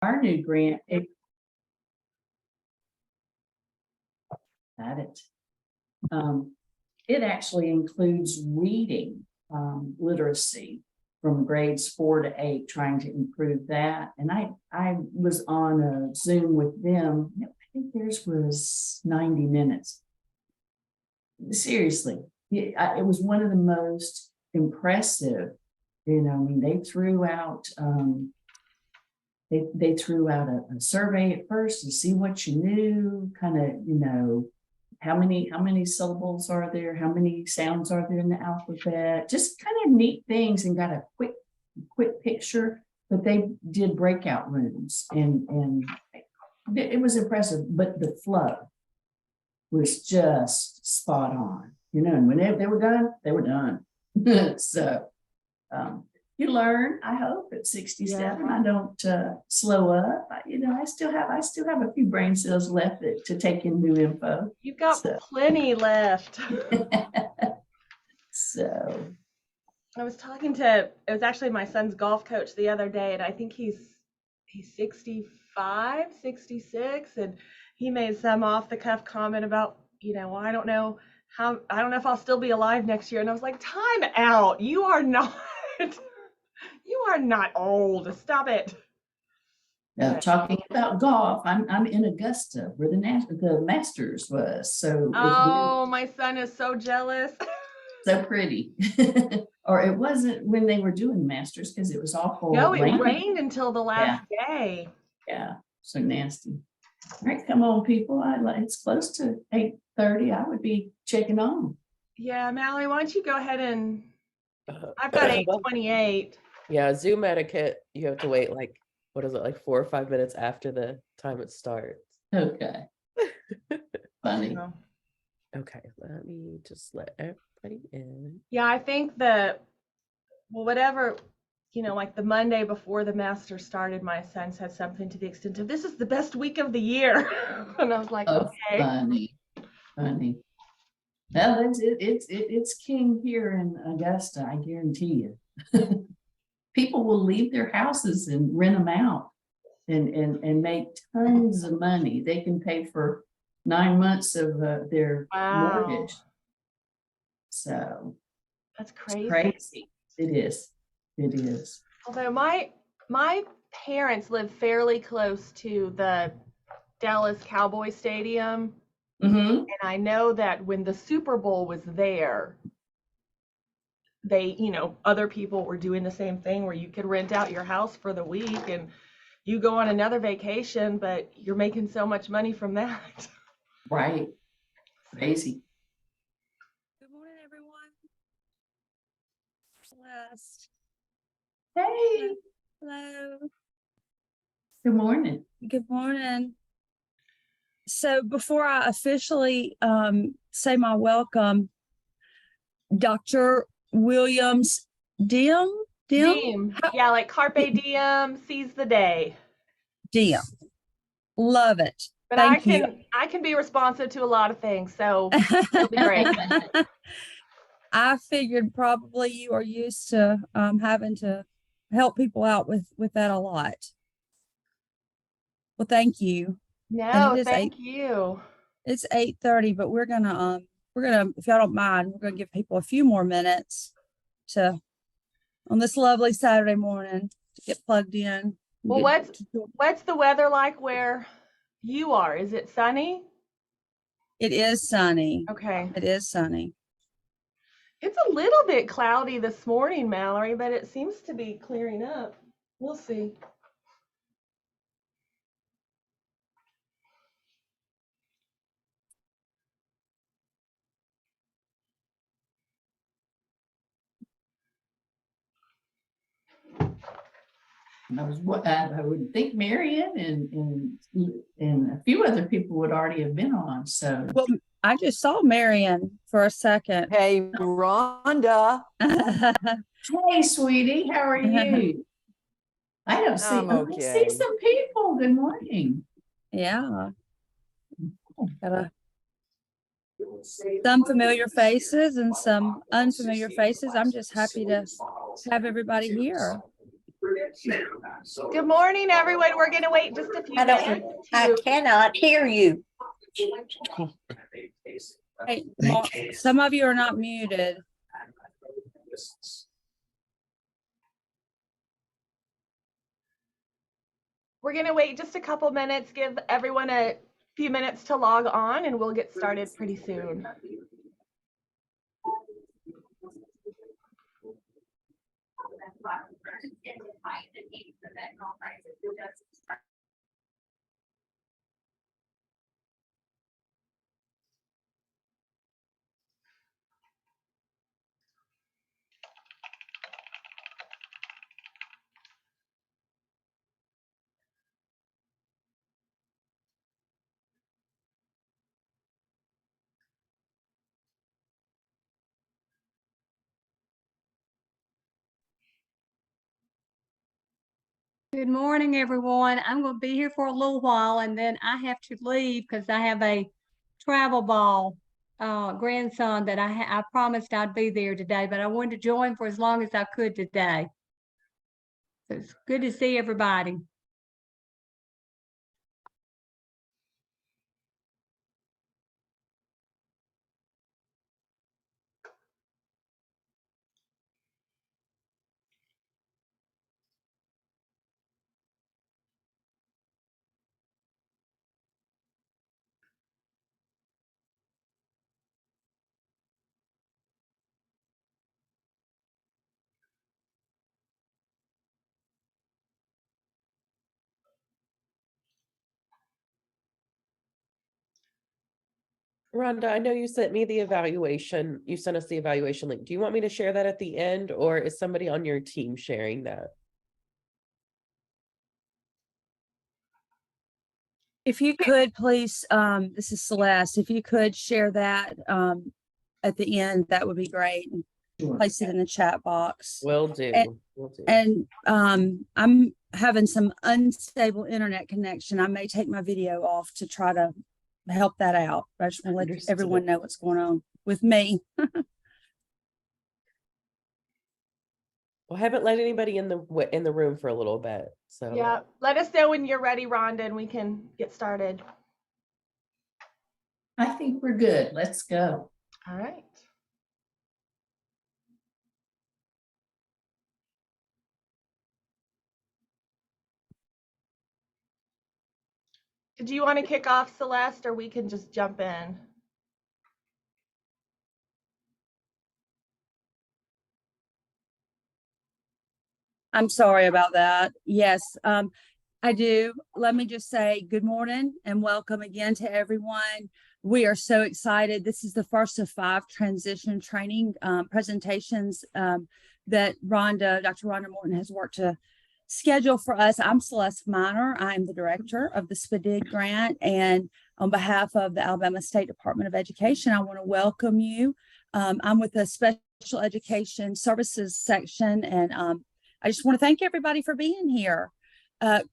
our new grant, it actually includes reading literacy from grades 4 to 8, trying to improve that. And I was on a Zoom with them. I think theirs was 90 minutes. Seriously, it was one of the most impressive. I mean, they threw out they threw out a survey at first to see what you knew, kind of, how many syllables are there, how many sounds are there in the alphabet, just kind of neat things, and got a quick picture. But they did breakout rooms, and it was impressive. But the flow was just spot on, and when they were done, they were done. So you learn, I hope, at 67. Yeah. I don't slow up. I still have a few brain cells left to take in new info. You've got plenty left. So I was talking to, it was actually my son's golf coach the other day, and I think he's 65, 66, and he made some off the cuff comment about, well, I don't know if I'll still be alive next year. And I was like, time out. You are not old. Stop it. Now, talking about golf, I'm in Augusta, where the Masters was. So my son is so jealous. So pretty. Or it wasn't when they were doing Masters, because it was awful. No, it rained until the last day. Yeah, so nasty. All right, come on, people. It's close to 8:30. I would be checking on. Yeah, Mallory, why don't you go ahead and I've got 8:28. Yeah, Zoom etiquette, you have to wait like 4 or 5 minutes after the time it starts. Okay. Funny. Okay, let me just let everybody in. Yeah, I think whatever, like the Monday before the Masters started, my son said something to the extent of, "This is the best week of the year." And I was like, okay. Funny. Well, it's king here in Augusta, I guarantee you. People will leave their houses and rent them out and make tons of money. They can pay for 9 months of their mortgage. So that's crazy. Crazy. It is. Although my parents live fairly close to the Dallas Cowboy Stadium. Mm-hmm. And I know that when the Super Bowl was there, they, other people were doing the same thing where you could rent out your house for the week and you go on another vacation, but you're making so much money from that. Right. Crazy. Good morning, everyone. Celeste. Hey. Hello. Good morning. Good morning. So before I officially say my welcome, Dr. Williams Diem? Yeah, like Carpe Diem, seize the day. Diem. Love it. But I can be responsive to a lot of things, so it'll be great. I figured probably you are used to having to help people out with that a lot. Well, thank you. No, thank you. It's 8:30, but we're gonna, if y'all don't mind, we're gonna give people a few more minutes on this lovely Saturday morning to get plugged in. Well, what's the weather like where you are? Is it sunny? It is sunny. Okay. It is sunny. It's a little bit cloudy this morning, Mallory, but it seems to be clearing up. We'll see. I would think Marion and a few other people would already have been on. So well, I just saw Marion for a second. Hey, Rhonda. Hey, sweetie, how are you? I see some people. Good morning. Yeah. Some familiar faces and some unfamiliar faces. I'm just happy to have everybody here. Good morning, everyone. We're going to wait just a few minutes. I cannot hear you. Hey, some of you are not muted. We're going to wait just a couple minutes, give everyone a few minutes to log on, and we'll get started pretty soon. Good morning, everyone. I'm going to be here for a little while and then I have to leave because I have a travel ball grandson that I promised I'd be there today, but I wanted to join for as long as I could today. So it's good to see everybody. Rhonda, I know you sent me the evaluation. You sent us the evaluation link. Do you want me to share that at the end, or is somebody on your team sharing that? If you could please, this is Celeste, if you could share that at the end, that would be great. And Sure. place it in the chat box. Will do. And- Will do. And I'm having some unstable internet connection. I may take my video off to try to help that out. I just want to let Understood. everyone know what's going on with me. Well, I haven't let anybody in the room for a little bit. So Yeah, let us know when you're ready, Rhonda, and we can get started. I think we're good. Let's go. All right. Do you want to kick off, Celeste, or we can just jump in? I'm sorry about that. Yes, I do. Let me just say good morning and welcome again to everyone. We are so excited. This is the first of 5 transition training presentations that Dr. Rhonda Morton has worked to schedule for us. I'm Celeste Minor. I'm the director of the SPDG grant, and on behalf of the Alabama State Department of Education, I want to welcome you. I'm with the Special Education Services section, and I just want to thank everybody for being here.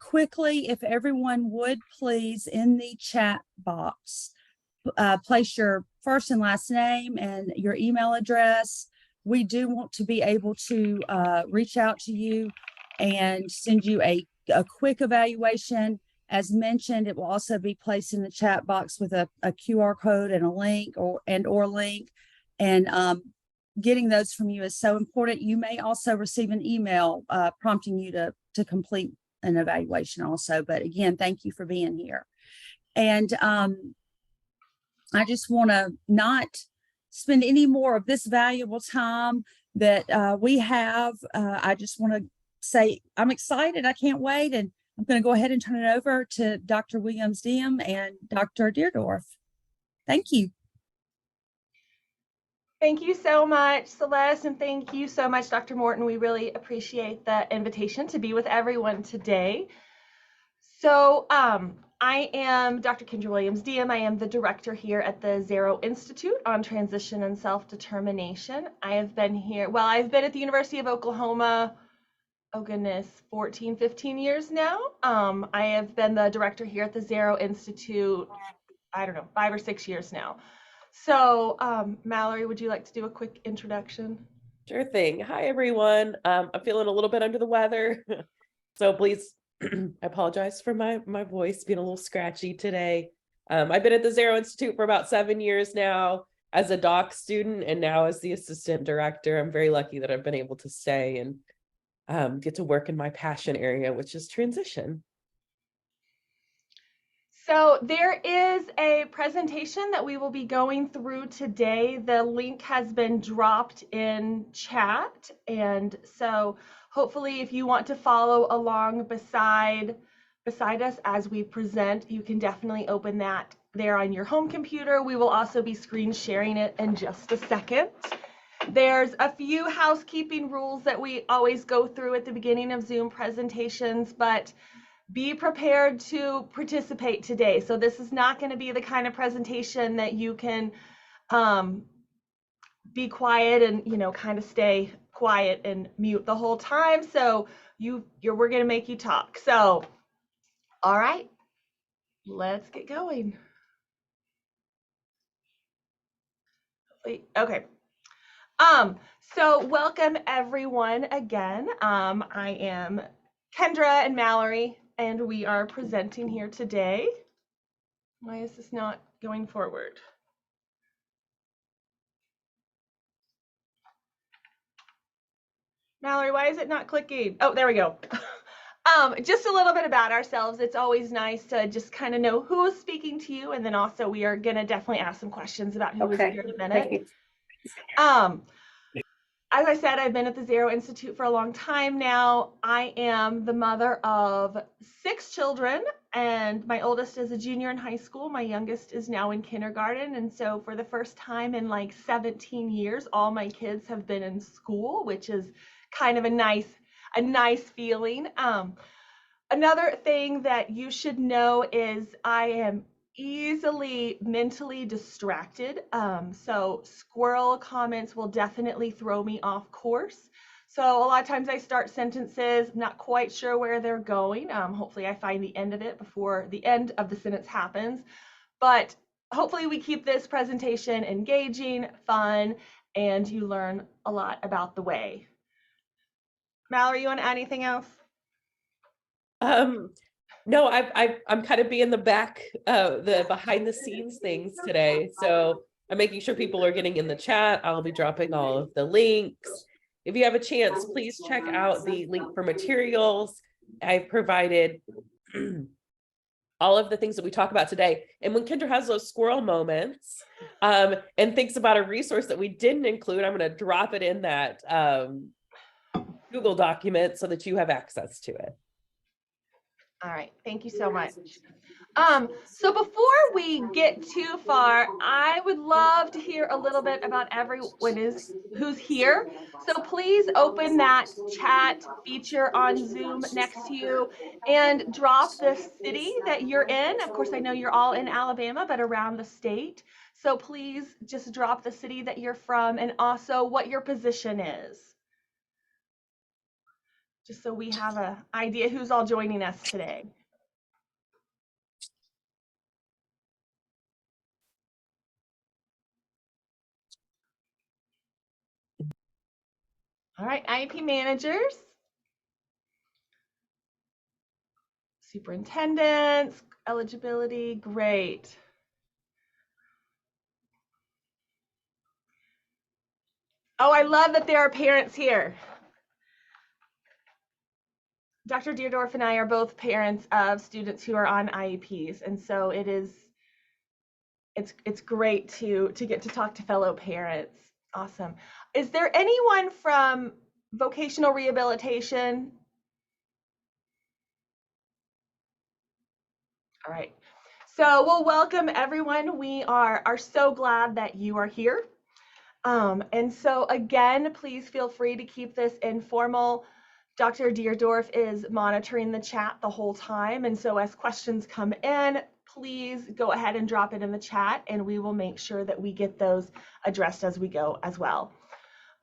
Quickly, if everyone would please, in the chat box, place your first and last name and your email address. We do want to be able to reach out to you and send you a quick evaluation. As mentioned, it will also be placed in the chat box with a QR code and a link or link. And getting those from you is so important. You may also receive an email prompting you to complete an evaluation also. But again, thank you for being here. And I just want to not spend any more of this valuable time that we have. I just want to say I'm excited. I can't wait. And I'm going to go ahead and turn it over to Dr. Williams-Diem and Dr. Deerdorf. Thank you. Thank you so much, Celeste, and thank you so much, Dr. Morton. We really appreciate the invitation to be with everyone today. So I am Dr. Kendra Williams-Diem. I am the director here at the Zero Institute on Transition and Self-Determination. I have been here, well, I've been at the University of Oklahoma, oh goodness, 14, 15 years now. I have been the director here at the Zero Institute, I don't know, 5 or 6 years now. So Mallory, would you like to do a quick introduction? sure thing. Hi, everyone. I'm feeling a little bit under the weather. So please, I apologize for my voice being a little scratchy today. I've been at the Zero Institute for about 7 years now as a doc student and now as the assistant director. I'm very lucky that I've been able to stay and get to work in my passion area, which is transition. So there is a presentation that we will be going through today. The link has been dropped in chat. And so hopefully if you want to follow along beside us as we present, you can definitely open that there on your home computer. We will also be screen sharing it in just a second. There's a few housekeeping rules that we always go through at the beginning of Zoom presentations, but be prepared to participate today. So this is not going to be the kind of presentation that you can be quiet and, you know, kind of stay quiet and mute the whole time. So we're going to make you talk. So, all right, let's get going. Okay. So welcome everyone again. I am Kendra and Mallory, and we are presenting here today. Why is this not going forward? Mallory, why is it not clicking? Oh, there we go. Just a little bit about ourselves. It's always nice to just kind of know who is speaking to you, and then also we are going to definitely ask some questions about who is Okay, here in a thank minute. you. As I said, I've been at the Zero Institute for a long time now. I am the mother of 6 children, and my oldest is a junior in high school. My youngest is now in kindergarten. And so for the first time in like 17 years, all my kids have been in school, which is kind of a nice feeling. Another thing that you should know is I am easily mentally distracted. So squirrel comments will definitely throw me off course. So a lot of times I start sentences, not quite sure where they're going. Hopefully I find the end of it before the end of the sentence happens. But hopefully we keep this presentation engaging, fun, and you learn a lot about the way. Mallory, you want to add anything else? No, I'm kind of being the behind the scenes things today. So I'm making sure people are getting in the chat. I'll be dropping all of the links. If you have a chance, please check out the link for materials. I've provided all of the things that we talk about today. And when Kendra has those squirrel moments and thinks about a resource that we didn't include, I'm going to drop it in that Google document so that you have access to it. All right, thank you so much. So before we get too far, I would love to hear a little bit about everyone who's here. So please open that chat feature on Zoom next to you and drop the city that you're in. Of course, I know you're all in Alabama, but around the state. So please just drop the city that you're from and also what your position is, just so we have an idea who's all joining us today. All right, IEP managers, superintendents, eligibility, great. Oh, I love that there are parents here. Dr. Deerdorf and I are both parents of students who are on IEPs, and so it's great to get to talk to fellow parents. Awesome. Is there anyone from vocational rehabilitation? All right. So we'll welcome everyone. We are so glad that you are here. And so again, please feel free to keep this informal. Dr. Deerdorf is monitoring the chat the whole time. And so as questions come in, please go ahead and drop it in the chat and we will make sure that we get those addressed as we go as well.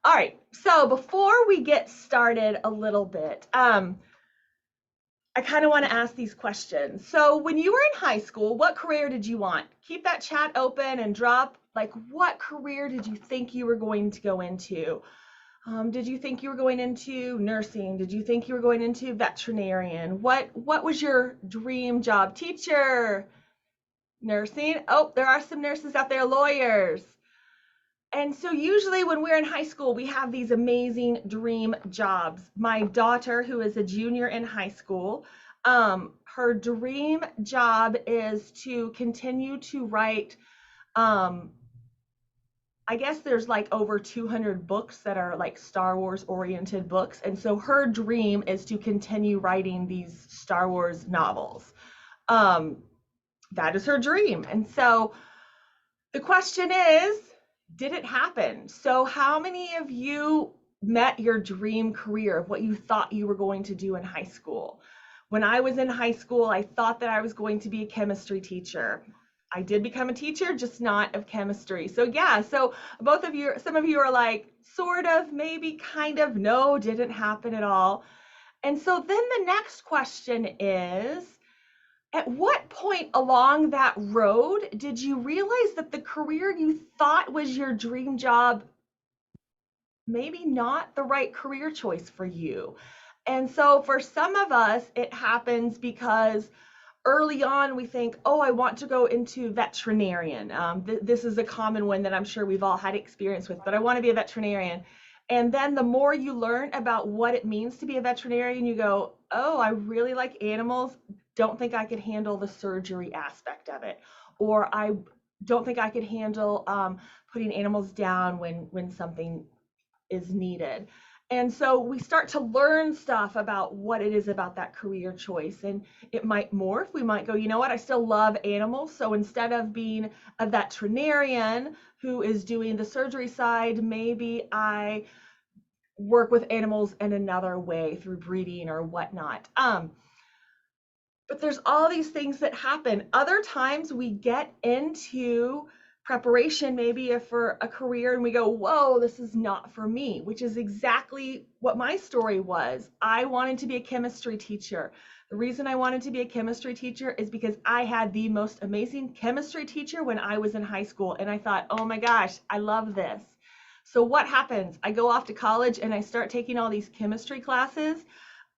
All right, so before we get started a little bit, I kind of want to ask these questions. So when you were in high school, what career did you want? Keep that chat open and drop, like, what career did you think you were going to go into? Did you think you were going into nursing? Did you think you were going into veterinarian? What was your dream job? Teacher, nursing. Oh, there are some nurses out there, lawyers. And so usually when we're in high school, we have these amazing dream jobs. My daughter, who is a junior in high school, her dream job is to continue to write. I guess there's like over 200 books that are like Star Wars oriented books. And so her dream is to continue writing these Star Wars novels. That is her dream. And so the question is, did it happen? So how many of you met your dream career of what you thought you were going to do in high school? When I was in high school, I thought that I was going to be a chemistry teacher. I did become a teacher, just not of chemistry. So yeah, so both of you, some of you are like, sort of, maybe, kind of, no, didn't happen at all. And so then the next question is, at what point along that road did you realize that the career you thought was your dream job maybe not the right career choice for you? And so for some of us, it happens because early on we think, oh, I want to go into veterinarian. This is a common one that I'm sure we've all had experience with, but I want to be a veterinarian. And then the more you learn about what it means to be a veterinarian, you go, oh, I really like animals. Don't think I could handle the surgery aspect of it. Or I don't think I could handle putting animals down when something is needed. And so we start to learn stuff about what it is about that career choice. And it might morph. We might go, you know what, I still love animals. So instead of being a veterinarian who is doing the surgery side, maybe I work with animals in another way through breeding or whatnot. But there's all these things that happen. Other times we get into preparation, maybe for a career, and we go, whoa, this is not for me, which is exactly what my story was. I wanted to be a chemistry teacher. The reason I wanted to be a chemistry teacher is because I had the most amazing chemistry teacher when I was in high school. And I thought, oh my gosh, I love this. So what happens? I go off to college and I start taking all these chemistry classes,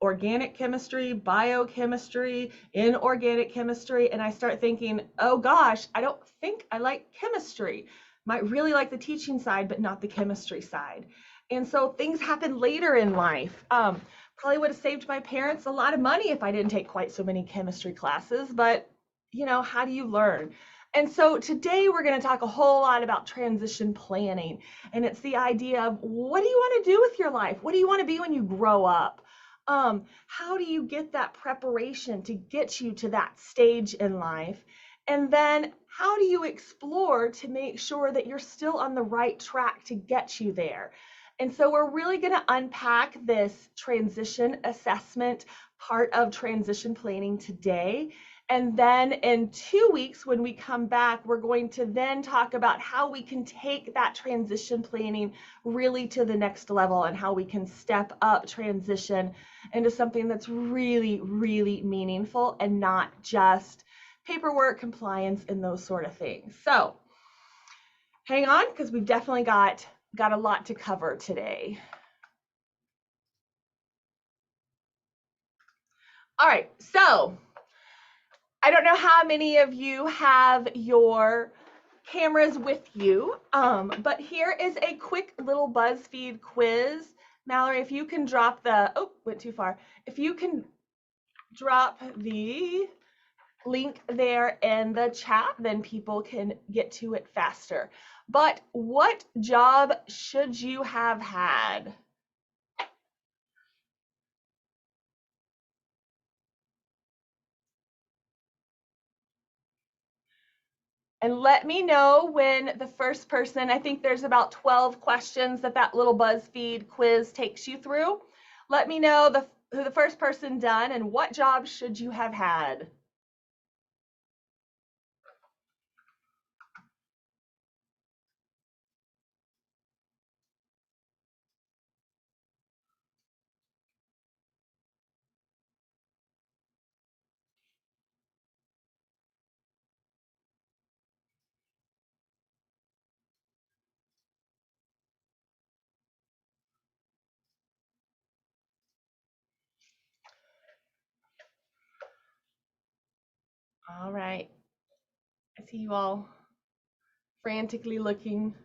organic chemistry, biochemistry, inorganic chemistry, and I start thinking, oh gosh, I don't think I like chemistry. Might really like the teaching side, but not the chemistry side. And so things happen later in life. Probably would have saved my parents a lot of money if I didn't take quite so many chemistry classes, but you know, how do you learn? And so today we're going to talk a whole lot about transition planning. And it's the idea of, what do you want to do with your life? What do you want to be when you grow up? How do you get that preparation to get you to that stage in life? And then how do you explore to make sure that you're still on the right track to get you there? And so we're really going to unpack this transition assessment part of transition planning today. And then in 2 weeks, when we come back, we're going to then talk about how we can take that transition planning really to the next level and how we can step up transition into something that's really, really meaningful and not just paperwork, compliance, and those sort of things. So hang on, because we've definitely got a lot to cover today. All right, so I don't know how many of you have your cameras with you, but here is a quick little BuzzFeed quiz. Mallory, if you can drop the, oh, went too far. If you can drop the link there in the chat, then people can get to it faster. But what job should you have had? And let me know when the first person, I think there's about 12 questions that little BuzzFeed quiz takes you through. Let me know who the first person done and what job should you have had? All right. I see you all frantically looking.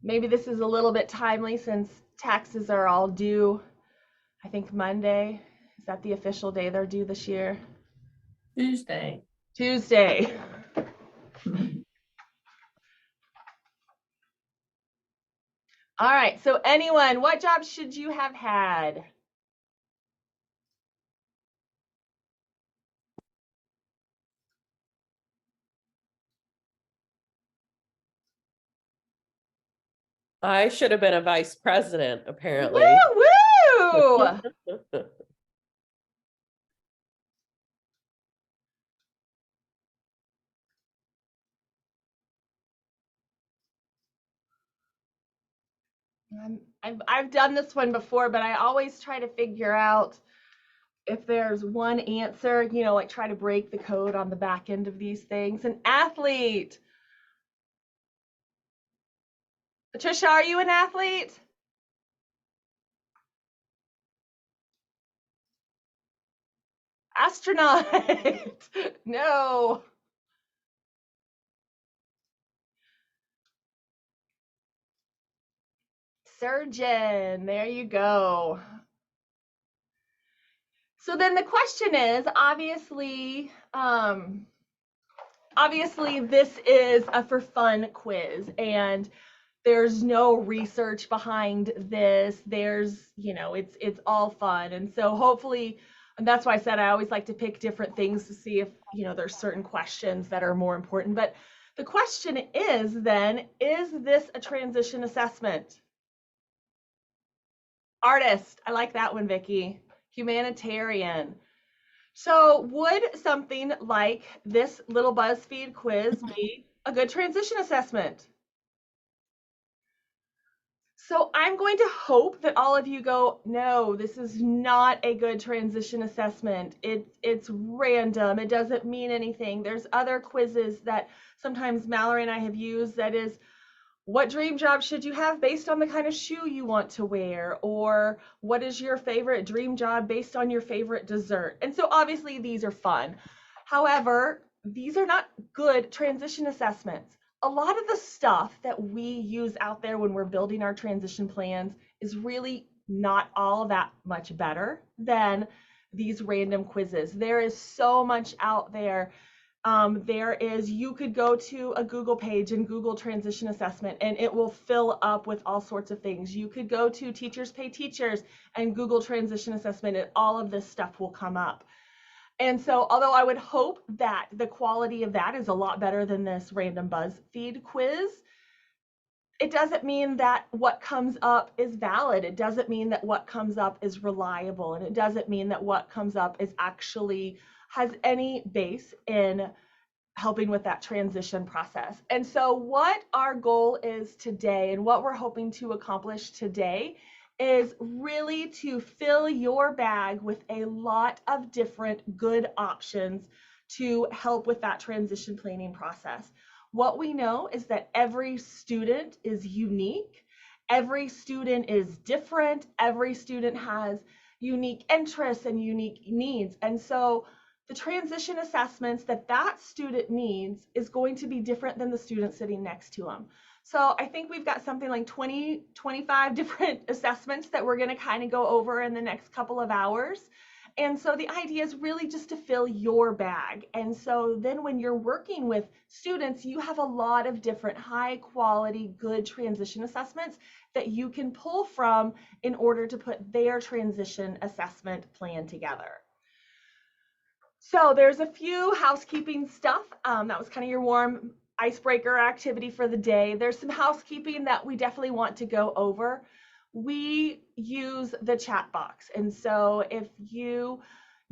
Maybe this is a little bit timely since taxes are all due, I think Monday. Is that the official day they're due this year? Tuesday. Tuesday. All right, so anyone, what job should you have had? I should have been a vice president, apparently. Woo woo! I've done this one before, but I always try to figure out if there's one answer, you know, like try to break the code on the back end of these things. An athlete. Patricia, are you an athlete? Astronaut. No. Surgeon. There you go. So then the question is, obviously this is a for fun quiz, and there's no research behind this. There's, you know, it's all fun. And so hopefully, and that's why I said I always like to pick different things to see if, you know, there's certain questions that are more important. But the question is then, is this a transition assessment? Artist, I like that one, Vicki. Humanitarian. So would something like this little BuzzFeed quiz be a good transition assessment? So I'm going to hope that all of you go, no, this is not a good transition assessment. It's random. It doesn't mean anything. There's other quizzes that sometimes Mallory and I have used that is, what dream job should you have based on the kind of shoe you want to wear? Or what is your favorite dream job based on your favorite dessert? And so obviously these are fun. However, these are not good transition assessments. A lot of the stuff that we use out there when we're building our transition plans is really not all that much better than these random quizzes. There is so much out there. You could go to a Google page and Google transition assessment, and it will fill up with all sorts of things. You could go to Teachers Pay Teachers and Google transition assessment, and all of this stuff will come up. And so, although I would hope that the quality of that is a lot better than this random BuzzFeed quiz, it doesn't mean that what comes up is valid. It doesn't mean that what comes up is reliable, and it doesn't mean that what comes up is actually has any base in helping with that transition process. And so what our goal is today and what we're hoping to accomplish today is really to fill your bag with a lot of different good options to help with that transition planning process. What we know is that every student is unique. Every student is different. Every student has unique interests and unique needs. And so the transition assessments that that student needs is going to be different than the student sitting next to them. So I think we've got something like 20, 25 different assessments that we're going to kind of go over in the next couple of hours. And so the idea is really just to fill your bag. And so then when you're working with students, you have a lot of different high quality, good transition assessments that you can pull from in order to put their transition assessment plan together. So there's a few housekeeping stuff. That was kind of your warm icebreaker activity for the day. There's some housekeeping that we definitely want to go over. We use the chat box. And so if you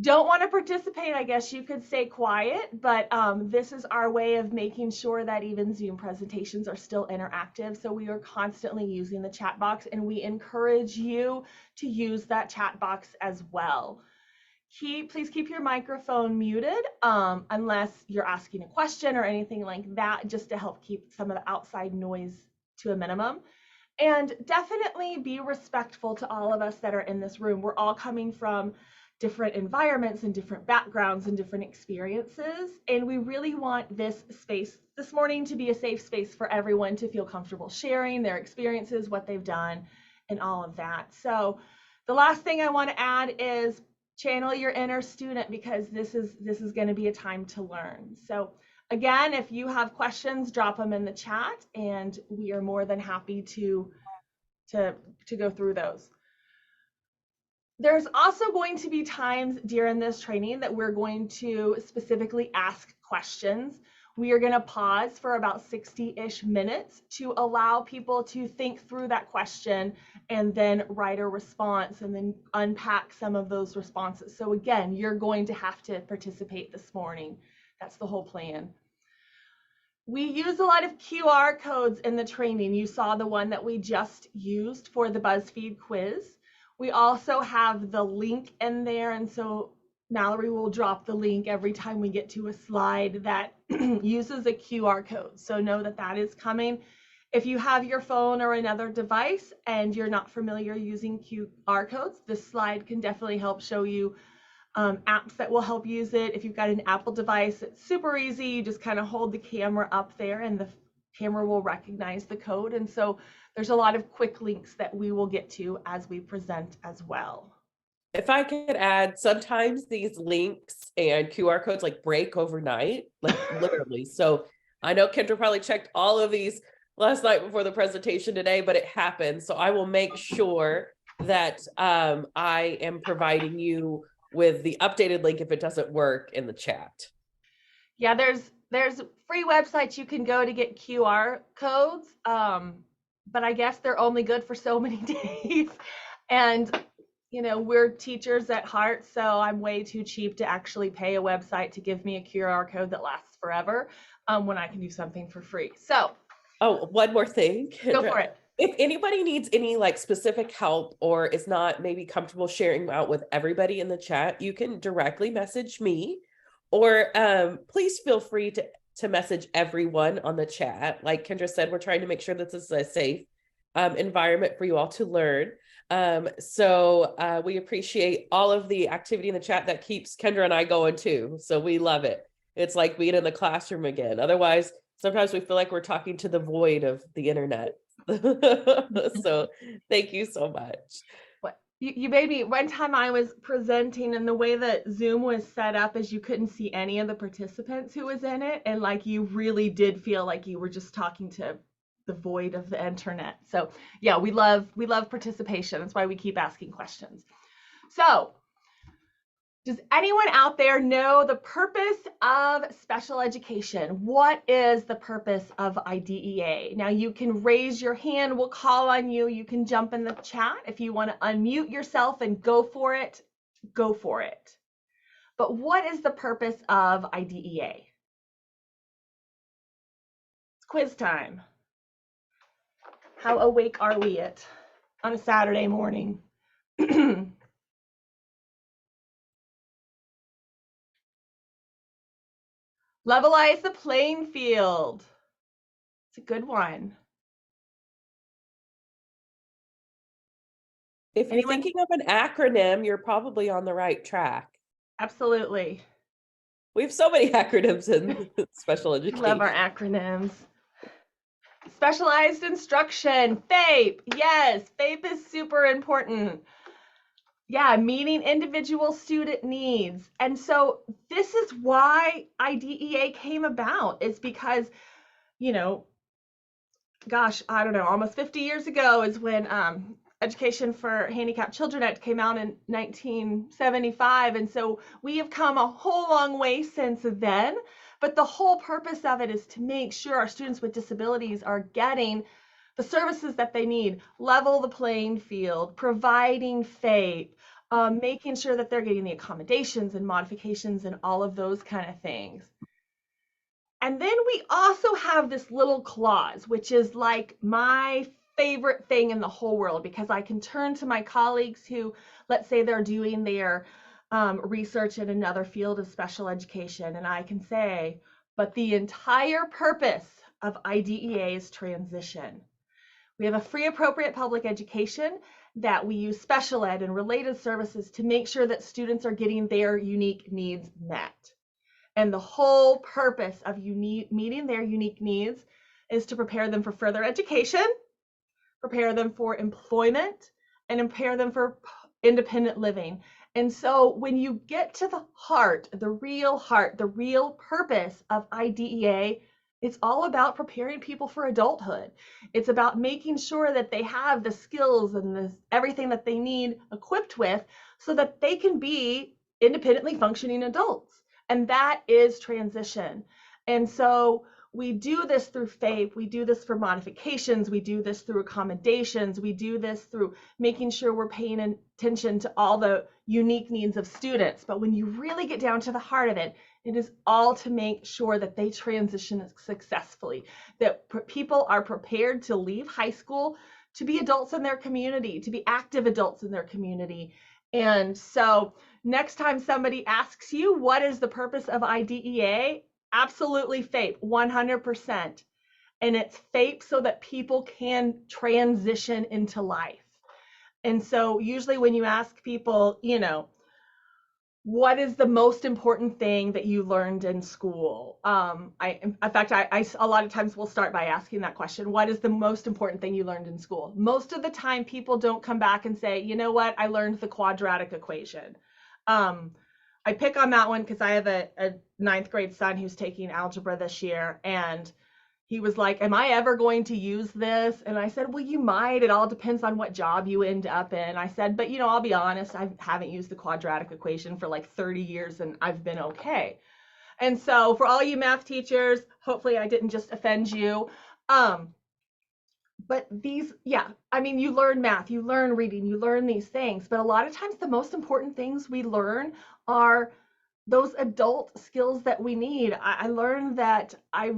don't want to participate, I guess you could stay quiet, but this is our way of making sure that even Zoom presentations are still interactive. So we are constantly using the chat box, and we encourage you to use that chat box as well. Please keep your microphone muted unless you're asking a question or anything like that, just to help keep some of the outside noise to a minimum. And definitely be respectful to all of us that are in this room. We're all coming from different environments and different backgrounds and different experiences. And we really want this space this morning to be a safe space for everyone to feel comfortable sharing their experiences, what they've done, and all of that. So the last thing I want to add is channel your inner student, because this is going to be a time to learn. So again, if you have questions, drop them in the chat, and we are more than happy to go through those. There's also going to be times during this training that we're going to specifically ask questions. We are going to pause for about 60-ish minutes to allow people to think through that question and then write a response and then unpack some of those responses. So again, you're going to have to participate this morning. That's the whole plan. We use a lot of QR codes in the training. You saw the one that we just used for the BuzzFeed quiz. We also have the link in there, and so Mallory will drop the link every time we get to a slide that uses a QR code. So know that that is coming. If you have your phone or another device and you're not familiar using QR codes, this slide can definitely help show you apps that will help use it. If you've got an Apple device, it's super easy. You just kind of hold the camera up there and the camera will recognize the code. And so there's a lot of quick links that we will get to as we present as well. If I could add, sometimes these links and QR codes like break overnight, like literally. So I know Kendra probably checked all of these last night before the presentation today, but it happened. So I will make sure that I am providing you with the updated link if it doesn't work in the chat. Yeah, there's free websites you can go to get QR codes, but I guess they're only good for so many days. And you know, we're teachers at heart, so I'm way too cheap to actually pay a website to give me a QR code that lasts forever when I can do something for free. So, oh, one more thing, Kendra. Go for it. If anybody needs any like specific help or is not maybe comfortable sharing out with everybody in the chat, you can directly message me, or please feel free to message everyone on the chat. Like Kendra said, we're trying to make sure that this is a safe environment for you all to learn. So we appreciate all of the activity in the chat that keeps Kendra and I going too. So we love it. It's like being in the classroom again. Otherwise, sometimes we feel like we're talking to the void of the internet. So thank you so much. What you made me, one time I was presenting, and the way that Zoom was set up is you couldn't see any of the participants who was in it, and like you really did feel like you were just talking to the void of the internet. So yeah, we love participation. That's why we keep asking questions. So does anyone out there know the purpose of special education? What is the purpose of IDEA? Now you can raise your hand, we'll call on you. You can jump in the chat. If you want to unmute yourself and go for it, go for it. But what is the purpose of IDEA? It's quiz time. How awake are we on a Saturday morning? Levelize the playing field. It's a good one. If you're thinking of an acronym, you're probably on the right track. Absolutely. We have so many acronyms in special education. Love our acronyms. Specialized instruction, FAPE. Yes, FAPE is super important. Yeah, meeting individual student needs. And so this is why IDEA came about. It's because, you know, gosh, I don't know, almost 50 years ago is when Education for Handicapped Children Act came out in 1975. And so we have come a whole long way since then. But the whole purpose of it is to make sure our students with disabilities are getting the services that they need, level the playing field, providing FAPE, making sure that they're getting the accommodations and modifications and all of those kind of things. And then we also have this little clause, which is like my favorite thing in the whole world, because I can turn to my colleagues who, let's say they're doing their research in another field of special education, and I can say, but the entire purpose of IDEA is transition. We have a free appropriate public education, that we use special ed and related services to make sure that students are getting their unique needs met. And the whole purpose of meeting their unique needs is to prepare them for further education, prepare them for employment, and prepare them for independent living. And so when you get to the heart, the real purpose of IDEA, it's all about preparing people for adulthood. It's about making sure that they have the skills and everything that they need equipped with so that they can be independently functioning adults. And that is transition. And so we do this through FAPE, we do this for modifications, we do this through accommodations, we do this through making sure we're paying attention to all the unique needs of students. But when you really get down to the heart of it, it is all to make sure that they transition successfully, that people are prepared to leave high school to be adults in their community, to be active adults in their community. And so next time somebody asks you, what is the purpose of IDEA? Absolutely FAPE, 100%. And it's FAPE so that people can transition into life. And so usually when you ask people, you know, what is the most important thing that you learned in school? In fact, I a lot of times will start by asking that question. What is the most important thing you learned in school? Most of the time people don't come back and say, you know what, I learned the quadratic equation. I pick on that one because I have a 9th grade son who's taking algebra this year, and he was like, am I ever going to use this? And I said, well, you might. It all depends on what job you end up in. I said, but you know, I'll be honest, I haven't used the quadratic equation for like 30 years and I've been okay. And so for all you math teachers, hopefully I didn't just offend you. But these, yeah, I mean, you learn math, you learn reading, you learn these things, but a lot of times the most important things we learn are those adult skills that we need. I learned that I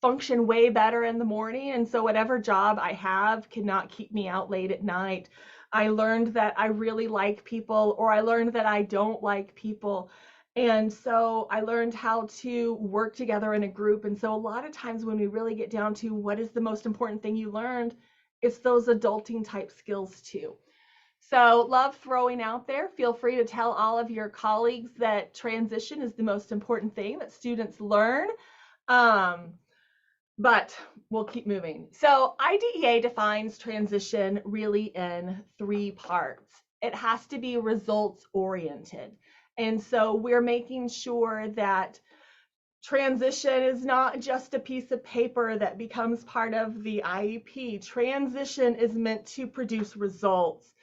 function way better in the morning, and so whatever job I have cannot keep me out late at night. I learned that I really like people, or I learned that I don't like people. And so I learned how to work together in a group. And so a lot of times when we really get down to what is the most important thing you learned, it's those adulting type skills too. So love throwing out there. Feel free to tell all of your colleagues that transition is the most important thing that students learn. But we'll keep moving. So IDEA defines transition really in 3 parts. It has to be results oriented. And so we're making sure that transition is not just a piece of paper that becomes part of the IEP. Transition is meant to produce results,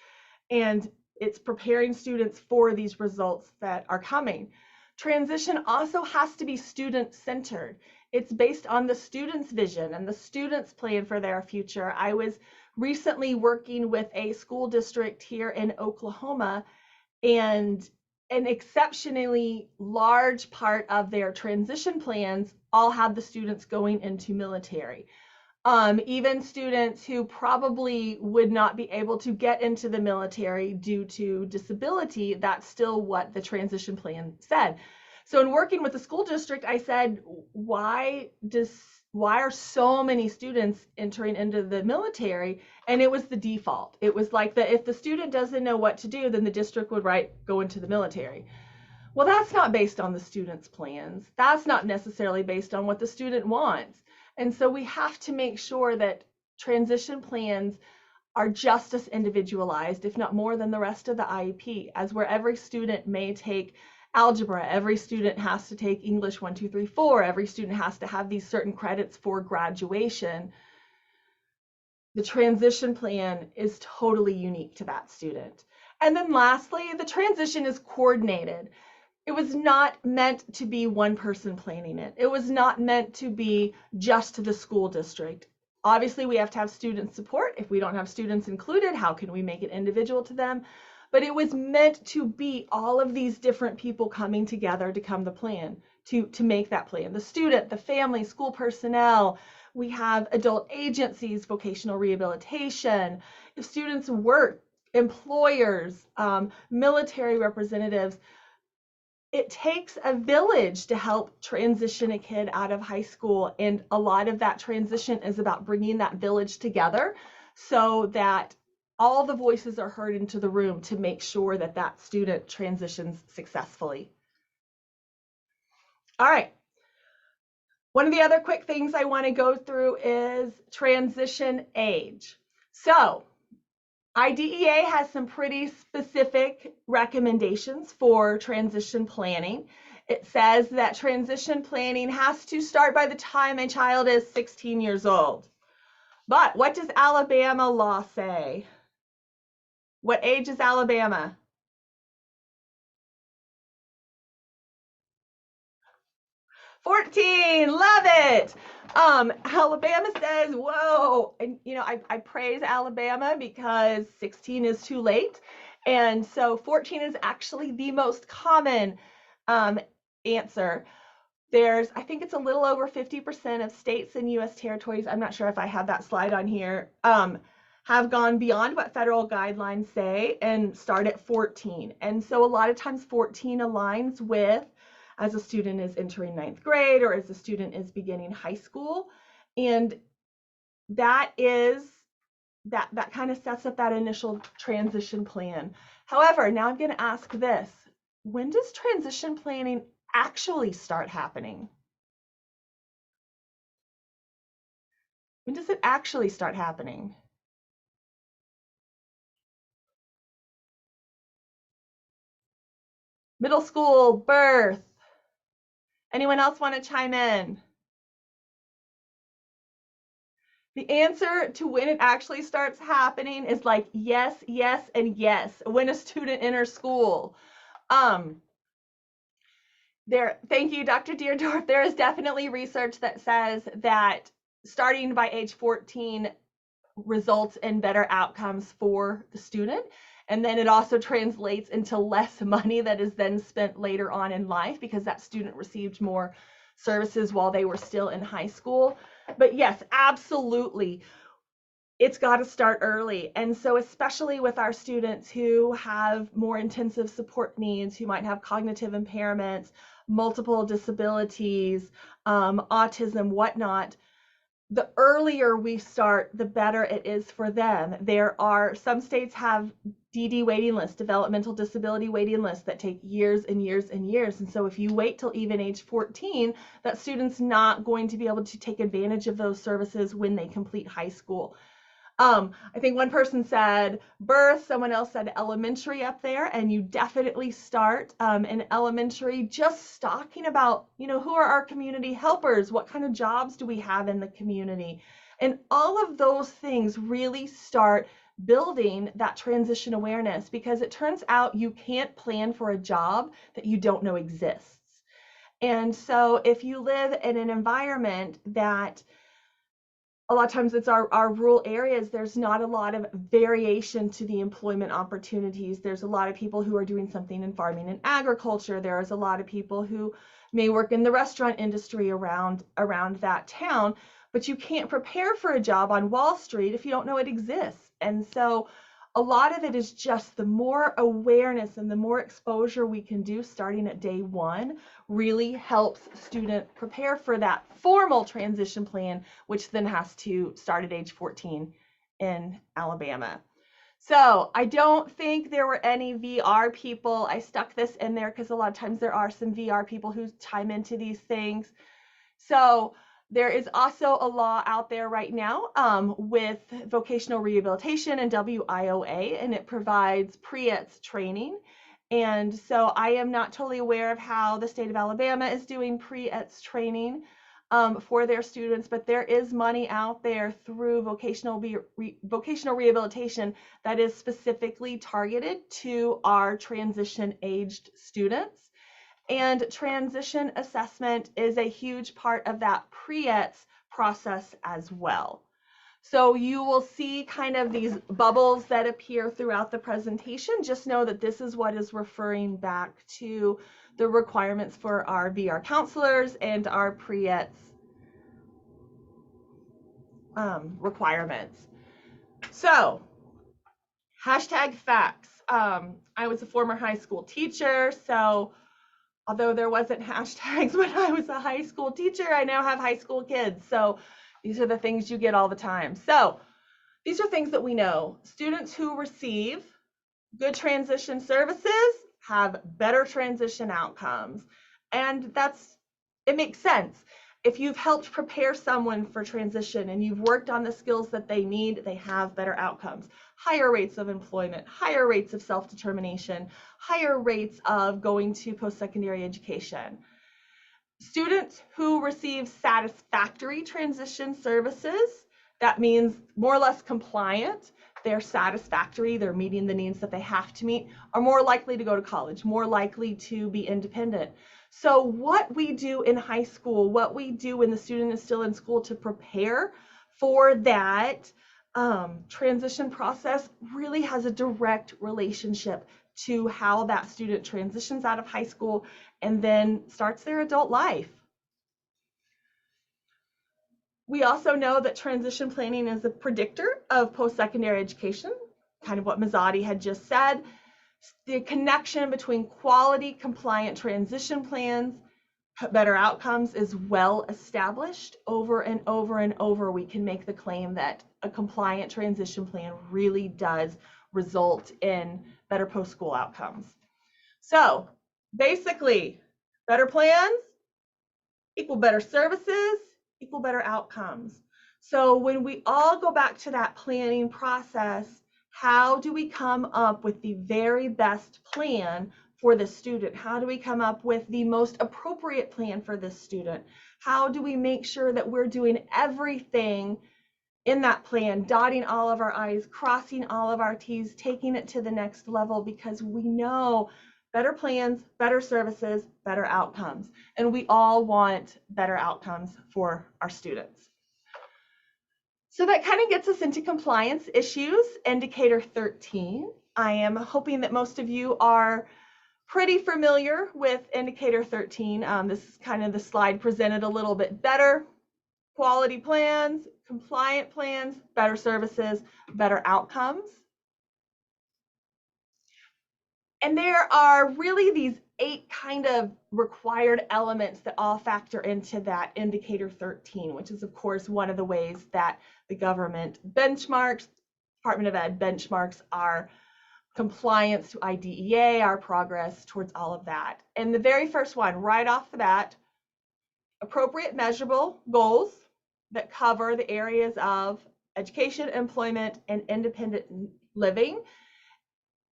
and it's preparing students for these results that are coming. Transition also has to be student-centered. It's based on the student's vision and the student's plan for their future. I was recently working with a school district here in Oklahoma, and an exceptionally large part of their transition plans all had the students going into military. Even students who probably would not be able to get into the military due to disability, that's still what the transition plan said. So in working with the school district, I said, why are so many students entering into the military? And it was the default. It was like that if the student doesn't know what to do, then the district would go into the military. Well, that's not based on the student's plans. That's not necessarily based on what the student wants. And so we have to make sure that transition plans are just as individualized, if not more than the rest of the IEP, as where every student may take algebra, every student has to take English 1, 2, 3, 4, every student has to have these certain credits for graduation. The transition plan is totally unique to that student. And then lastly, the transition is coordinated. It was not meant to be one person planning it. It was not meant to be just the school district. Obviously, we have to have student support. If we don't have students included, how can we make it individual to them? But it was meant to be all of these different people coming together to come the plan, to make that plan. The student, the family, school personnel, we have adult agencies, vocational rehabilitation, if students work, employers, military representatives. It takes a village to help transition a kid out of high school. And a lot of that transition is about bringing that village together so that all the voices are heard into the room to make sure that that student transitions successfully. All right. One of the other quick things I want to go through is transition age. So IDEA has some pretty specific recommendations for transition planning. It says that transition planning has to start by the time a child is 16 years old. But what does Alabama law say? What age is Alabama? 14, love it. Alabama says, whoa, and you know, I praise Alabama because 16 is too late. And so 14 is actually the most common answer. I think it's a little over 50% of states and US territories, I'm not sure if I have that slide on here, have gone beyond what federal guidelines say and start at 14. And so a lot of times 14 aligns with as a student is entering 9th grade or as a student is beginning high school. And that kind of sets up that initial transition plan. However, now I'm going to ask this. When does transition planning actually start happening? When does it actually start happening? Middle school, birth. Anyone else want to chime in? The answer to when it actually starts happening is like yes, yes, and yes. When a student enters school. Thank you, Dr. Deerdorf. There is definitely research that says that starting by age 14 results in better outcomes for the student. And then it also translates into less money that is then spent later on in life because that student received more services while they were still in high school. But yes, absolutely. It's got to start early. And so especially with our students who have more intensive support needs, who might have cognitive impairments, multiple disabilities, autism, whatnot, the earlier we start, the better it is for them. Some states have DD waiting lists, developmental disability waiting lists that take years and years and years. And so if you wait till even age 14, that student's not going to be able to take advantage of those services when they complete high school. I think one person said birth, someone else said elementary up there, and you definitely start in elementary just talking about, who are our community helpers? What kind of jobs do we have in the community? And all of those things really start building that transition awareness, because it turns out you can't plan for a job that you don't know exists. And so if you live in an environment that a lot of times it's our rural areas, there's not a lot of variation to the employment opportunities. There's a lot of people who are doing something in farming and agriculture. There's a lot of people who may work in the restaurant industry around that town, but you can't prepare for a job on Wall Street if you don't know it exists. And so a lot of it is just the more awareness and the more exposure we can do starting at day one really helps student prepare for that formal transition plan, which then has to start at age 14 in Alabama. So I don't think there were any VR people. I stuck this in there because a lot of times there are some VR people who chime into these things. So there is also a law out there right now with vocational rehabilitation and WIOA, and it provides pre-ETS training. And so I am not totally aware of how the state of Alabama is doing pre-ETS training for their students, but there is money out there through vocational rehabilitation that is specifically targeted to our transition-aged students. And transition assessment is a huge part of that pre-ETS process as well. So you will see kind of these bubbles that appear throughout the presentation. Just know that this is what is referring back to the requirements for our VR counselors and our pre-ETS requirements. So, #facts. I was a former high school teacher, so although there wasn't hashtags when I was a high school teacher, I now have high school kids. So these are the things you get all the time. So These are things that we know. Students who receive good transition services have better transition outcomes. And it makes sense. If you've helped prepare someone for transition and you've worked on the skills that they need, they have better outcomes. Higher rates of employment, higher rates of self-determination, higher rates of going to post-secondary education. Students who receive satisfactory transition services, that means more or less compliant, they're satisfactory, they're meeting the needs that they have to meet, are more likely to go to college, more likely to be independent. So what we do in high school, what we do when the student is still in school to prepare for that transition process really has a direct relationship to how that student transitions out of high school and then starts their adult life. We also know that transition planning is a predictor of post-secondary education, kind of what Mazzotti had just said. The connection between quality, compliant transition plans, better outcomes is well established. Over and over and over, we can make the claim that a compliant transition plan really does result in better post-school outcomes. So basically, better plans equal better services, equal better outcomes. So when we all go back to that planning process, how do we come up with the very best plan for the student? How do we come up with the most appropriate plan for this student? How do we make sure that we're doing everything in that plan, dotting all of our I's, crossing all of our T's, taking it to the next level, because we know better plans, better services, better outcomes. And we all want better outcomes for our students. So that kind of gets us into compliance issues, indicator 13. I am hoping that most of you are pretty familiar with indicator 13. This is kind of the slide presented a little bit better. Quality plans, compliant plans, better services, better outcomes. And there are really these 8 kind of required elements that all factor into that indicator 13, which is of course one of the ways that the government benchmarks, Department of Ed benchmarks our compliance to IDEA, our progress towards all of that. And the very first one, right off the bat, appropriate measurable goals that cover the areas of education, employment, and independent living.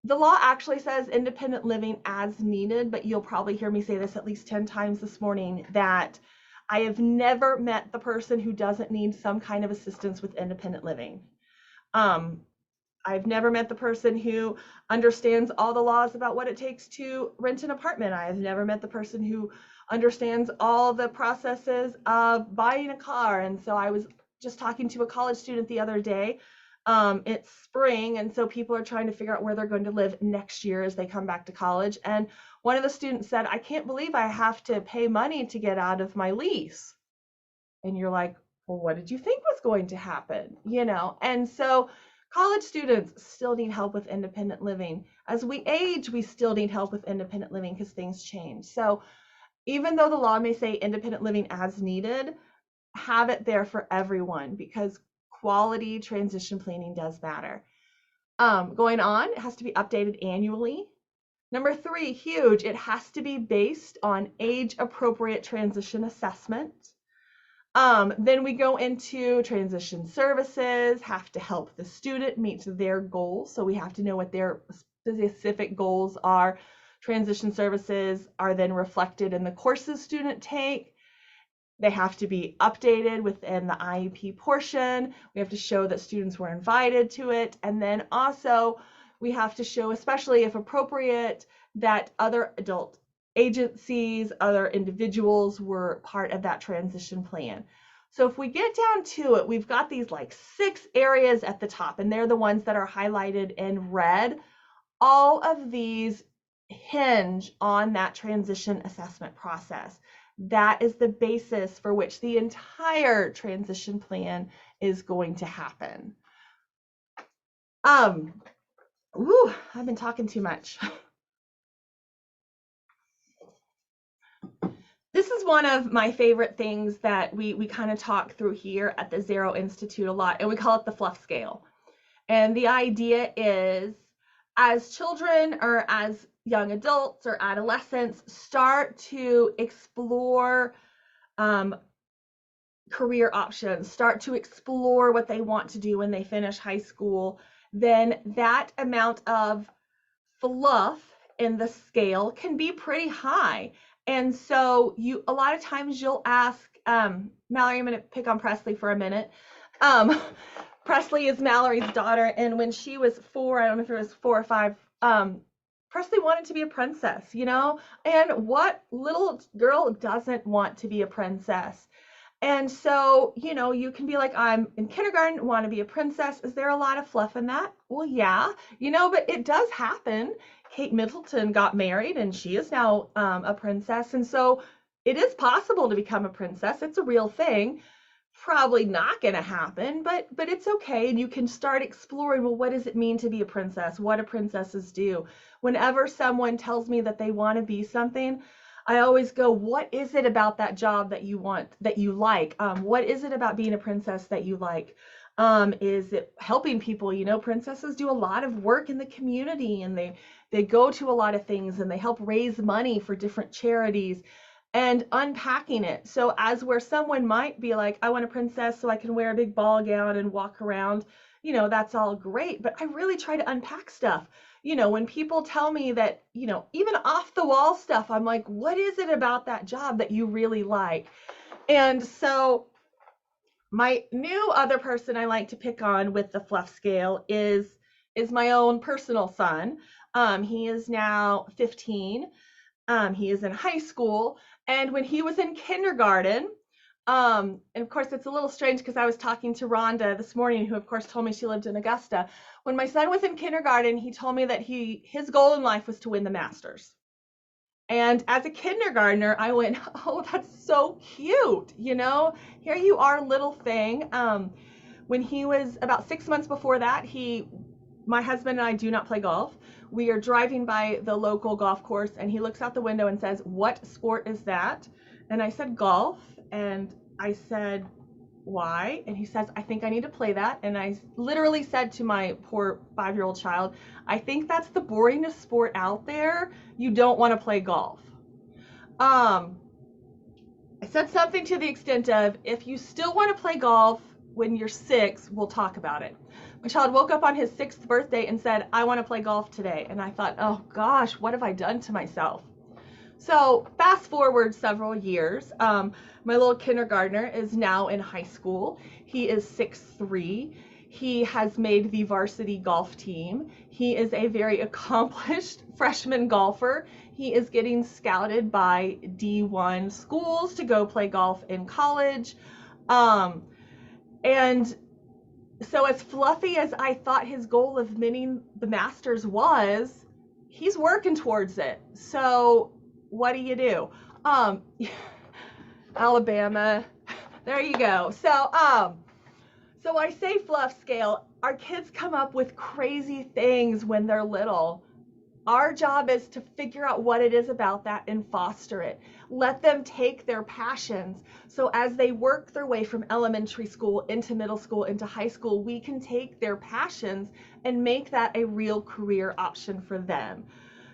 The law actually says independent living as needed, but you'll probably hear me say this at least 10 times this morning, that I have never met the person who doesn't need some kind of assistance with independent living. I've never met the person who understands all the laws about what it takes to rent an apartment. I have never met the person who understands all the processes of buying a car. And so I was just talking to a college student the other day. It's spring, and so people are trying to figure out where they're going to live next year as they come back to college. And one of the students said, I can't believe I have to pay money to get out of my lease. And you're like, well, what did you think was going to happen? You know, and so college students still need help with independent living. As we age, we still need help with independent living because things change. So even though the law may say independent living as needed, have it there for everyone, because quality transition planning does matter. Going on, it has to be updated annually. Number 3, huge, it has to be based on age-appropriate transition assessment. Then we go into transition services, have to help the student meet their goals. So we have to know what their specific goals are. Transition services are then reflected in the courses student take. They have to be updated within the IEP portion. We have to show that students were invited to it. And then also we have to show, especially if appropriate, that other adult agencies, other individuals were part of that transition plan. So if we get down to it, we've got these like 6 areas at the top, and they're the ones that are highlighted in red. All of these hinge on that transition assessment process. That is the basis for which the entire transition plan is going to happen. I've been talking too much. This is one of my favorite things that we kind of talk through here at the Zero Institute a lot, and we call it the fluff scale. And the idea is, as children or as young adults or adolescents start to explore career options, start to explore what they want to do when they finish high school, then that amount of fluff in the scale can be pretty high. And so a lot of times you'll ask, Mallory, I'm going to pick on Presley for a minute. Presley is Mallory's daughter, and when she was 4, I don't know if it was 4 or 5, Presley wanted to be a princess, you know? And what little girl doesn't want to be a princess? And so, you know, you can be like, I'm in kindergarten, want to be a princess. Is there a lot of fluff in that? Well, yeah, you know, but it does happen. Kate Middleton got married and she is now a princess. And so it is possible to become a princess. It's a real thing. Probably not going to happen, but it's okay. And you can start exploring, well, what does it mean to be a princess? What do princesses do? Whenever someone tells me that they want to be something, I always go, what is it about that job that you want, that you like? What is it about being a princess that you like? Is it helping people? You know, princesses do a lot of work in the community, and they go to a lot of things, and they help raise money for different charities, and unpacking it. So as where someone might be like, I want a princess so I can wear a big ball gown and walk around, you know, that's all great. But I really try to unpack stuff. You know, when people tell me that, you know, even off the wall stuff, I'm like, what is it about that job that you really like? And so my new other person I like to pick on with the fluff scale is my own personal son. He is now 15. He is in high school. And when he was in kindergarten, and of course, it's a little strange because I was talking to Rhonda this morning, who of course told me she lived in Augusta. When my son was in kindergarten, he told me that his goal in life was to win the Masters. And as a kindergartner, I went, oh, that's so cute. You know, here you are, little thing. When he was about 6 months before that, my husband and I do not play golf. We are driving by the local golf course, and he looks out the window and says, what sport is that? And I said, golf. And I said, why? And he says, I think I need to play that. And I literally said to my poor 5-year-old child, I think that's the boringest sport out there. You don't want to play golf. I said something to the extent of, if you still want to play golf when you're 6, we'll talk about it. My child woke up on his 6th birthday and said, I want to play golf today. And I thought, oh gosh, what have I done to myself? So fast forward several years, my little kindergartner is now in high school. He is 6'3". He has made the varsity golf team. He is a very accomplished freshman golfer. He is getting scouted by D1 schools to go play golf in college. And so as fluffy as I thought his goal of winning the Masters was, he's working towards it. So what do? Alabama, there you go. So I say fluff scale. Our kids come up with crazy things when they're little. Our job is to figure out what it is about that and foster it. Let them take their passions. So as they work their way from elementary school into middle school into high school, we can take their passions and make that a real career option for them.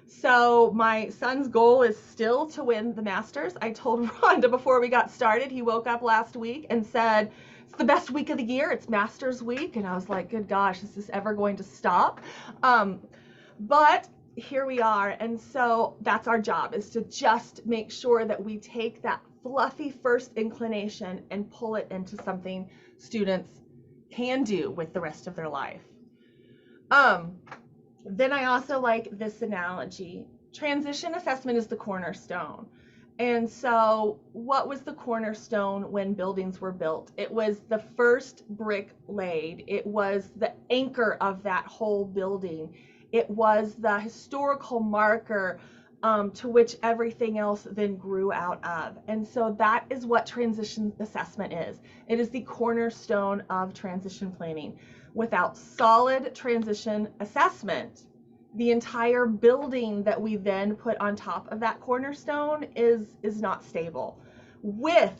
So my son's goal is still to win the Masters. I told Rhonda before we got started, he woke up last week and said, it's the best week of the year. It's Masters week. And I was like, good gosh, is this ever going to stop? But here we are. And so that's our job, is to just make sure that we take that fluffy first inclination and pull it into something students can do with the rest of their life. Then I also like this analogy. Transition assessment is the cornerstone. And so what was the cornerstone when buildings were built? It was the first brick laid. It was the anchor of that whole building. It was the historical marker to which everything else then grew out of. And so that is what transition assessment is. It is the cornerstone of transition planning. Without solid transition assessment, the entire building that we then put on top of that cornerstone is not stable. With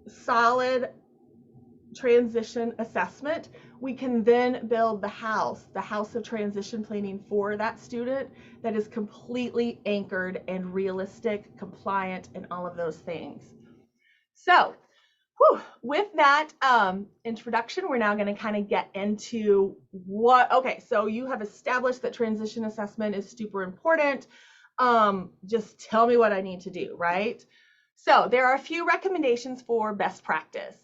solid transition assessment, we can then build the house of transition planning for that student that is completely anchored and realistic, compliant, and all of those things. So with that introduction, we're now going to kind of get into okay, so you have established that transition assessment is super important. Just tell me what I need to do, right? So there are a few recommendations for best practice.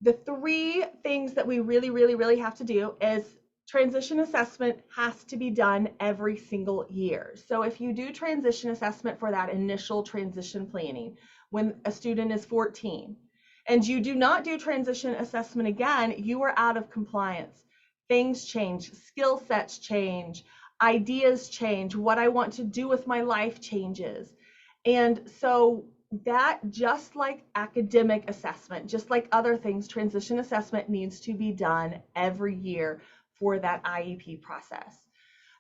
The three things that we really have to do is transition assessment has to be done every single year. So if you do transition assessment for that initial transition planning when a student is 14 and you do not do transition assessment again, you are out of compliance. Things change, skill sets change, ideas change, what I want to do with my life changes. And so that, just like academic assessment, just like other things, transition assessment needs to be done every year for that IEP process.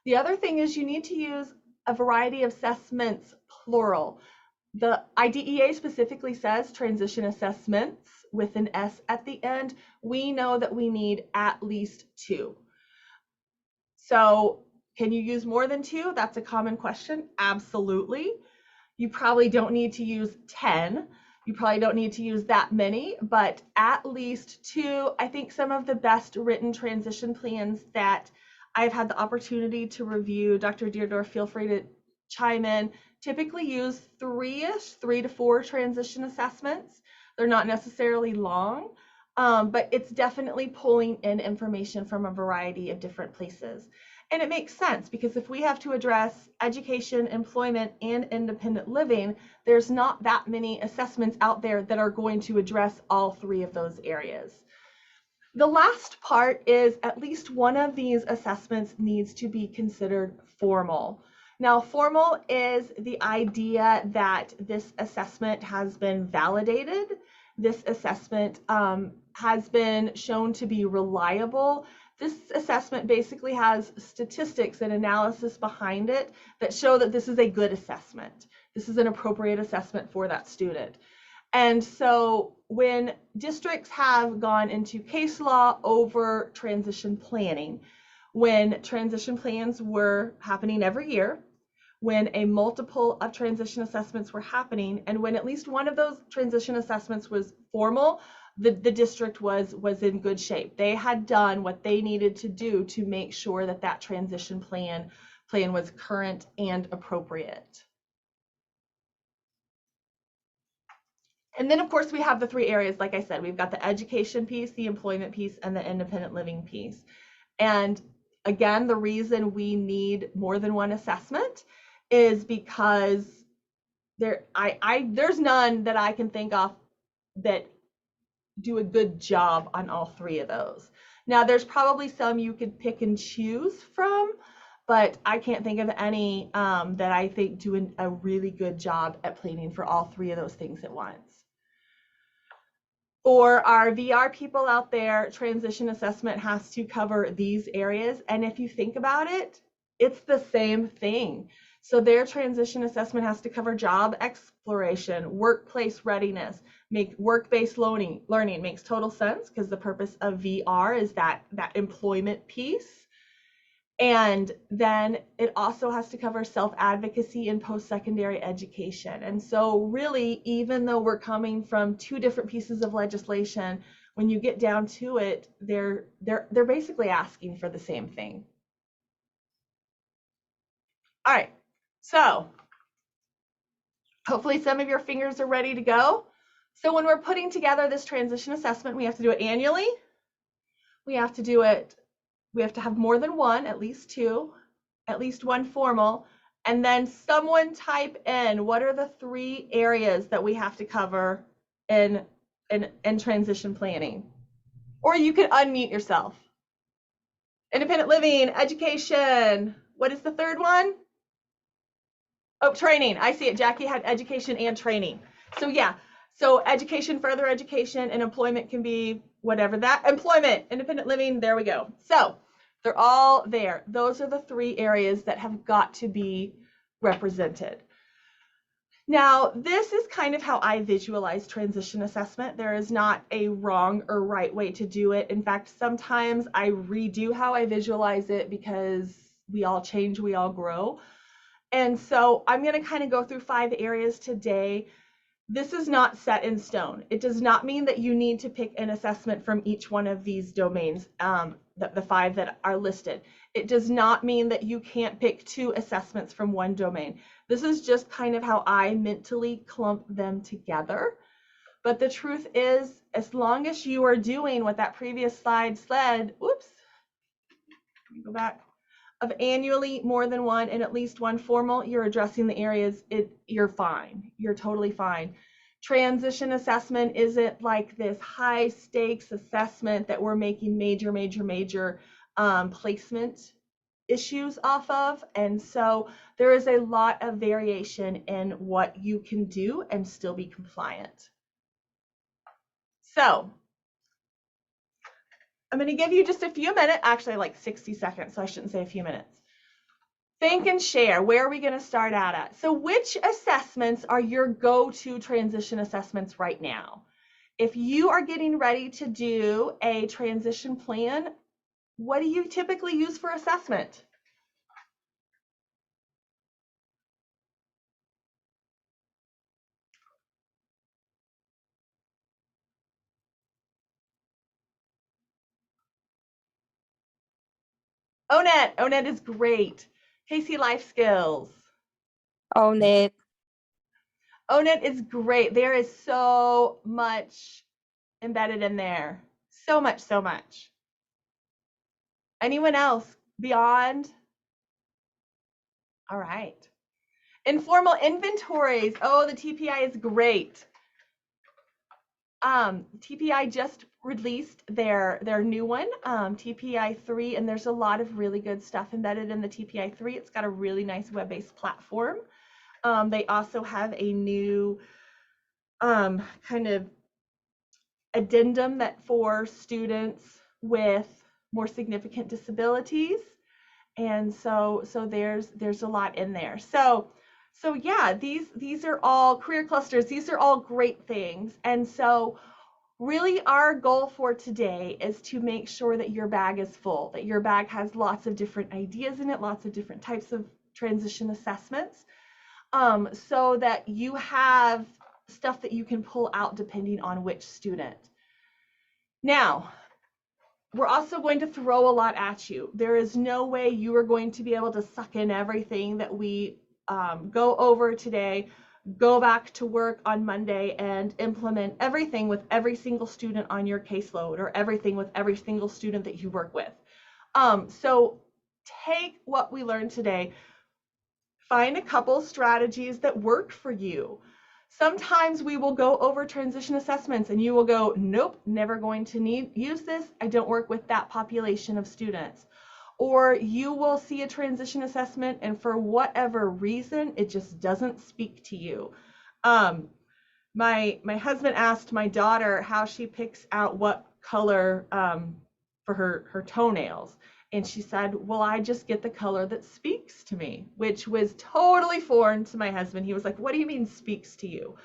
The other thing is you need to use a variety of assessments, plural. The IDEA specifically says transition assessments with an S at the end. We know that we need at least 2. So can you use more than 2? That's a common question. Absolutely. You probably don't need to use 10. You probably don't need to use that many, but at least 2. I think some of the best written transition plans that I've had the opportunity to review, Dr. Deardorff, feel free to chime in, typically use 3 to 4 transition assessments. They're not necessarily long, but it's definitely pulling in information from a variety of different places. And it makes sense because if we have to address education, employment, and independent living, there's not that many assessments out there that are going to address all 3 of those areas. The last part is at least one of these assessments needs to be considered formal. Now, formal is the idea that this assessment has been validated. This assessment has been shown to be reliable. This assessment basically has statistics and analysis behind it that show that this is a good assessment. This is an appropriate assessment for that student. And so when districts have gone into case law over transition planning, when transition plans were happening every year, when a multiple of transition assessments were happening, and when at least one of those transition assessments was formal, the district was in good shape. They had done what they needed to do to make sure that that transition plan was current and appropriate. And then of course we have the 3 areas, like I said, we've got the education piece, the employment piece, and the independent living piece. And again, the reason we need more than one assessment is because there's none that I can think of that do a good job on all 3 of those. Now, there's probably some you could pick and choose from, but I can't think of any that I think do a really good job at planning for all 3 of those things at once. For our VR people out there, transition assessment has to cover these areas. And if you think about it, it's the same thing. So their transition assessment has to cover job exploration, workplace readiness, make work-based learning makes total sense because the purpose of VR is that employment piece. And then it also has to cover self-advocacy and post-secondary education. And so really, even though we're coming from 2 different pieces of legislation, when you get down to it, they're basically asking for the same thing. All right, so hopefully some of your fingers are ready to go. So when we're putting together this transition assessment, we have to do it annually. We have to have more than one, at least 2, at least 1 formal, and then someone type in what are the 3 areas that we have to cover in transition planning. Or you could unmute yourself. Independent living, education. What is the 3rd one? Oh, training. I see it. Jackie had education and training. So yeah, so education, further education, and employment can be whatever that. Employment, independent living, there we go. So they're all there. Those are the 3 areas that have got to be represented. Now, this is kind of how I visualize transition assessment. There is not a wrong or right way to do it. In fact, sometimes I redo how I visualize it because we all change, we all grow. And so I'm going to kind of go through 5 areas today. This is not set in stone. It does not mean that you need to pick an assessment from each one of these domains, the 5 that are listed. It does not mean that you can't pick 2 assessments from one domain. This is just kind of how I mentally clump them together. But the truth is, as long as you are doing what that previous slide said, oops, let me go back, of annually more than one and at least one formal, you're addressing the areas, you're fine. You're totally fine. Transition assessment isn't like this high stakes assessment that we're making major placement issues off of. And so there is a lot of variation in what you can do and still be compliant. So I'm going to give you just a few minutes, actually like 60 seconds, so I shouldn't say a few minutes. Think and share. Where are we going to start out at? So which assessments are your go-to transition assessments right now? If you are getting ready to do a transition plan, what do you typically use for assessment? ONET. ONET is great. Casey, life skills. ONET. ONET is great. There is so much embedded in there. So much, so much. Anyone else beyond? All right. Informal inventories. Oh, the TPI is great. TPI just released their new one, TPI 3, and there's a lot of really good stuff embedded in the TPI 3. It's got a really nice web-based platform. They also have a new kind of addendum that for students with more significant disabilities. And so there's a lot in there. So yeah, these are all career clusters. These are all great things. And so really our goal for today is to make sure that your bag is full, that your bag has lots of different ideas in it, lots of different types of transition assessments, so that you have stuff that you can pull out depending on which student. Now, we're also going to throw a lot at you. There is no way you are going to be able to suck in everything that we go over today, go back to work on Monday and implement everything with every single student on your caseload or everything with every single student that you work with. So take what we learned today, find a couple strategies that work for you. Sometimes we will go over transition assessments and you will go, nope, never going to use this. I don't work with that population of students. Or you will see a transition assessment and for whatever reason, it just doesn't speak to you. My husband asked my daughter how she picks out what color for her toenails. And she said, well, I just get the color that speaks to me, which was totally foreign to my husband. He was like, what do you mean speaks to you?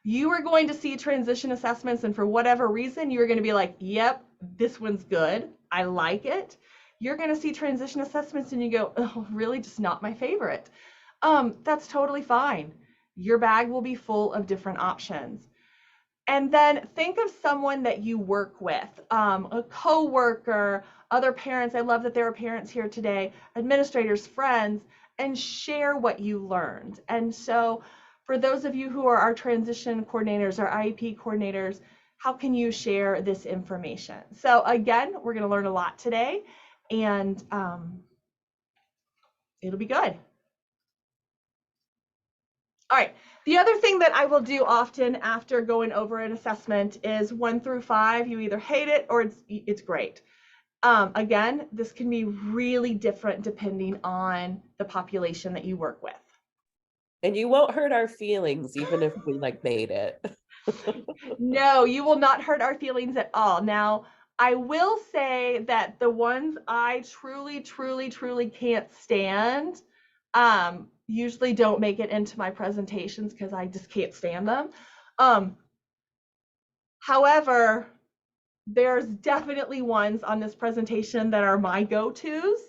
You are going to see transition assessments and for whatever reason, you're going to be like, yep, this one's good. I like it. You're going to see transition assessments and you go, oh, really just not my favorite. That's totally fine. Your bag will be full of different options. And then think of someone that you work with, a coworker, other parents. I love that there are parents here today, administrators, friends, and share what you learned. And so for those of you who are our transition coordinators, our IEP coordinators, how can you share this information? So again, we're going to learn a lot today, and it'll be good. All right. The other thing that I will do often after going over an assessment is 1 through 5. You either hate it or it's great. Again, this can be really different depending on the population that you work with. And you won't hurt our feelings even if we like made it. No, you will not hurt our feelings at all. Now, I will say that the ones I truly can't stand Usually don't make it into my presentations because I just can't stand them. However, there's definitely ones on this presentation that are my go-tos,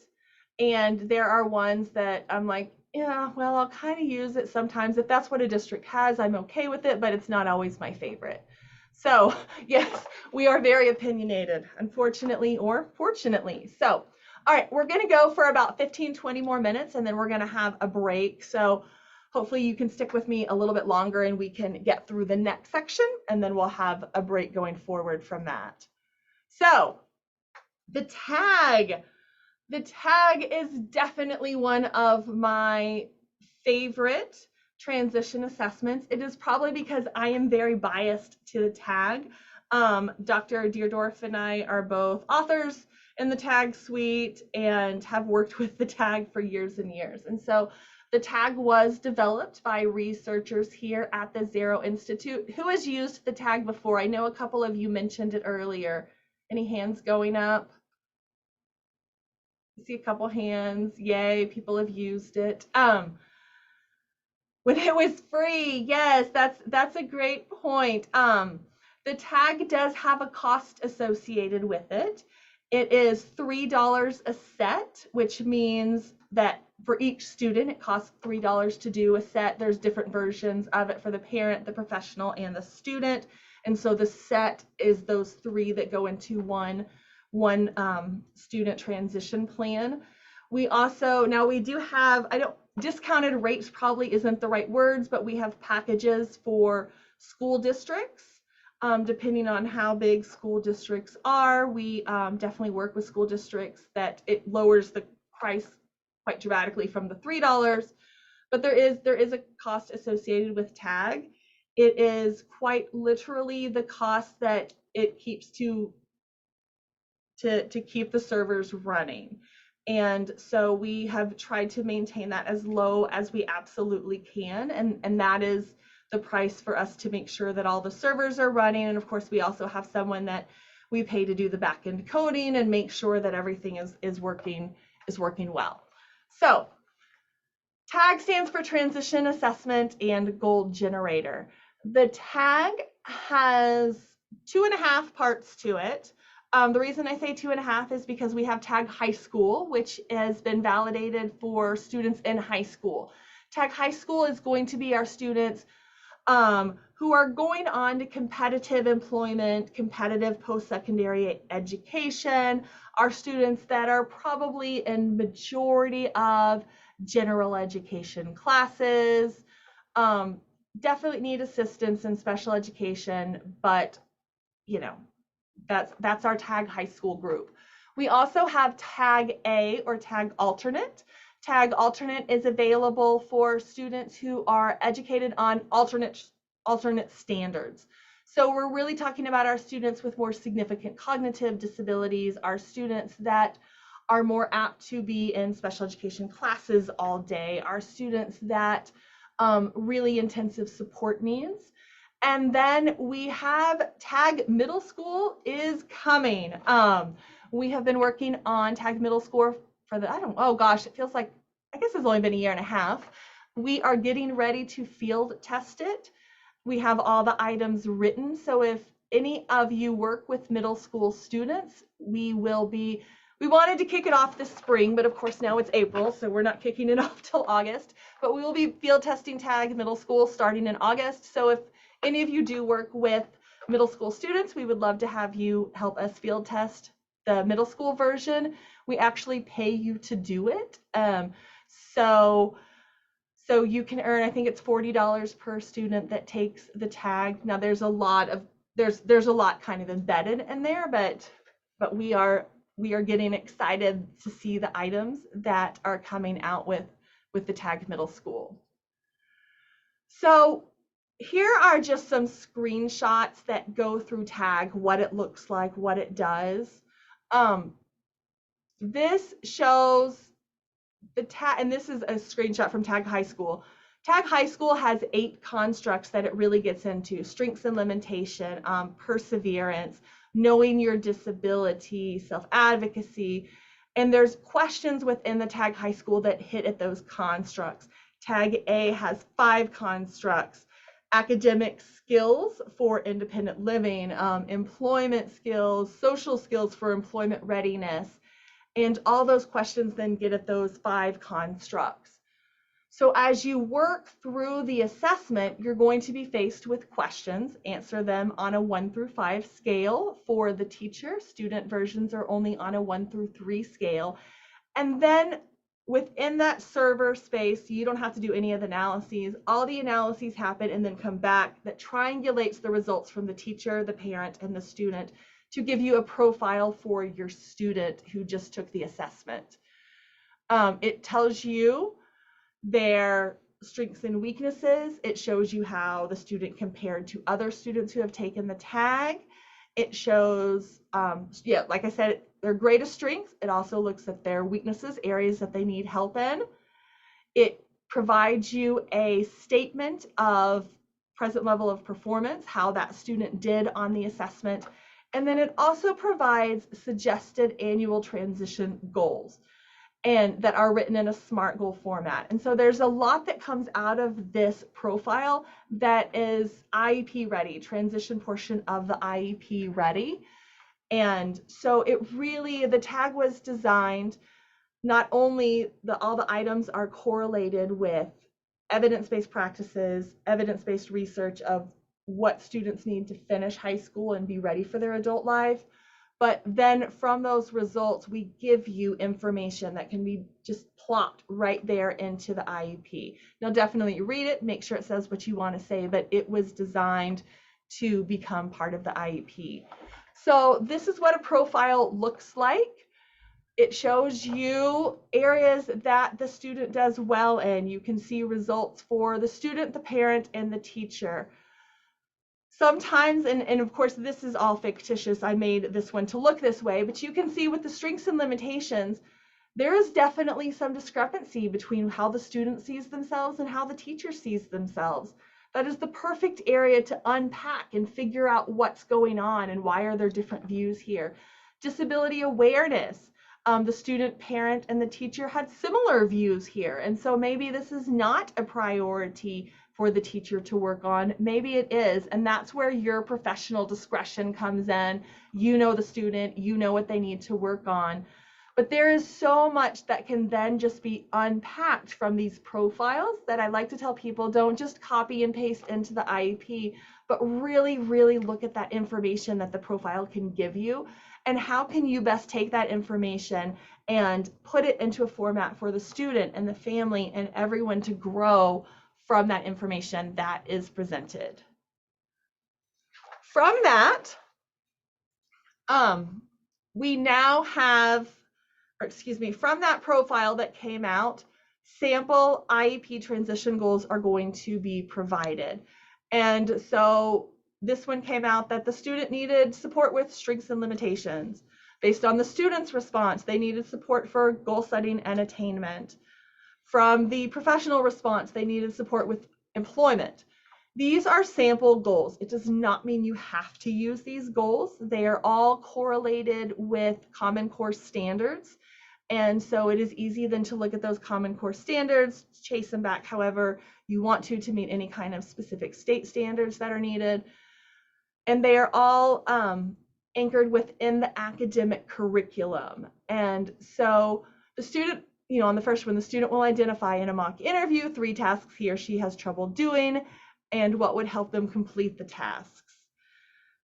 and there are ones that I'm like, yeah, well, I'll kind of use it sometimes. If that's what a district has, I'm okay with it, but it's not always my favorite. So yes, we are very opinionated, unfortunately or fortunately. So, all right, we're gonna go for about 15, 20 more minutes, and then we're gonna have a break. So hopefully you can stick with me a little bit longer and we can get through the next section, and then we'll have a break going forward from that. So the tag is definitely one of my favorite transition assessments. It is probably because I am very biased to the tag. Dr. Deerdorf and I are both authors in the tag suite and have worked with the tag for years and years. And so the tag was developed by researchers here at the Zero Institute. Who has used the tag before? I know a couple of you mentioned it earlier. Any hands going up? I see a couple hands. Yay, people have used it. When it was free, yes, that's a great point. The tag does have a cost associated with it. It is $3 a set, which means that for each student, it costs $3 to do a set. There's different versions of it for the parent, the professional, and the student. And so the set is those three that go into one student transition plan. We also, now we do have, discounted rates probably isn't the right words, but we have packages for school districts. Depending on how big school districts are, we definitely work with school districts that it lowers the price quite dramatically from the $3, but there is a cost associated with tag. It is quite literally the cost that it keeps to keep the servers running. And so we have tried to maintain that as low as we absolutely can. And that is the price for us to make sure that all the servers are running. And of course, we also have someone that we pay to do the backend coding and make sure that everything is working well. So TAG stands for Transition Assessment and Goal Generator. The TAG has 2.5 parts to it. The reason I say 2.5 is because we have TAG High School, which has been validated for students in high school. TAG High School is going to be our students who are going on to competitive employment, competitive post-secondary education, our students that are probably in majority of general education classes, definitely need assistance in special education, but you know, that's our TAG High School group. We also have TAG A or TAG Alternate. TAG Alternate is available for students who are educated on alternate standards. So we're really talking about our students with more significant cognitive disabilities, our students that are more apt to be in special education classes all day, our students that really intensive support needs. And then we have TAG Middle School is coming. We have been working on TAG Middle School for it feels like, I guess it's only been 1.5 years. We are getting ready to field test it. We have all the items written. So if any of you work with middle school students, we wanted to kick it off this spring, but of course now it's April, so we're not kicking it off till August. But we will be field testing TAG Middle School starting in August. So if any of you do work with middle school students, we would love to have you help us field test the middle school version. We actually pay you to do it. So you can earn, I think it's $40 per student that takes the tag. Now there's a lot kind of embedded in there, but we are getting excited to see the items that are coming out with the TAG Middle School. So here are just some screenshots that go through TAG, what it looks like, what it does. This shows the TAG, and this is a screenshot from TAG High School. TAG High School has 8 constructs that it really gets into: strengths and limitation, perseverance, knowing your disability, self-advocacy, And there's questions within the tag high school that hit at those constructs. Tag A has 5 constructs: academic skills for independent living, employment skills, social skills for employment readiness, and all those questions then get at those 5 constructs. So as you work through the assessment, you're going to be faced with questions. Answer them on a 1 through 5 scale for the teacher. Student versions are only on a 1 through 3 scale. And then within that server space, you don't have to do any of the analyses. All the analyses happen and then come back that triangulates the results from the teacher, the parent, and the student to give you a profile for your student who just took the assessment. It tells you their strengths and weaknesses. It shows you how the student compared to other students who have taken the tag. It shows, like I said, their greatest strengths. It also looks at their weaknesses, areas that they need help in. It provides you a statement of present level of performance, how that student did on the assessment. And then it also provides suggested annual transition goals, and that are written in a SMART goal format. And so there's a lot that comes out of this profile that is IEP ready, transition portion of the IEP ready. And so it really, the tag was designed, not only all the items are correlated with evidence-based practices, evidence-based research of what students need to finish high school and be ready for their adult life, but then from those results, we give you information that can be just plopped right there into the IEP. Now, definitely read it, make sure it says what you want to say, but it was designed to become part of the IEP. So this is what a profile looks like. It shows you areas that the student does well in. You can see results for the student, the parent, and the teacher. Sometimes, and of course this is all fictitious, I made this one to look this way, but you can see with the strengths and limitations, there is definitely some discrepancy between how the student sees themselves and how the teacher sees themselves. That is the perfect area to unpack and figure out what's going on and why are there different views here. Disability awareness. The student, parent, and the teacher had similar views here, and so maybe this is not a priority for the teacher to work on. Maybe it is, and that's where your professional discretion comes in. You know the student, you know what they need to work on. But there is so much that can then just be unpacked from these profiles that I like to tell people, don't just copy and paste into the IEP, but really, really look at that information that the profile can give you, and how can you best take that information and put it into a format for the student and the family and everyone to grow from that information that is presented. From that, we now have, from that profile that came out, sample IEP transition goals are going to be provided. And so this one came out that the student needed support with strengths and limitations. Based on the student's response, they needed support for goal setting and attainment. From the professional response, they needed support with employment. These are sample goals. It does not mean you have to use these goals. They are all correlated with Common Core standards. And so it is easy then to look at those Common Core standards, chase them back however you want to meet any kind of specific state standards that are needed. And they are all anchored within the academic curriculum. And so the student, on the first one, the student will identify in a mock interview 3 tasks he or she has trouble doing and what would help them complete the tasks.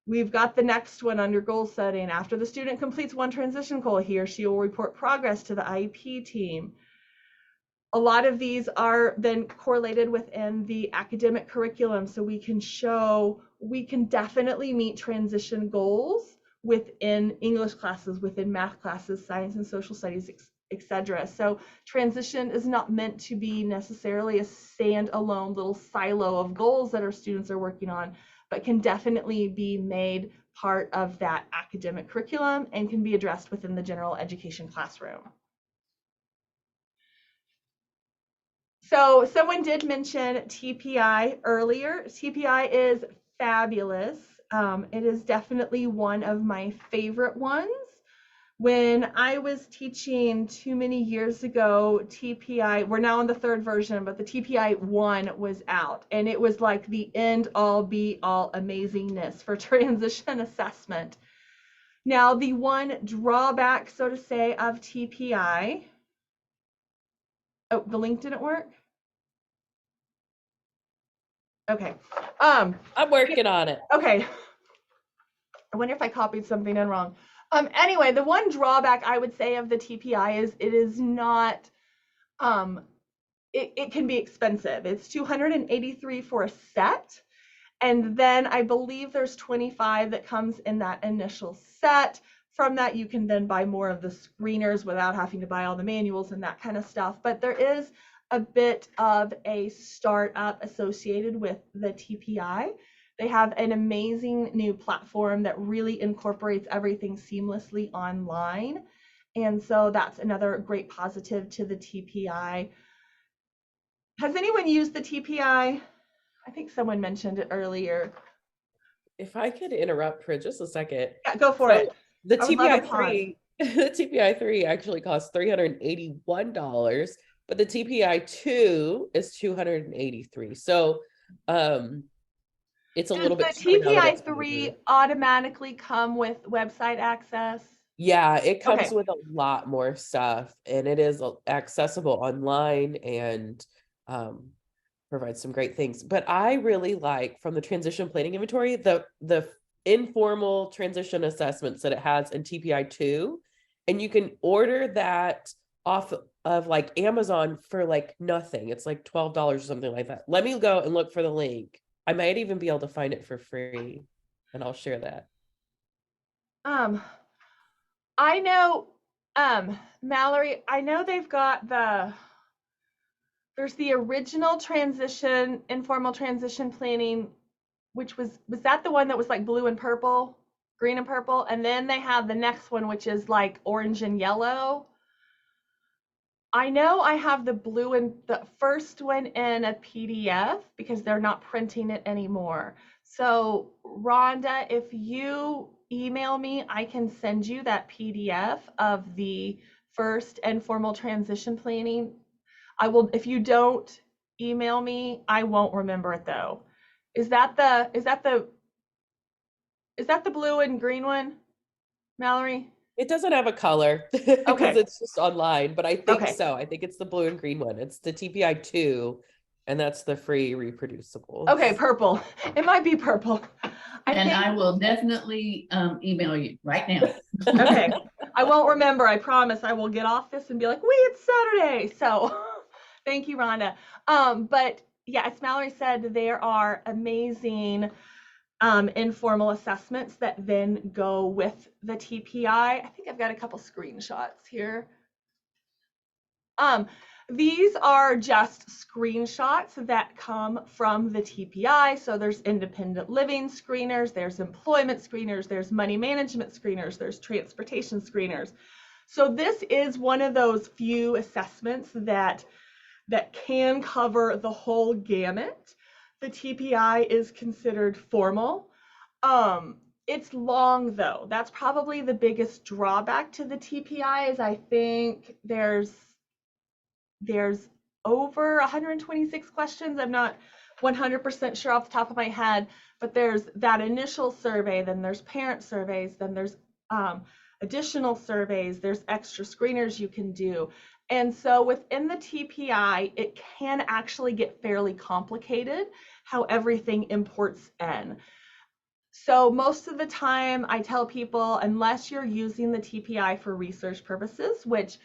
We've got the next one under goal setting. After the student completes one transition goal, he or she will report progress to the IEP team. A lot of these are then correlated within the academic curriculum, so we can show we can definitely meet transition goals within English classes, within math classes, science and social studies, etc. So transition is not meant to be necessarily a standalone little silo of goals that our students are working on, but can definitely be made part of that academic curriculum and can be addressed within the general education classroom. So someone did mention TPI earlier. TPI is fabulous. It is definitely one of my favorite ones. When I was teaching too many years ago, TPI, we're now on the 3rd version, but the TPI 1 was out, and it was like the end all be all amazingness for transition assessment. Now, the one drawback, so to say, of TPI, oh, the link didn't work? Okay. I'm working on it. Okay. I wonder if I copied something in wrong. Anyway, the one drawback I would say of the TPI is it is not, it can be expensive. It's $283 for a set. And then I believe there's 25 that comes in that initial set. From that, you can then buy more of the screeners without having to buy all the manuals and that kind of stuff. But there is a bit of a startup associated with the TPI. They have an amazing new platform that really incorporates everything seamlessly online. And so that's another great positive to the TPI. Has anyone used the TPI? I think someone mentioned it earlier. If I could interrupt for just a second. Yeah, go for So it. the I would love a TPI pause. 3, the TPI 3 actually costs $381, but the TPI 2 is $283. So it's a little bit Does the cheaper now that TPI it's 3 over. automatically come with website access? Yeah, it comes Okay. with a lot more stuff, and it is accessible online and provides some great things. But I really like, from the transition planning inventory, the informal transition assessments that it has in TPI 2, and you can order that off of like Amazon for like nothing. It's like $12 or something like that. Let me go and look for the link. I might even be able to find it for free, and I'll share that. I know, Mallory, I know they've got there's the original transition, informal transition planning, which was that the one that was like blue and purple, green and purple? And then they have the next one, which is like orange and yellow. I know I have the blue and the first one in a PDF because they're not printing it anymore. So Rhonda, if you email me, I can send you that PDF of the first informal transition planning. I will, if you don't email me, I won't remember it though. Is that the blue and green one, Mallory? It doesn't have a color because Okay. it's just online, but I think Okay. so. I think it's the blue and green one. It's the TPI 2, and that's the free reproducible. Okay, purple. It might be purple. I will definitely email you right now. Okay. I won't remember. I promise I will get off this and be like, wait, it's Saturday. So thank you, Rhonda. But yeah, as Mallory said, there are amazing informal assessments that then go with the TPI. I think I've got a couple screenshots here. These are just screenshots that come from the TPI. So there's independent living screeners, there's employment screeners, there's money management screeners, there's transportation screeners. So this is one of those few assessments that can cover the whole gamut. The TPI is considered formal. It's long though. That's probably the biggest drawback to the TPI is I think there's over 126 questions. I'm not 100% sure off the top of my head, but there's that initial survey, then there's parent surveys, then there's additional surveys, there's extra screeners you can do. And so within the TPI, it can actually get fairly complicated how everything imports in. So most of the time I tell people, unless you're using the TPI for research purposes, which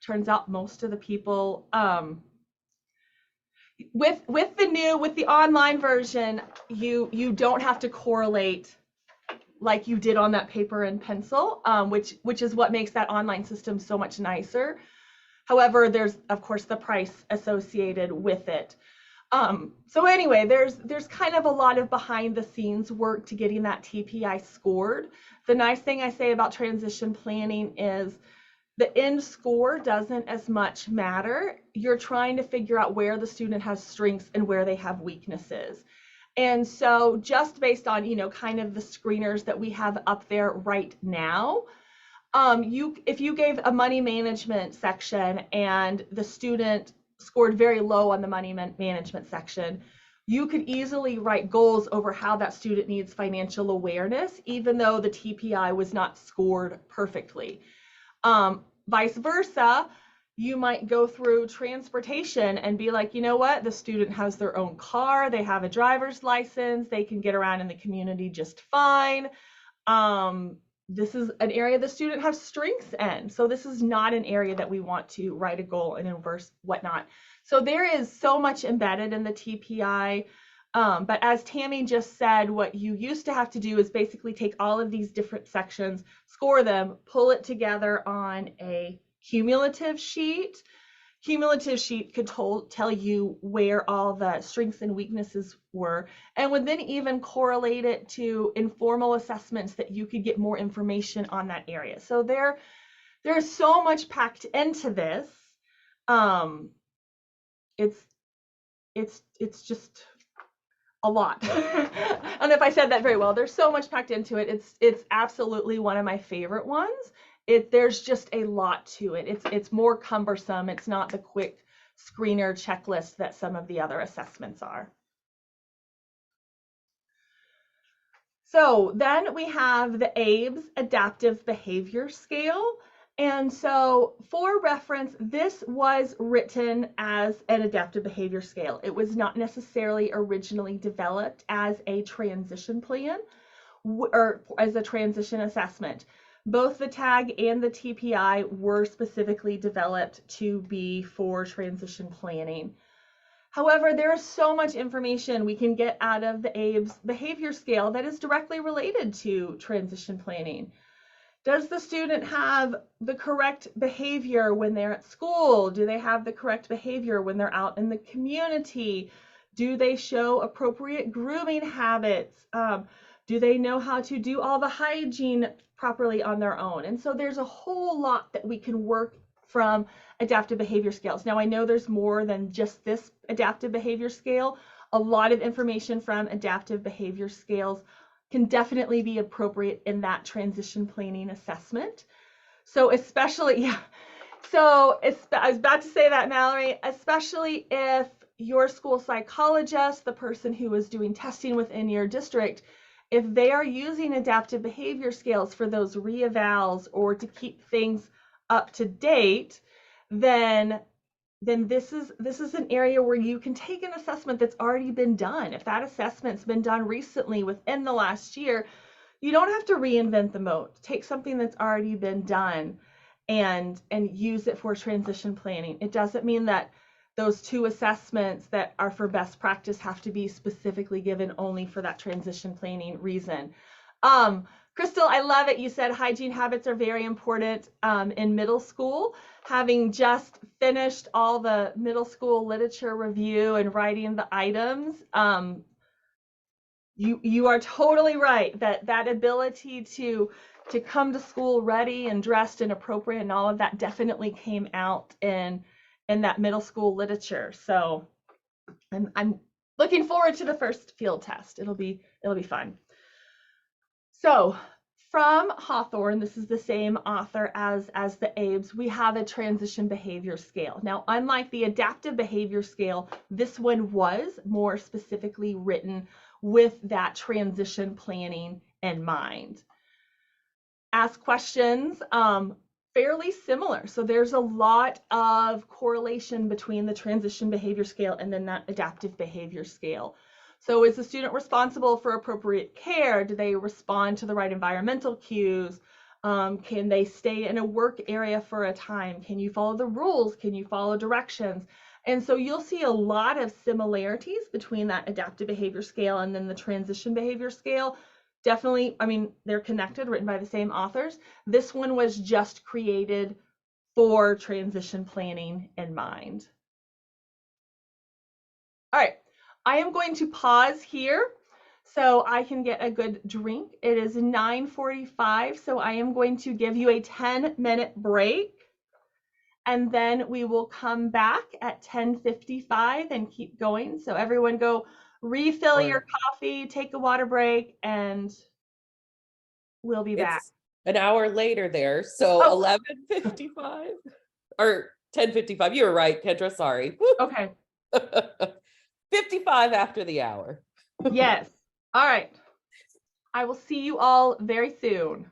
turns out most of the people with the online version, you don't have to correlate like you did on that paper and pencil, which is what makes that online system so much nicer. However, there's of course the price associated with it. So anyway, there's kind of a lot of behind the scenes work to getting that TPI scored. The nice thing I say about transition planning is the end score doesn't as much matter. You're trying to figure out where the student has strengths and where they have weaknesses. And so just based on, kind of the screeners that we have up there right now, If you gave a money management section and the student scored very low on the money management section, you could easily write goals over how that student needs financial awareness, even though the TPI was not scored perfectly. Vice versa, you might go through transportation and be like, you know what, the student has their own car, they have a driver's license, they can get around in the community just fine. This is an area the student has strengths in. So this is not an area that we want to write a goal and inverse whatnot. So there is so much embedded in the TPI. But as Tammy just said, what you used to have to do is basically take all of these different sections, score them, pull it together on a cumulative sheet. Cumulative sheet could tell you where all the strengths and weaknesses were, and would then even correlate it to informal assessments that you could get more information on that area. So there's so much packed into this. It's just a lot. I don't know if I said that very well. There's so much packed into it. It's absolutely one of my favorite ones. There's just a lot to it. It's more cumbersome. It's not the quick screener checklist that some of the other assessments are. So then we have the ABES Adaptive Behavior Scale. And so for reference, this was written as an adaptive behavior scale. It was not necessarily originally developed as a transition plan or as a transition assessment. Both the TAG and the TPI were specifically developed to be for transition planning. However, there is so much information we can get out of the ABES behavior scale that is directly related to transition planning. Does the student have the correct behavior when they're at school? Do they have the correct behavior when they're out in the community? Do they show appropriate grooming habits? Do they know how to do all the hygiene properly on their own? And so there's a whole lot that we can work from adaptive behavior scales. Now I know there's more than just this adaptive behavior scale. A lot of information from adaptive behavior scales can definitely be appropriate in that transition planning assessment. So especially, yeah, so I was about to say that, Mallory, especially if your school psychologist, the person who is doing testing within your district, if they are using adaptive behavior scales for those reevals or to keep things up to date, then this is an area where you can take an assessment that's already been done. If that assessment's been done recently within the last year, you don't have to reinvent the wheel. Take something that's already been done and use it for transition planning. It doesn't mean that those two assessments that are for best practice have to be specifically given only for that transition planning reason. Crystal, I love it. You said hygiene habits are very important in middle school. Having just finished all the middle school literature review and writing the items, you are totally right that ability to come to school ready and dressed and appropriate and all of that definitely came out in that middle school literature. So I'm looking forward to the first field test. It'll be fun. So from Hawthorne, this is the same author as the ABES, we have a transition behavior scale. Now, unlike the adaptive behavior scale, this one was more specifically written with that transition planning in mind. Ask questions, fairly similar. So there's a lot of correlation between the transition behavior scale and then that adaptive behavior scale. So is the student responsible for appropriate care? Do they respond to the right environmental cues? Can they stay in a work area for a time? Can you follow the rules? Can you follow directions? And so you'll see a lot of similarities between that adaptive behavior scale and then the transition behavior scale. Definitely, I mean, they're connected, written by the same authors. This one was just created for transition planning in mind. All right. I am going to pause here so I can get a good drink. It is 9:45, so I am going to give you a 10-minute break, and then we will come back at 10:55 and keep going. So everyone go refill your coffee, take a water break, and we'll be back. an hour later there. So Oh. 11:55 or 10:55. You were right, Kendra. Sorry. Whoop. Okay. 55 after the hour. Yes. All right. I will see you all very soon.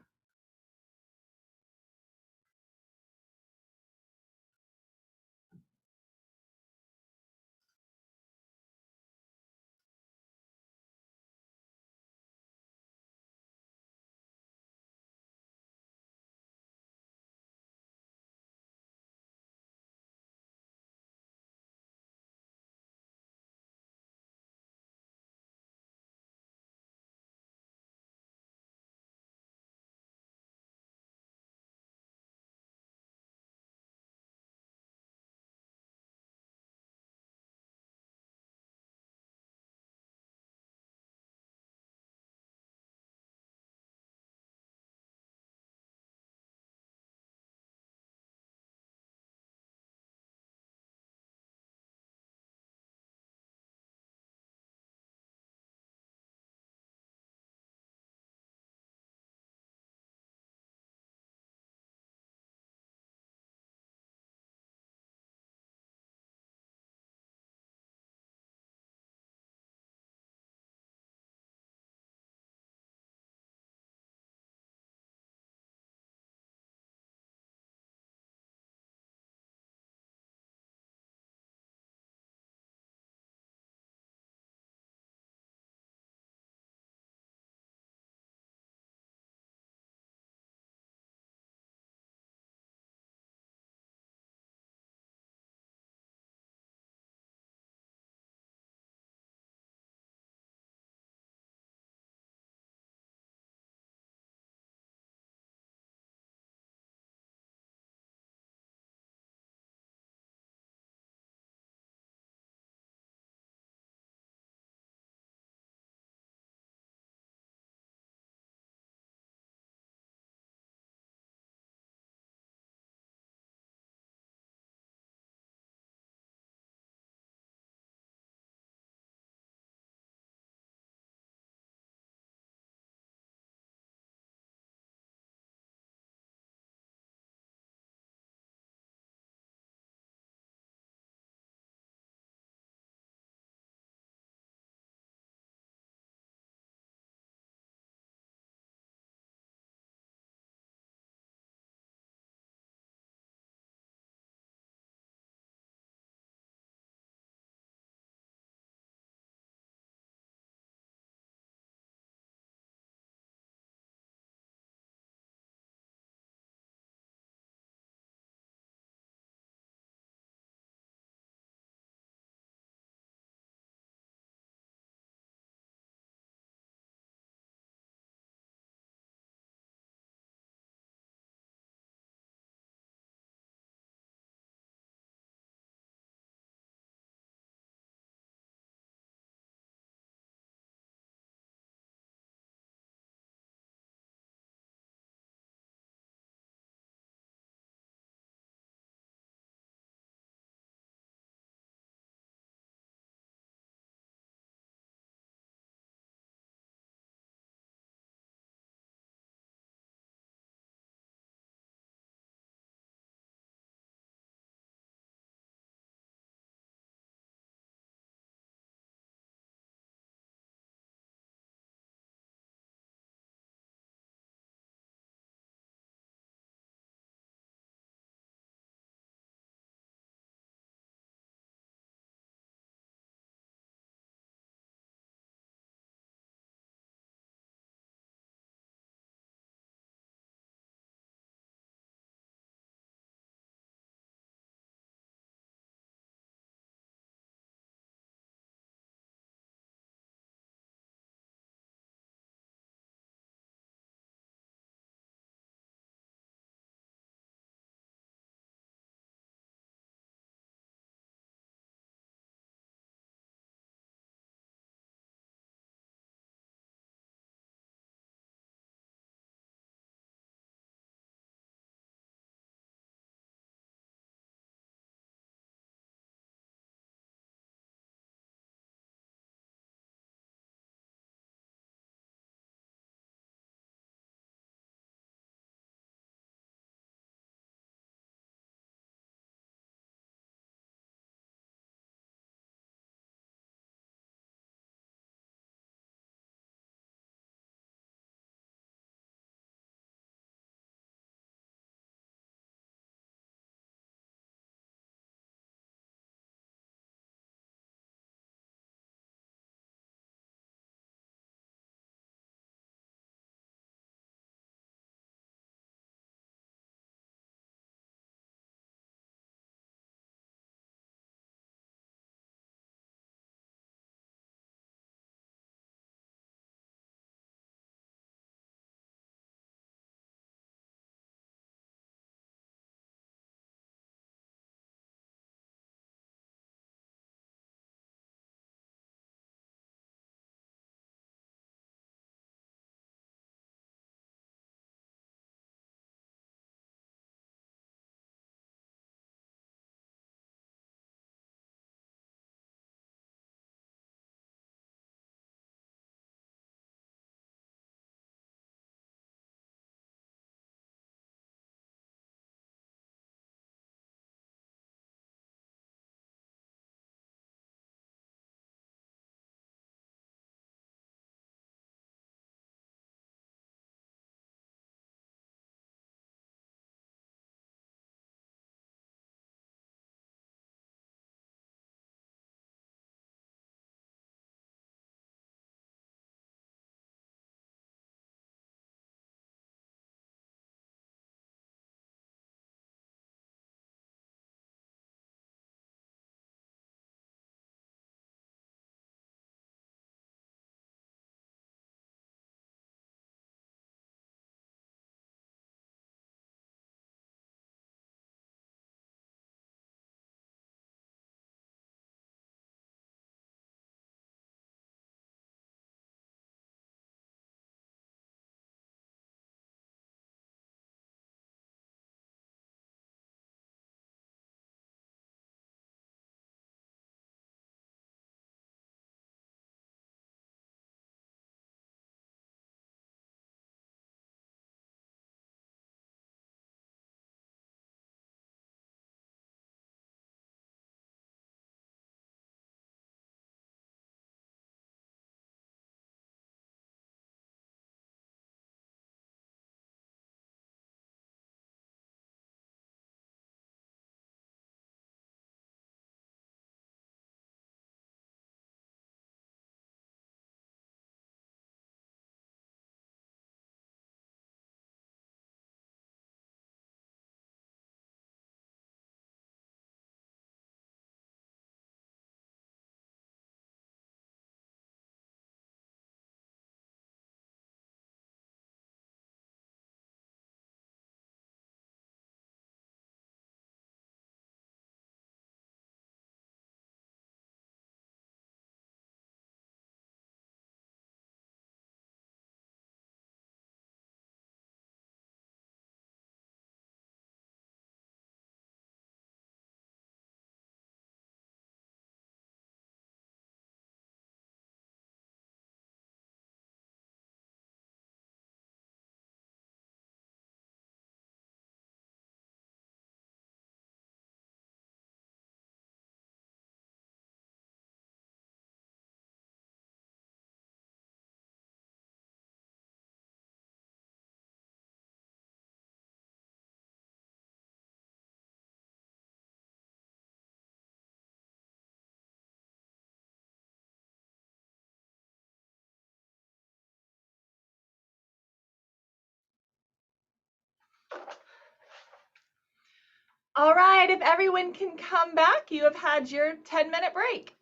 All right, if everyone can come back, you have had your 10-minute break.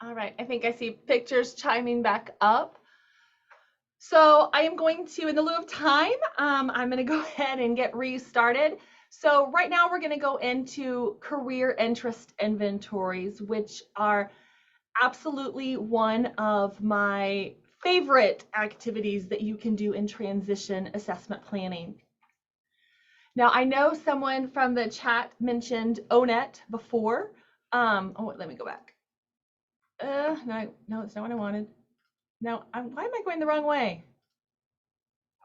All right, I think I see pictures chiming back up. So I am going to, in the lieu of time, I'm going to go ahead and get restarted. So right now we're going to go into career interest inventories, which are absolutely one of my favorite activities that you can do in transition assessment planning. Now, I know someone from the chat mentioned ONET before. Oh, let me go back. No, it's not what I wanted. No, why am I going the wrong way?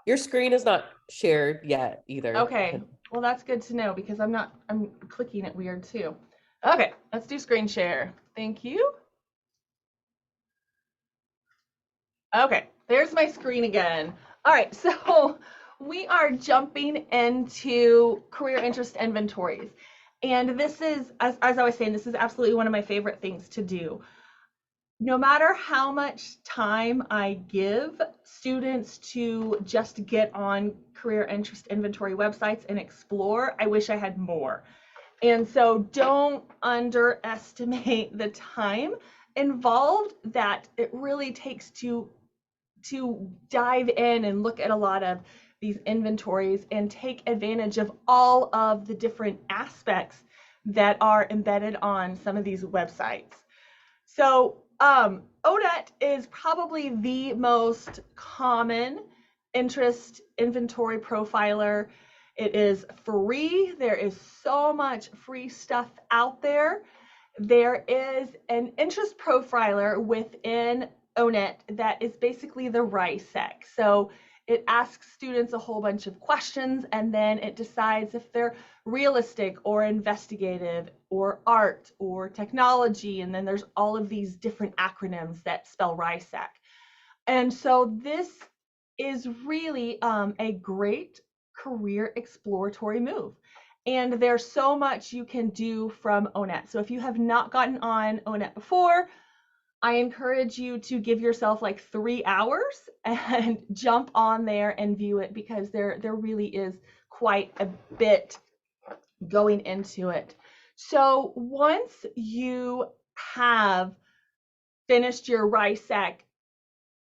Your screen is not shared yet either. Okay, well, that's good to know because I'm clicking it weird too. Okay, let's do screen share. Thank you. Okay, there's my screen again. All right, so we are jumping into career interest inventories. And this is, as I was saying, this is absolutely one of my favorite things to do. No matter how much time I give students to just get on career interest inventory websites and explore, I wish I had more. And so don't underestimate the time involved that it really takes to dive in and look at a lot of these inventories and take advantage of all of the different aspects that are embedded on some of these websites. So ONET is probably the most common interest inventory profiler. It is free. There is so much free stuff out there. There is an interest profiler within ONET that is basically the RISEC. So it asks students a whole bunch of questions and then it decides if they're realistic or investigative or art or technology. And then there's all of these different acronyms that spell RISEC. And so this is really a great career exploratory move. And there's so much you can do from ONET. So if you have not gotten on ONET before, I encourage you to give yourself like 3 hours and jump on there and view it because there really is quite a bit going into it. So once you have finished your RISEC,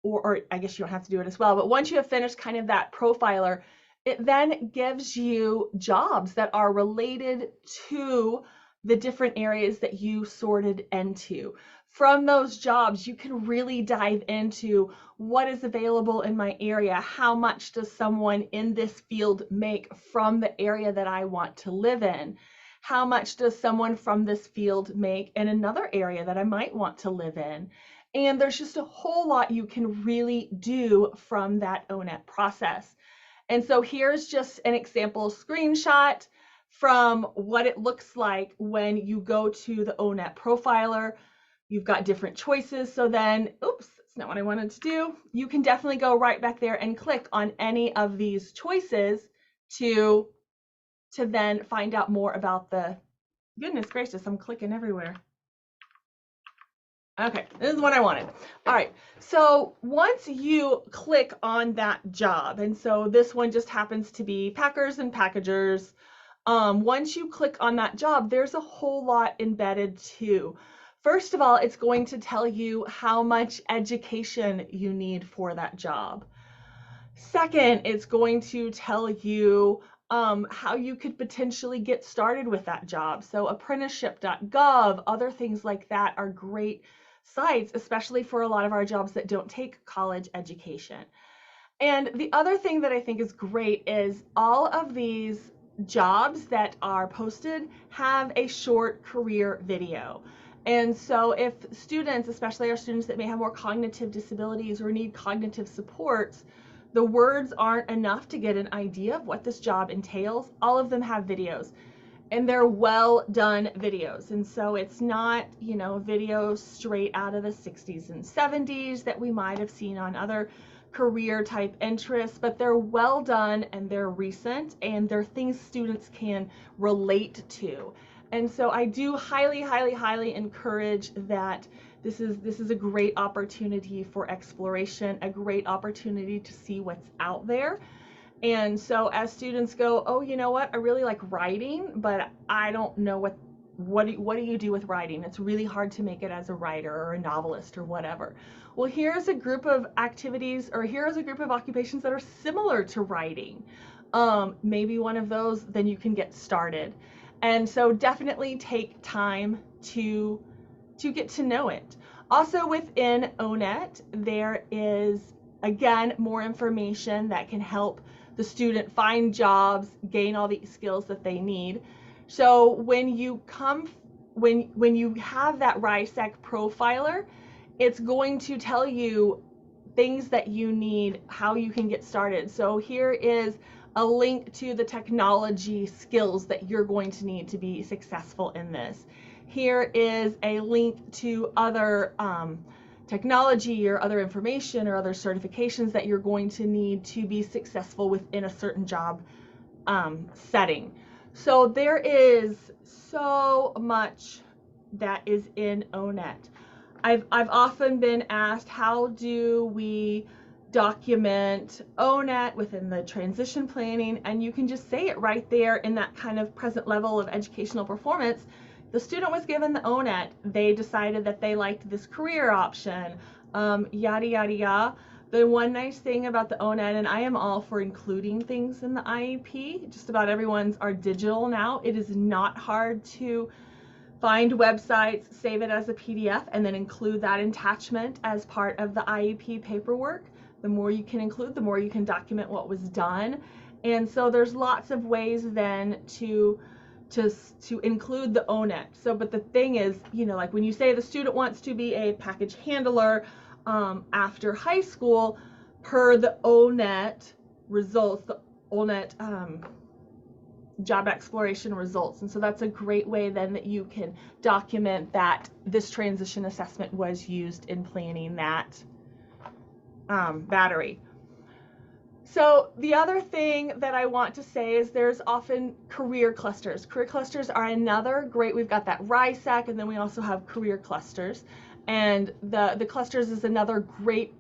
or I guess you don't have to do it as well, but once you have finished kind of that profiler, it then gives you jobs that are related to the different areas that you sorted into. From those jobs, you can really dive into what is available in my area. How much does someone in this field make from the area that I want to live in? How much does someone from this field make in another area that I might want to live in? And there's just a whole lot you can really do from that ONET process. And so here's just an example screenshot from what it looks like when you go to the ONET profiler. You've got different choices. So then, oops, that's not what I wanted to do. You can definitely go right back there and click on any of these choices to then find out more about the, goodness gracious, I'm clicking everywhere. Okay, this is what I wanted. All right, so once you click on that job, and so this one just happens to be packers and packagers. Once you click on that job, there's a whole lot embedded too. First of all, it's going to tell you how much education you need for that job. Second, it's going to tell you how you could potentially get started with that job. So apprenticeship.gov, other things like that are great sites, especially for a lot of our jobs that don't take college education. And the other thing that I think is great is all of these jobs that are posted have a short career video. And so if students, especially our students that may have more cognitive disabilities or need cognitive supports, the words aren't enough to get an idea of what this job entails. All of them have videos. And they're well done videos. And so it's not, you know, videos straight out of the 60s and 70s that we might have seen on other career type interests, but they're well done and they're recent and they're things students can relate to. And so I do highly, highly, highly encourage that. This is a great opportunity for exploration, a great opportunity to see what's out there. And so as students go, oh, you know what, I really like writing, but I don't know what do you do with writing? It's really hard to make it as a writer or a novelist or whatever. Well, here's a group of activities, or here's a group of occupations that are similar to writing. Maybe one of those, then you can get started. And so definitely take time to get to know it. Also within ONET, there is, again, more information that can help the student find jobs, gain all the skills that they need. So when you have that RISEC profiler, it's going to tell you things that you need, how you can get started. So here is a link to the technology skills that you're going to need to be successful in this. Here is a link to other technology or other information or other certifications that you're going to need to be successful within a certain job setting. So there is so much that is in ONET. I've often been asked, how do we document ONET within the transition planning? And you can just say it right there in that kind of present level of educational performance. The student was given the ONET, they decided that they liked this career option, yada, yada, yada. The one nice thing about the ONET, and I am all for including things in the IEP, just about everyone's are digital now. It is not hard to find websites, save it as a PDF, and then include that attachment as part of the IEP paperwork. The more you can include, the more you can document what was done. And so there's lots of ways then to include the ONET. So, but the thing is, you know, like when you say the student wants to be a package handler after high school, per the ONET results, the ONET job exploration results. And so that's a great way then that you can document that this transition assessment was used in planning that battery. So the other thing that I want to say is there's often career clusters. Career clusters are another great, we've got that RISEC, and then we also have career clusters. And the clusters is another great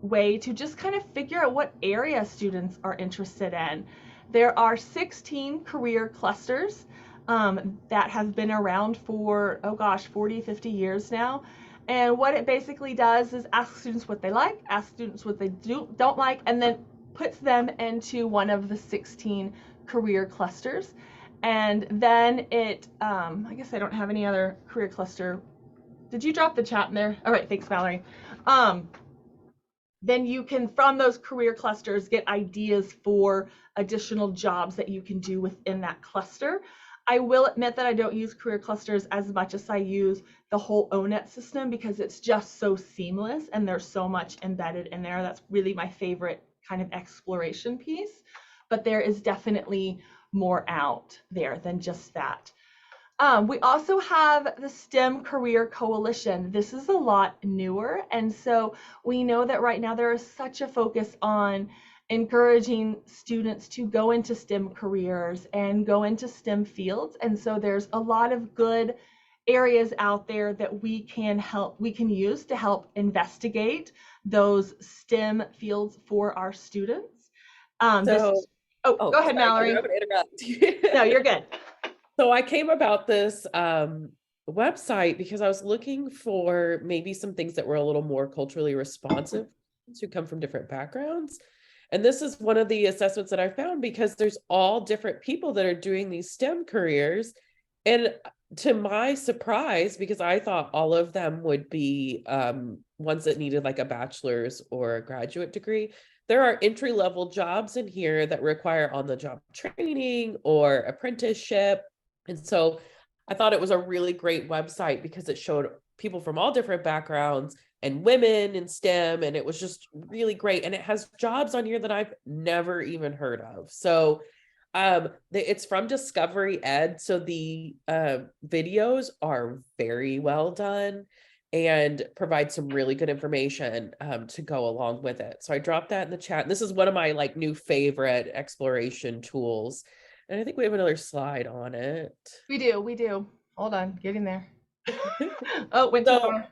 way to just kind of figure out what area students are interested in. There are 16 career clusters that have been around for, oh gosh, 40, 50 years now. And what it basically does is ask students what they like, ask students what they don't like, and then puts them into one of the 16 career clusters. And then it, I guess I don't have any other career cluster. Did you drop the chat in there? All right, thanks, Valerie. Then you can, from those career clusters, get ideas for additional jobs that you can do within that cluster. I will admit that I don't use career clusters as much as I use the whole ONET system because it's just so seamless and there's so much embedded in there. That's really my favorite kind of exploration piece. But there is definitely more out there than just that. We also have the STEM Career Coalition. This is a lot newer, and so we know that right now there is such a focus on encouraging students to go into STEM careers and go into STEM fields, and so there's a lot of good areas out there that we can use to help investigate those STEM fields for our students. Go ahead, sorry, Mallory. I'm gonna interrupt. No, you're good. So I came about this website because I was looking for maybe some things that were a little more culturally responsive who come from different backgrounds. And this is one of the assessments that I found because there's all different people that are doing these STEM careers. And to my surprise, because I thought all of them would be ones that needed like a bachelor's or a graduate degree, there are entry-level jobs in here that require on-the-job training or apprenticeship. And so I thought it was a really great website because it showed people from all different backgrounds and women in STEM, and it was just really great. And it has jobs on here that I've never even heard of. So it's from Discovery Ed. So the videos are very well done. and provide some really good information to go along with it. So I dropped that in the chat. This is one of my like new favorite exploration tools. And I think we have another slide on it. We do. Hold on, getting there. Oh, went too So far.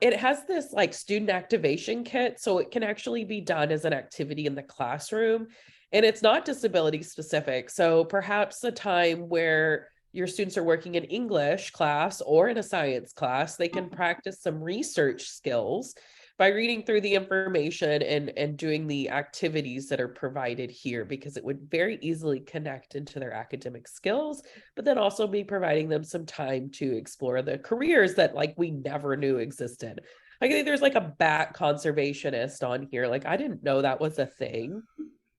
it has this like student activation kit, so it can actually be done as an activity in the classroom, and it's not disability specific. So perhaps a time where your students are working in English class or in a science class, they can practice some research skills by reading through the information and doing the activities that are provided here, because it would very easily connect into their academic skills, but then also be providing them some time to explore the careers that like we never knew existed. Like I think there's like a bat conservationist on here. Like I didn't know that was a thing.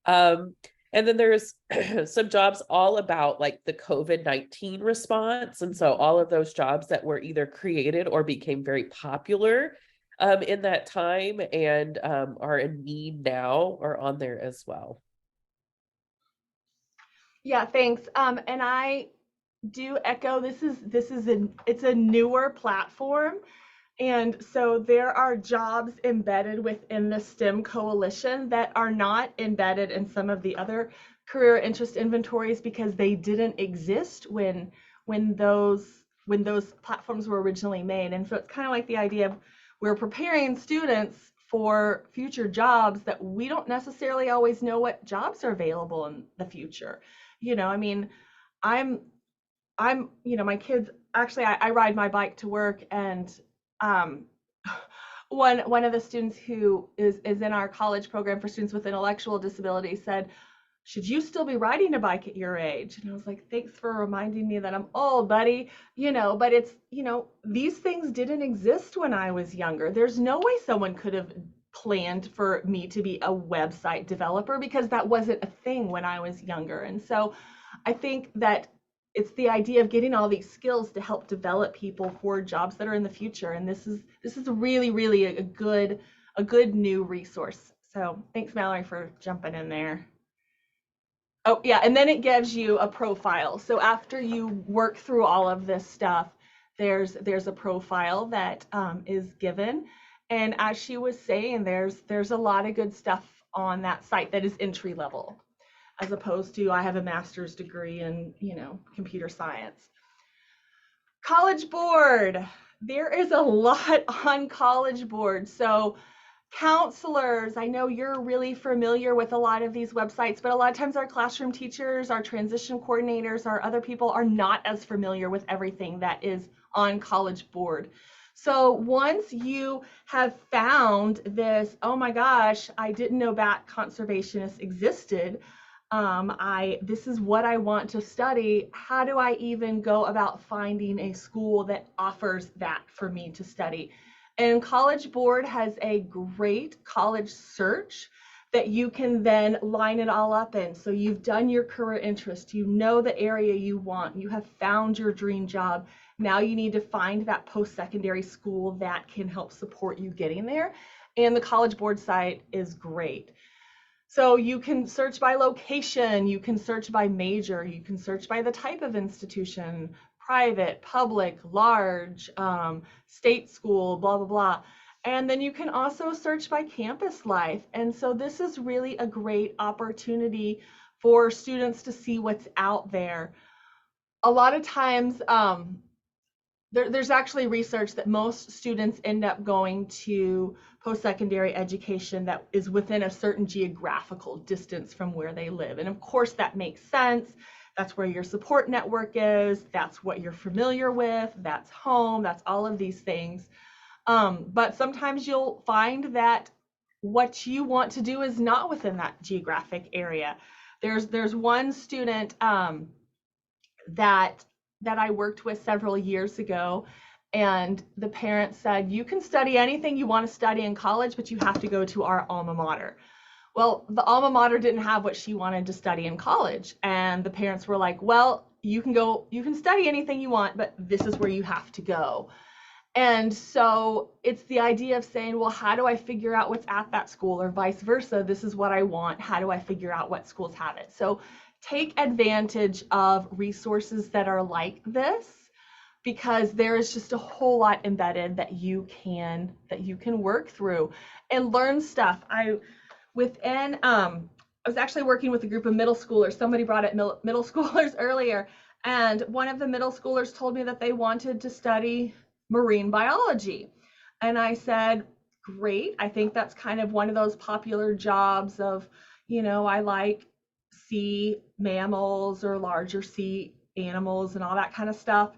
And then there's some jobs all about like the COVID-19 response. And so all of those jobs that were either created or became very popular in that time and are in need now are on there as well. Yeah, thanks. And I do echo, it's a newer platform. And so there are jobs embedded within the STEM coalition that are not embedded in some of the other career interest inventories because they didn't exist when those platforms were originally made. And so it's kind of like the idea of we're preparing students for future jobs that we don't necessarily always know what jobs are available in the future. You know, I mean, I'm, my kids, actually, I ride my bike to work, and one of the students who is in our college program for students with intellectual disabilities said, should you still be riding a bike at your age? And I was like, thanks for reminding me that I'm old, buddy. But it's, these things didn't exist when I was younger. There's no way someone could have planned for me to be a website developer because that wasn't a thing when I was younger. And so I think that it's the idea of getting all these skills to help develop people for jobs that are in the future. And this is really, really a good new resource. So thanks, Mallory, for jumping in there. Oh yeah, and then it gives you a profile. So after you work through all of this stuff, there's a profile that is given. And as she was saying, there's a lot of good stuff on that site that is entry level, as opposed to I have a master's degree in computer science. College Board. There is a lot on College Board. So counselors, I know you're really familiar with a lot of these websites, but a lot of times our classroom teachers, our transition coordinators, our other people are not as familiar with everything that is on College Board. So once you have found this, oh my gosh, I didn't know bat conservationists existed. This is what I want to study. How do I even go about finding a school that offers that for me to study? And College Board has a great college search that you can then line it all up in. So you've done your career interest, you know the area you want, you have found your dream job. Now you need to find that post-secondary school that can help support you getting there. And the College Board site is great. So you can search by location, you can search by major, you can search by the type of institution, private, public, large, state school, blah, blah, blah. And then you can also search by campus life. And so this is really a great opportunity for students to see what's out there. A lot of times, there's actually research that most students end up going to post-secondary education that is within a certain geographical distance from where they live. And of course that makes sense. That's where your support network is. That's what you're familiar with. That's home. That's all of these things. But sometimes you'll find that what you want to do is not within that geographic area. There's one student that I worked with several years ago, and the parents said, you can study anything you want to study in college, but you have to go to our alma mater. Well, the alma mater didn't have what she wanted to study in college. And the parents were like, well, you can study anything you want, but this is where you have to go. And so it's the idea of saying, well, how do I figure out what's at that school, or vice versa? This is what I want. How do I figure out what schools have it? So take advantage of resources that are like this. because there is just a whole lot embedded that you can work through and learn stuff. I was actually working with a group of middle schoolers. Somebody brought up middle schoolers earlier, and one of the middle schoolers told me that they wanted to study marine biology. And I said, great. I think that's kind of one of those popular jobs of, I like sea mammals or larger sea animals and all that kind of stuff.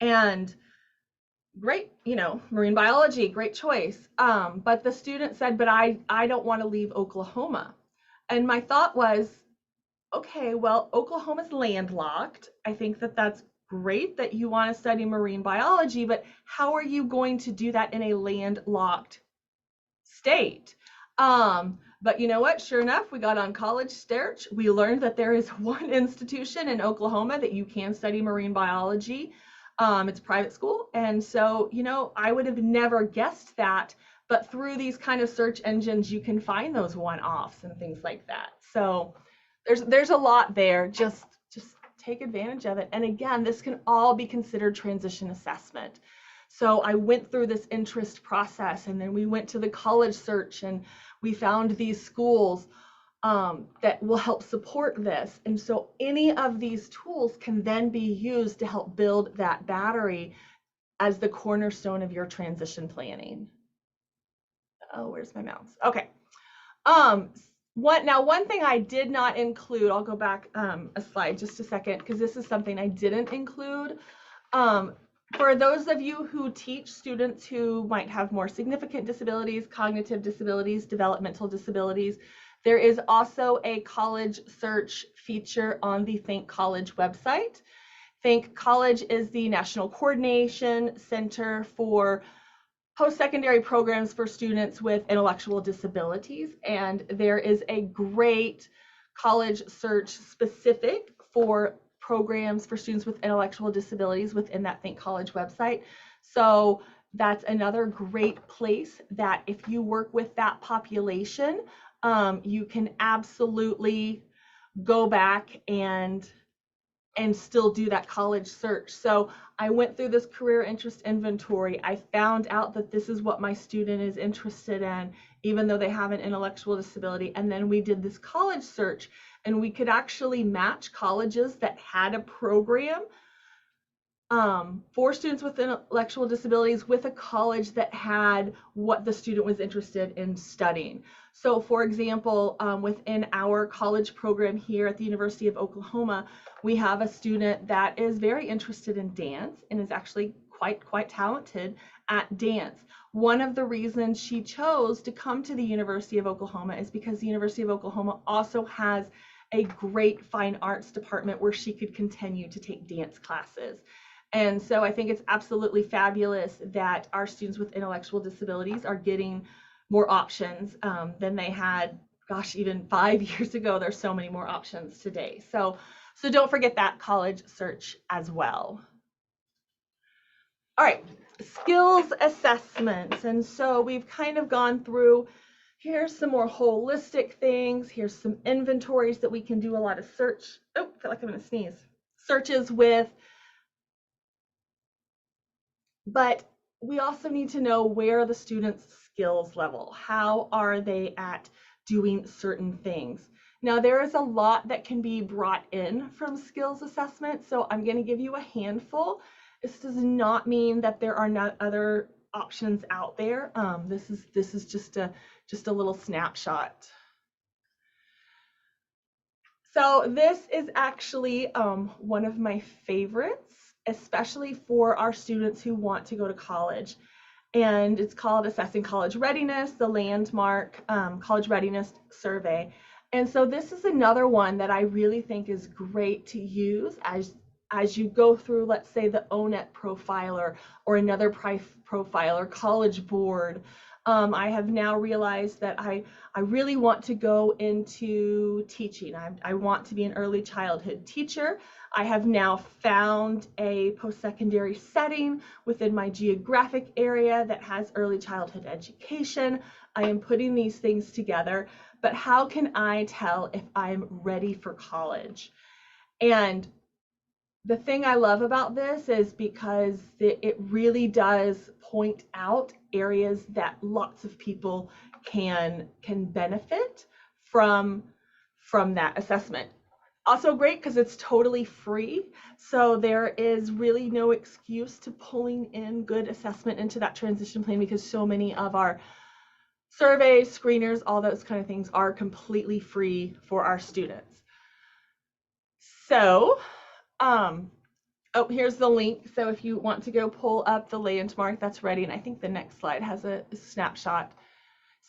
And great, marine biology, great choice. But the student said, but I don't want to leave Oklahoma. And my thought was, okay, well, Oklahoma's landlocked. I think that that's great that you want to study marine biology, but how are you going to do that in a landlocked state? But you know what? Sure enough, we got on college search. We learned that there is one institution in Oklahoma that you can study marine biology. It's a private school. And so, I would have never guessed that, but through these kind of search engines, you can find those one-offs and things like that. So there's a lot there. Just take advantage of it. And again, this can all be considered transition assessment. So I went through this interest process, and then we went to the college search, and we found these schools that will help support this. And so any of these tools can then be used to help build that battery as the cornerstone of your transition planning. Oh, where's my mouse? Okay. One thing I did not include, I'll go back a slide just a second, because this is something I didn't include. For those of you who teach students who might have more significant disabilities, cognitive disabilities, developmental disabilities, there is also a college search feature on the Think College website. Think College is the National Coordination Center for post-secondary programs for students with intellectual disabilities, and there is a great college search specific for programs for students with intellectual disabilities within that Think College website. So that's another great place that if you work with that population, you can absolutely go back and still do that college search. So I went through this career interest inventory. I found out that this is what my student is interested in, even though they have an intellectual disability. And then we did this college search, and we could actually match colleges that had a program for students with intellectual disabilities with a college that had what the student was interested in studying. So for example, within our college program here at the University of Oklahoma, we have a student that is very interested in dance and is actually quite talented at dance. One of the reasons she chose to come to the University of Oklahoma is because the University of Oklahoma also has a great fine arts department where she could continue to take dance classes. And so I think it's absolutely fabulous that our students with intellectual disabilities are getting more options than they had, gosh, even 5 years ago. There's so many more options today. So don't forget that college search as well. All right, skills assessments. And so we've kind of gone through, here's some more holistic things. Here's some inventories that we can do a lot of search. Oh, I feel like I'm gonna sneeze. Searches with. But we also need to know where the students' skills level. How are they at doing certain things? Now, there is a lot that can be brought in from skills assessment, so I'm going to give you a handful. This does not mean that there are not other options out there. This is just a little snapshot. So this is actually one of my favorites, especially for our students who want to go to college. And it's called Assessing College Readiness, the landmark College Readiness Survey. And so this is another one that I really think is great to use as you go through, let's say, the ONET profiler or another profiler, College Board. I have now realized that I really want to go into teaching. I want to be an early childhood teacher. I have now found a post-secondary setting within my geographic area that has early childhood education. I am putting these things together, but how can I tell if I'm ready for college? And the thing I love about this is because it really does point out areas that lots of people can benefit from that assessment. Also great because it's totally free. So there is really no excuse to pulling in good assessment into that transition plan, because so many of our surveys, screeners, all those kind of things are completely free for our students. So, oh, here's the link. So if you want to go pull up the landmark, that's ready. And I think the next slide has a snapshot.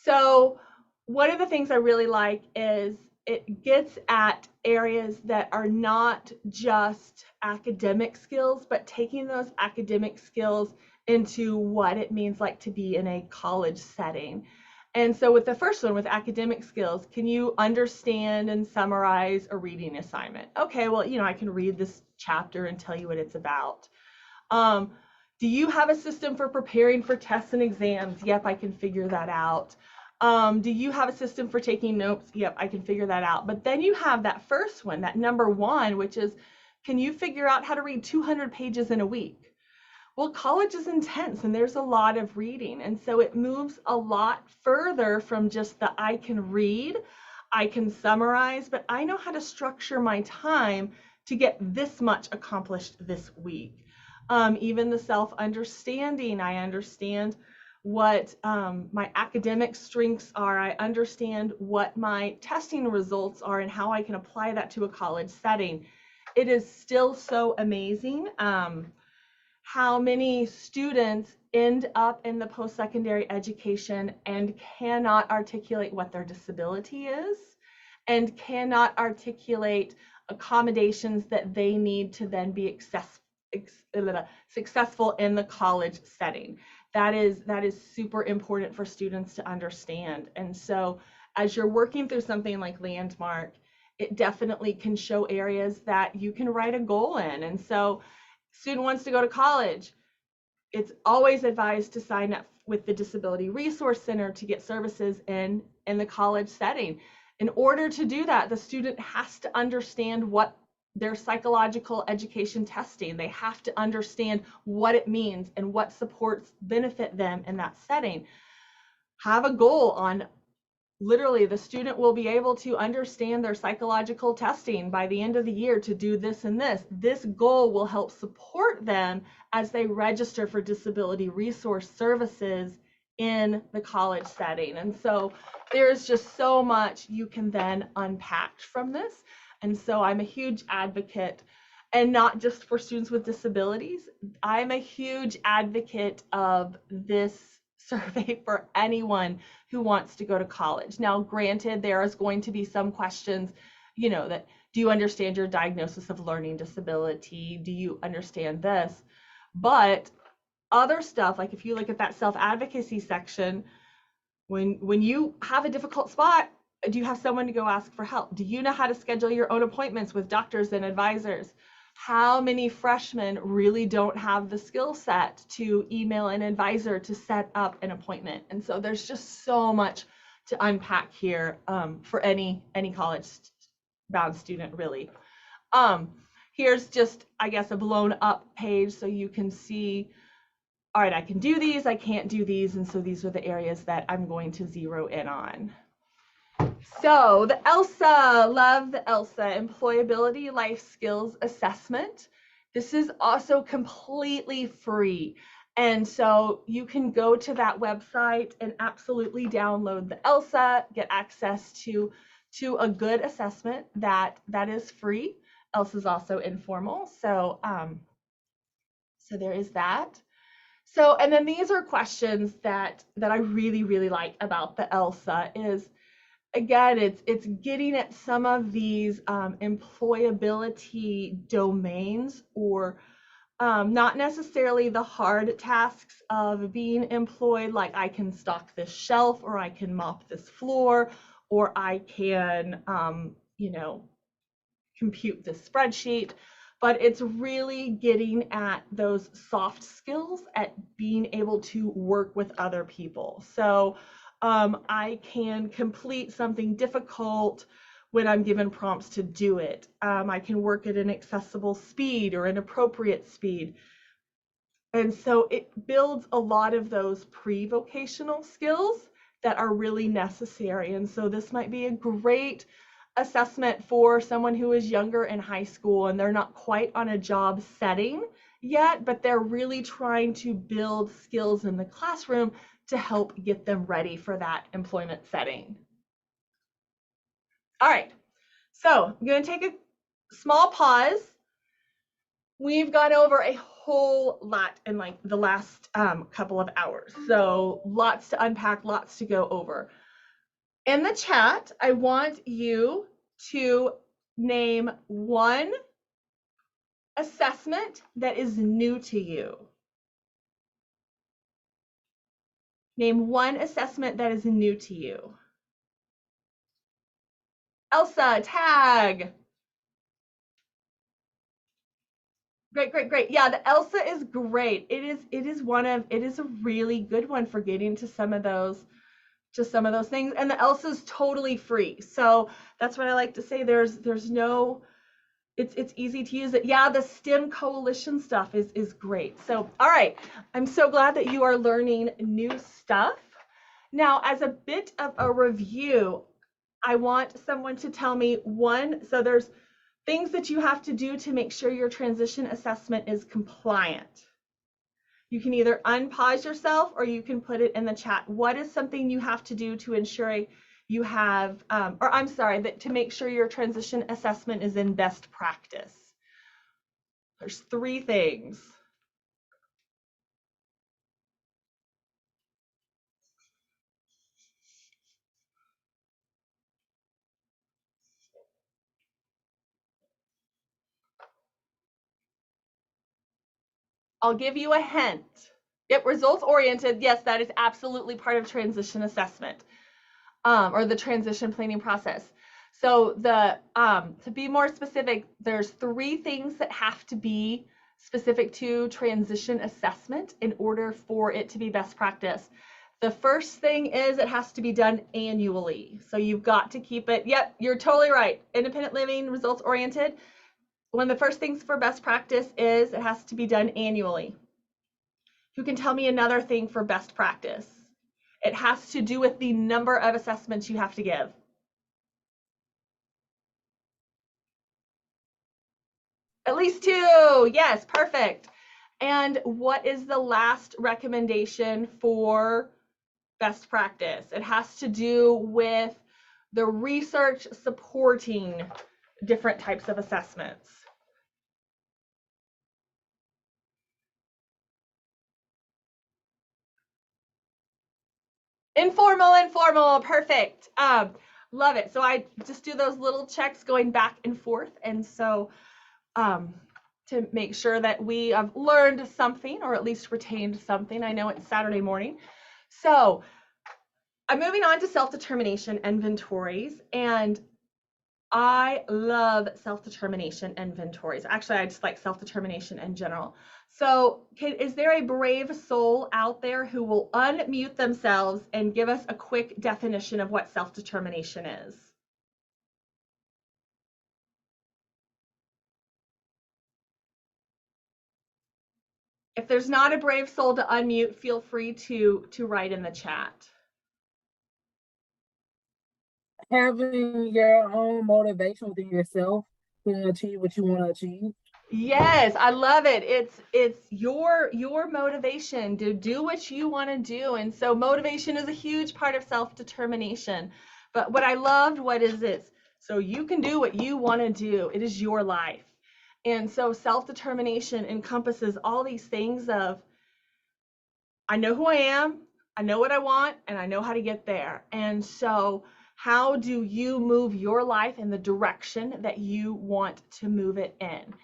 So one of the things I really like is it gets at areas that are not just academic skills, but taking those academic skills into what it means like to be in a college setting. And so with the first one, with academic skills, can you understand and summarize a reading assignment? Okay, well, I can read this chapter and tell you what it's about. Do you have a system for preparing for tests and exams? Yep, I can figure that out. Do you have a system for taking notes? Yep, I can figure that out. But then you have that first one, that number 1, which is, can you figure out how to read 200 pages in a week? Well, college is intense and there's a lot of reading. And so it moves a lot further from just the I can read, I can summarize, but I know how to structure my time to get this much accomplished this week. Even the self-understanding, I understand what my academic strengths are. I understand what my testing results are and how I can apply that to a college setting. It is still so amazing how many students end up in the post-secondary education and cannot articulate what their disability is and cannot articulate accommodations that they need to then be successful in the college setting. That is super important for students to understand. And so as you're working through something like Landmark, it definitely can show areas that you can write a goal in. And so student wants to go to college, it's always advised to sign up with the Disability Resource Center to get services in the college setting. In order to do that, the student has to understand what their psychological education testing, they have to understand what it means and what supports benefit them in that setting. Have a goal on literally the student will be able to understand their psychological testing by the end of the year to do this and this. This goal will help support them as they register for disability resource services in the college setting. And so there's just so much you can then unpack from this. And so I'm a huge advocate, and not just for students with disabilities. I'm a huge advocate of this survey for anyone who wants to go to college. Now, granted, there is going to be some questions, that do you understand your diagnosis of learning disability? Do you understand this? But other stuff, like if you look at that self-advocacy section, when you have a difficult spot, do you have someone to go ask for help? Do you know how to schedule your own appointments with doctors and advisors? How many freshmen really don't have the skill set to email an advisor to set up an appointment? And so there's just so much to unpack here for any college bound student, really. Here's just, I guess, a blown up page so you can see, all right, I can do these, I can't do these, and so these are the areas that I'm going to zero in on. So the ELSA, love the ELSA, Employability Life Skills Assessment. This is also completely free. And so you can go to that website and absolutely download the ELSA, get access to a good assessment that is free. ELSA is also informal. So, so there is that. So, and then these are questions that I really, really like about the ELSA is, again, it's getting at some of these employability domains, or not necessarily the hard tasks of being employed, like I can stock this shelf, or I can mop this floor, or I can, compute this spreadsheet. But it's really getting at those soft skills, at being able to work with other people. So I can complete something difficult when I'm given prompts to do it. I can work at an accessible speed or an appropriate speed. And so it builds a lot of those pre-vocational skills that are really necessary. And so this might be a great assessment for someone who is younger in high school and they're not quite on a job setting yet, but they're really trying to build skills in the classroom to help get them ready for that employment setting. All right, so I'm going to take a small pause. We've gone over a whole lot in like the last couple of hours. So lots to unpack, lots to go over. In the chat, I want you to name one assessment that is new to you. Name one assessment that is new to you. Elsa, tag. Great, great, great. Yeah, the Elsa is great. It is a really good one for getting to some of those things. And the Elsa is totally free. So that's what I like to say. There's no, it's easy to use it. Yeah, the STEM coalition stuff is great. So, all right. I'm so glad that you are learning new stuff. Now, as a bit of a review, I want someone to tell me so there's things that you have to do to make sure your transition assessment is compliant. You can either unpause yourself or you can put it in the chat. What is something you have to do to ensure you have, to make sure your transition assessment is in best practice? There's 3 things. I'll give you a hint. Yep, results oriented. Yes, that is absolutely part of transition assessment, or the transition planning process. So to be more specific, there's 3 things that have to be specific to transition assessment in order for it to be best practice. The first thing is it has to be done annually. So you've got to keep it. Yep, you're totally right. Independent living, results oriented. One of the first things for best practice is it has to be done annually. Who can tell me another thing for best practice? It has to do with the number of assessments you have to give. At least 2. Yes, perfect. And what is the last recommendation for best practice? It has to do with the research supporting different types of assessments. Informal, perfect. Love it. So I just do those little checks going back and forth. And so to make sure that we have learned something or at least retained something. I know it's Saturday morning. So I'm moving on to self-determination inventories, and I love self-determination inventories. Actually, I just like self-determination in general. So is there a brave soul out there who will unmute themselves and give us a quick definition of what self-determination is? If there's not a brave soul to unmute, feel free to write in the chat. Having your own motivation within yourself to achieve what you want to achieve. Yes, I love it. It's your motivation to do what you want to do. And so motivation is a huge part of self-determination. But what I loved, what is this? So you can do what you want to do. It is your life. And so self-determination encompasses all these things of, I know who I am, I know what I want, and I know how to get there. And so how do you move your life in the direction that you want to move it in?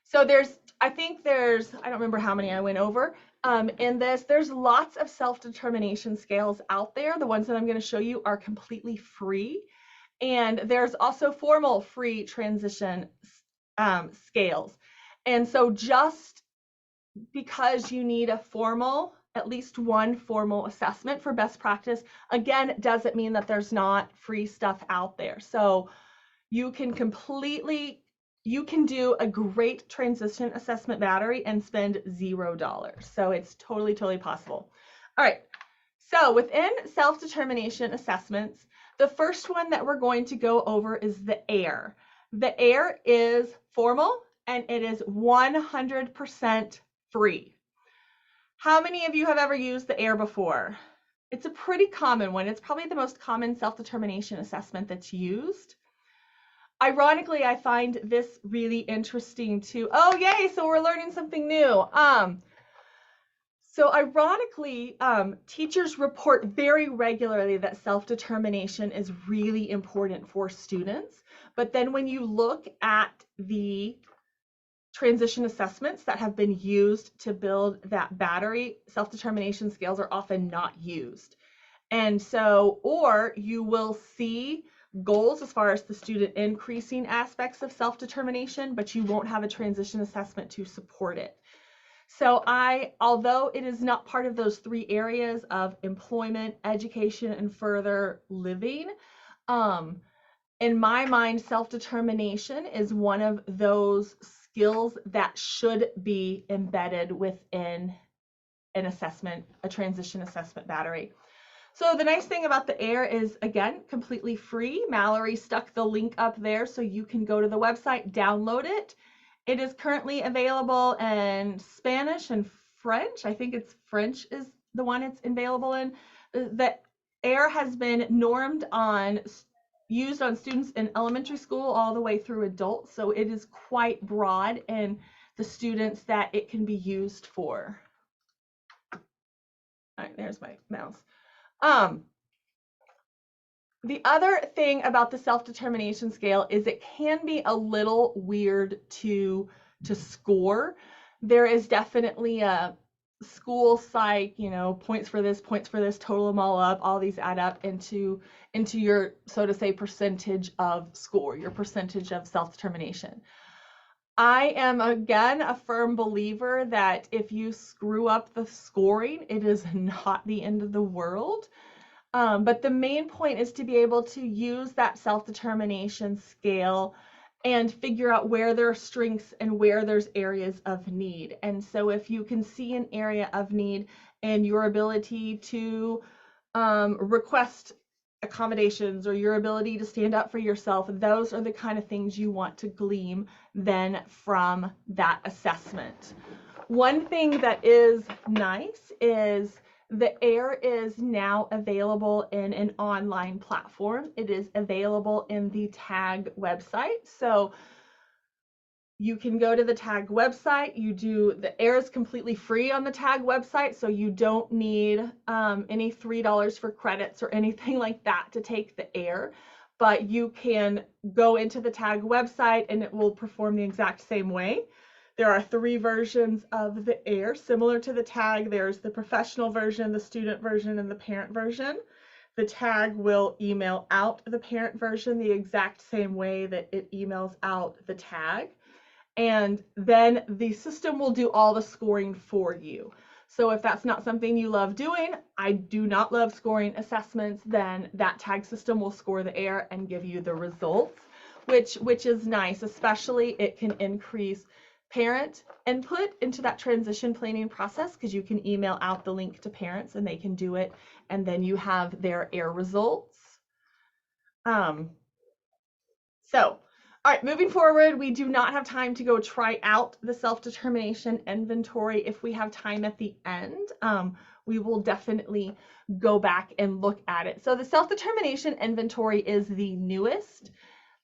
So I don't remember how many I went over in this. There's lots of self-determination scales out there. The ones that I'm going to show you are completely free. And there's also formal free transition scales. And so just because you need at least one formal assessment for best practice, again, doesn't mean that there's not free stuff out there. So you can do a great transition assessment battery and spend $0. So it's totally possible. All right. So within self-determination assessments, the first one that we're going to go over is the AIR. The AIR is formal and it is 100% free. How many of you have ever used the AIR before? It's a pretty common one. It's probably the most common self-determination assessment that's used. Ironically, I find this really interesting too. Oh, yay, so we're learning something new. So ironically, teachers report very regularly that self-determination is really important for students. But then when you look at the transition assessments that have been used to build that battery, self-determination scales are often not used. And so, or you will see goals as far as the student increasing aspects of self-determination, but you won't have a transition assessment to support it. So although it is not part of those 3 areas of employment, education, and further living, in my mind, self-determination is one of those skills that should be embedded within an assessment, a transition assessment battery. So the nice thing about the AIR is, again, completely free. Mallory stuck the link up there so you can go to the website, download it. It is currently available in Spanish and French. I think it's French is the one it's available in. The AIR has been used on students in elementary school all the way through adults. So it is quite broad in the students that it can be used for. All right, there's my mouse. The other thing about the self-determination scale is it can be a little weird to score. There is definitely a school psych, points for this, total them all up, all these add up into your, so to say, percentage of score, your percentage of self-determination. I am, again, a firm believer that if you screw up the scoring, it is not the end of the world. But the main point is to be able to use that self-determination scale and figure out where there are strengths and where there's areas of need. And so if you can see an area of need and your ability to request accommodations or your ability to stand up for yourself, those are the kind of things you want to glean then from that assessment. One thing that is nice is the AIR is now available in an online platform. It is available in the TAG website. So you can go to the TAG website. The AIR is completely free on the TAG website, so you don't need any $3 for credits or anything like that to take the AIR. But you can go into the TAG website and it will perform the exact same way. There are 3 versions of the AIR similar to the TAG. There's the professional version, the student version, and the parent version. The TAG will email out the parent version the exact same way that it emails out the TAG. And then the system will do all the scoring for you. So if that's not something you love doing, I do not love scoring assessments, then that TAG system will score the AIR and give you the results, which is nice. Especially it can increase parent input into that transition planning process because you can email out the link to parents and they can do it, and then you have their AIR results. All right, moving forward, we do not have time to go try out the self-determination inventory. If we have time at the end, we will definitely go back and look at it. So the self-determination inventory is the newest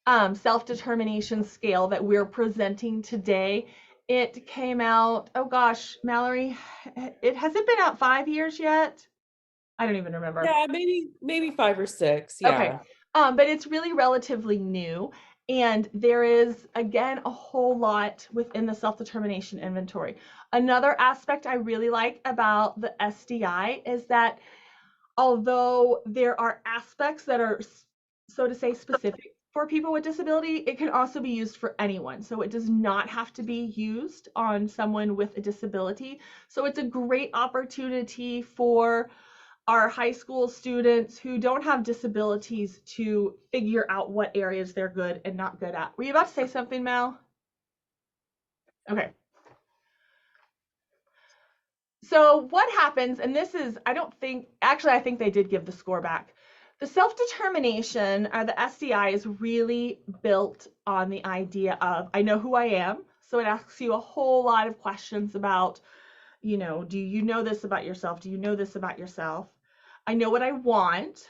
self-determination scale that we're presenting today. It came out, oh gosh, Mallory, has it been out 5 years yet? I don't even remember. Yeah, maybe 5 or 6. Yeah. Okay. But it's really relatively new. And there is, again, a whole lot within the self-determination inventory. Another aspect I really like about the SDI is that although there are aspects that are, so to say, specific for people with disability, it can also be used for anyone. So it does not have to be used on someone with a disability. So it's a great opportunity for our high school students who don't have disabilities to figure out what areas they're good and not good at. Were you about to say something, Mel? Okay. So what happens, and this is, I think they did give the score back. The self-determination, or the SDI, is really built on the idea of, I know who I am. So it asks you a whole lot of questions about, do you know this about yourself? Do you know this about yourself? I know what I want,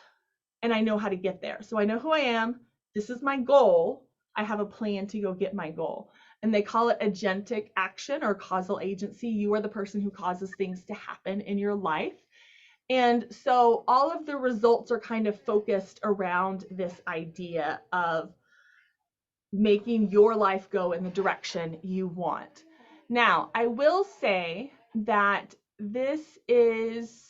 and I know how to get there. So I know who I am. This is my goal. I have a plan to go get my goal. And they call it agentic action or causal agency. You are the person who causes things to happen in your life. And so all of the results are kind of focused around this idea of making your life go in the direction you want. Now, I will say that this is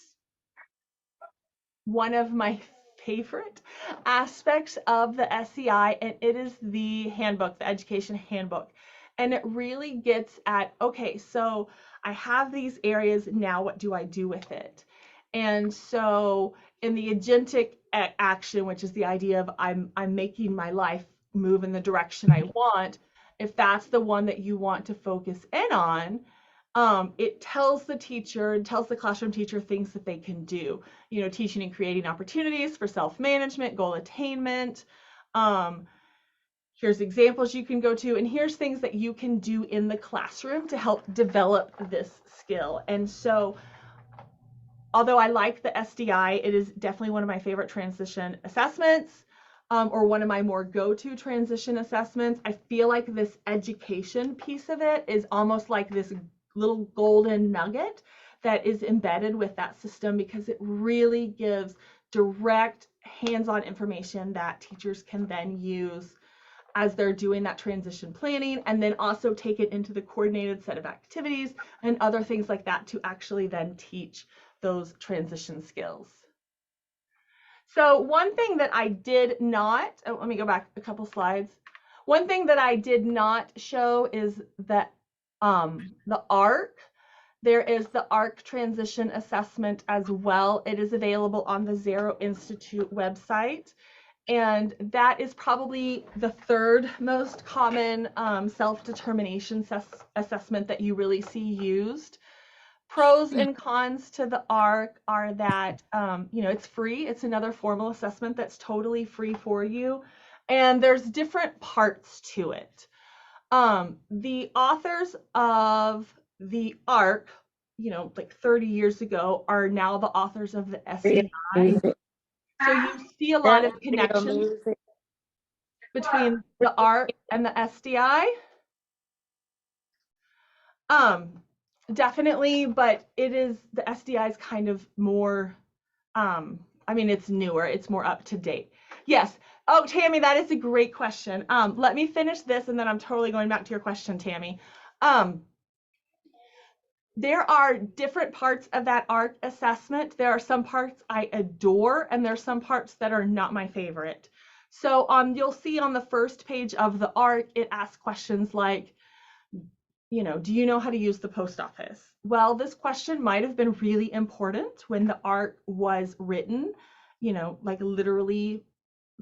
one of my favorite aspects of the SEI, and it is the handbook, the education handbook. And it really gets at, okay, so I have these areas, now what do I do with it? And so in the agentic action, which is the idea of I'm making my life move in the direction I want, if that's the one that you want to focus in on, it tells the teacher and tells the classroom teacher things that they can do, teaching and creating opportunities for self-management, goal attainment. Here's examples you can go to, and here's things that you can do in the classroom to help develop this skill. And so, although I like the SDI, it is definitely one of my favorite transition assessments, or one of my more go-to transition assessments. I feel like this education piece of it is almost like this little golden nugget that is embedded with that system, because it really gives direct hands-on information that teachers can then use as they're doing that transition planning, and then also take it into the coordinated set of activities and other things like that to actually then teach those transition skills. So one thing that I did not, let me go back a couple slides. One thing that I did not show is that the ARC. There is the ARC transition assessment as well. It is available on the Zero Institute website. And that is probably the third most common self-determination assessment that you really see used. Pros and cons to the ARC are that, it's free. It's another formal assessment that's totally free for you. And there's different parts to it. The authors of the ARC, like 30 years ago, are now the authors of the SEI. So you see a lot of connections between the ARC and the SDI. Definitely, but the SDI is kind of more, it's newer, it's more up to date. Yes. Oh, Tammy, that is a great question. Let me finish this and then I'm totally going back to your question, Tammy. There are different parts of that ARC assessment. There are some parts I adore, and there's some parts that are not my favorite. So you'll see on the first page of the ARC, it asks questions like, do you know how to use the post office? Well, this question might have been really important when the ARC was written, like literally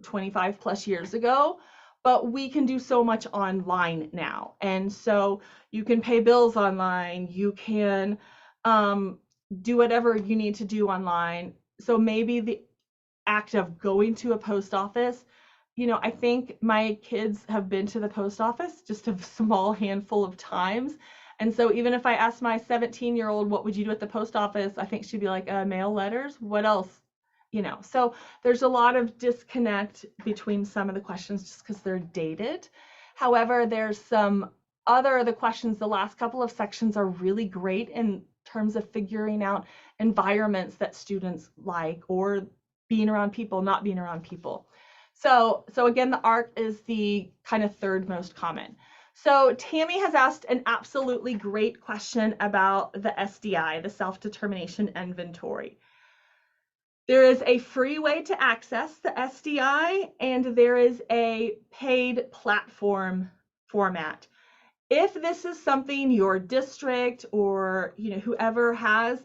25 plus years ago, but we can do so much online now. And so you can pay bills online, you can do whatever you need to do online. So maybe the act of going to a post office, I think my kids have been to the post office just a small handful of times. And so even if I asked my 17-year-old, what would you do at the post office? I think she'd be like, mail letters. What else? So there's a lot of disconnect between some of the questions just because they're dated. However, there's some other the questions, the last couple of sections are really great in terms of figuring out environments that students like, or being around people, not being around people. So again, the ARC is the kind of third most common. So Tammy has asked an absolutely great question about the SDI, the Self-Determination Inventory. There is a free way to access the SDI, and there is a paid platform format. If this is something your district or whoever has,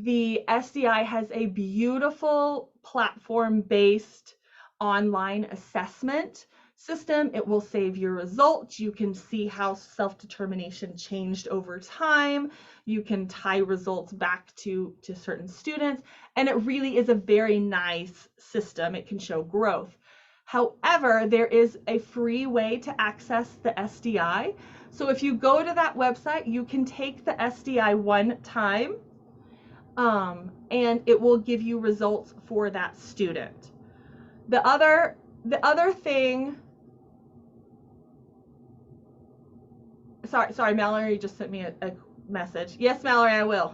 the SDI has a beautiful platform-based online assessment system. It will save your results. You can see how self-determination changed over time. You can tie results back to certain students, and it really is a very nice system. It can show growth. However, there is a free way to access the SDI. So if you go to that website, you can take the SDI one time, and it will give you results for that student. The other thing, sorry, Mallory just sent me a message. Yes, Mallory, I will.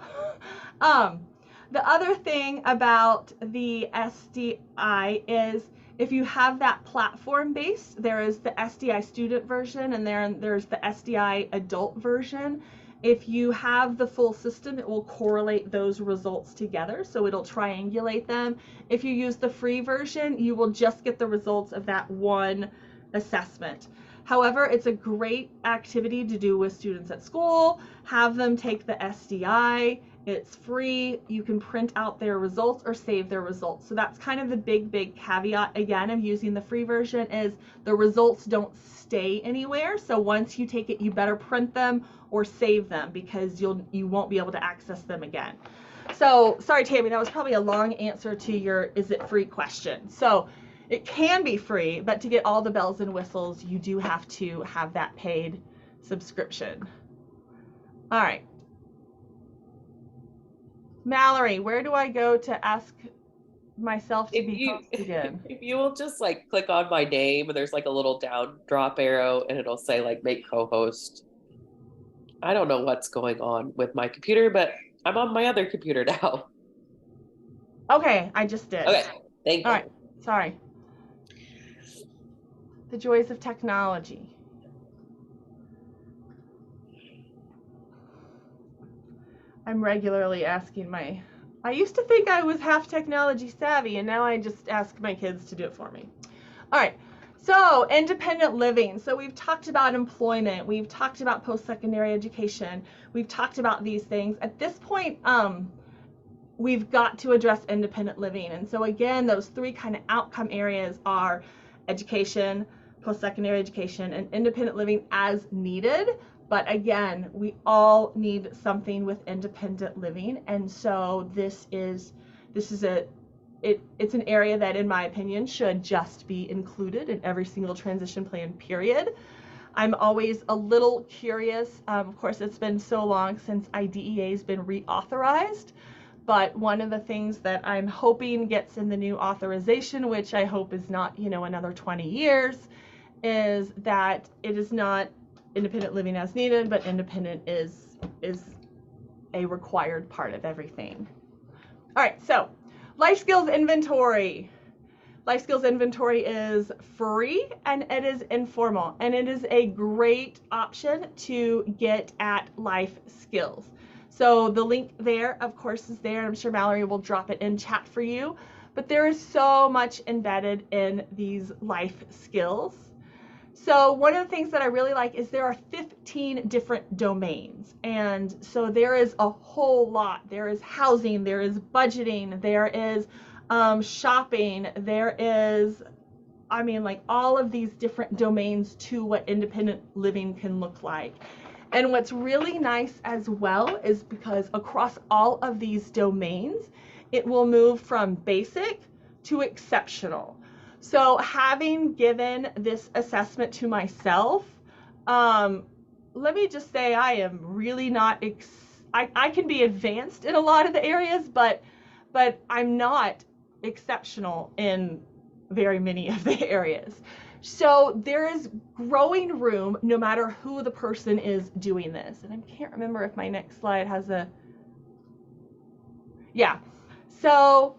The other thing about the SDI is if you have that platform based, there is the SDI student version and there's the SDI adult version. If you have the full system, it will correlate those results together, so it'll triangulate them. If you use the free version, you will just get the results of that one assessment. However, it's a great activity to do with students at school. Have them take the SDI. It's free. You can print out their results or save their results. So that's kind of the big caveat again of using the free version is the results don't stay anywhere. So once you take it, you better print them or save them because you won't be able to access them again. So sorry, Tammy, that was probably a long answer to your is it free question. So it can be free, but to get all the bells and whistles, you do have to have that paid subscription. All right. Mallory, where do I go to ask myself to be hosted again? If you will just like click on my name and there's like a little down drop arrow and it'll say like make co-host. I don't know what's going on with my computer, but I'm on my other computer now. Okay, I just did. Okay, thank you. All right, sorry. The joys of technology. I'm regularly asking I used to think I was half technology savvy, and now I just ask my kids to do it for me. All right, so independent living. So we've talked about employment. We've talked about post-secondary education. We've talked about these things. At this point, we've got to address independent living. And so again, those three kind of outcome areas are education, post-secondary education, and independent living as needed. But again, we all need something with independent living. And so it's an area that, in my opinion, should just be included in every single transition plan, period. I'm always a little curious. Of course, it's been so long since IDEA has been reauthorized. But one of the things that I'm hoping gets in the new authorization, which I hope is not, another 20 years, is that it is not independent living as needed, but independent is a required part of everything. All right, so life skills inventory. Life skills inventory is free and it is informal, and it is a great option to get at life skills. So the link there, of course, is there. I'm sure Mallory will drop it in chat for you, but there is so much embedded in these life skills. So one of the things that I really like is there are 15 different domains. And so there is a whole lot. There is housing, there is budgeting, there is shopping, there is, all of these different domains to what independent living can look like. And what's really nice as well is because across all of these domains, it will move from basic to exceptional. So having given this assessment to myself, let me just say I am really not, I can be advanced in a lot of the areas, but I'm not exceptional in very many of the areas. So there is growing room no matter who the person is doing this. And I can't remember if my next slide has so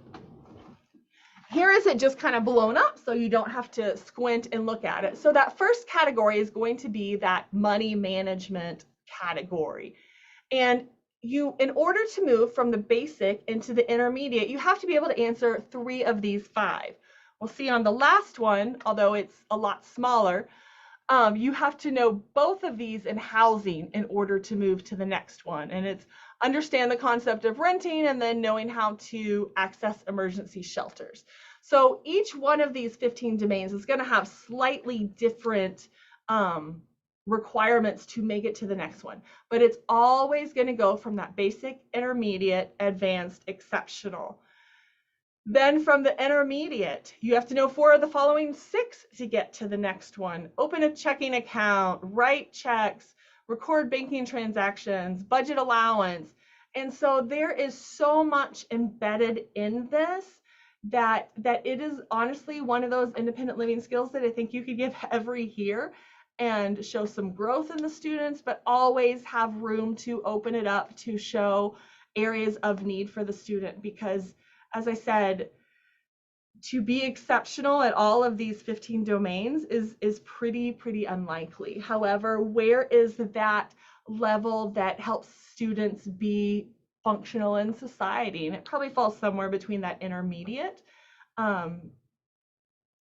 here is it just kind of blown up so you don't have to squint and look at it. So that first category is going to be that money management category. And in order to move from the basic into the intermediate, you have to be able to answer 3 of these 5. We'll see on the last one, although it's a lot smaller, You have to know both of these in housing in order to move to the next one. And it's understand the concept of renting and then knowing how to access emergency shelters. So each one of these 15 domains is going to have slightly different requirements to make it to the next one, but it's always going to go from that basic, intermediate, advanced, exceptional. Then from the intermediate, you have to know 4 of the following 6 to get to the next one. Open a checking account, write checks, record banking transactions, budget allowance. And so there is so much embedded in this that it is honestly one of those independent living skills that I think you could give every year and show some growth in the students, but always have room to open it up to show areas of need for the student. Because as I said, to be exceptional at all of these 15 domains is pretty unlikely. However, where is that level that helps students be functional in society? And it probably falls somewhere between that intermediate.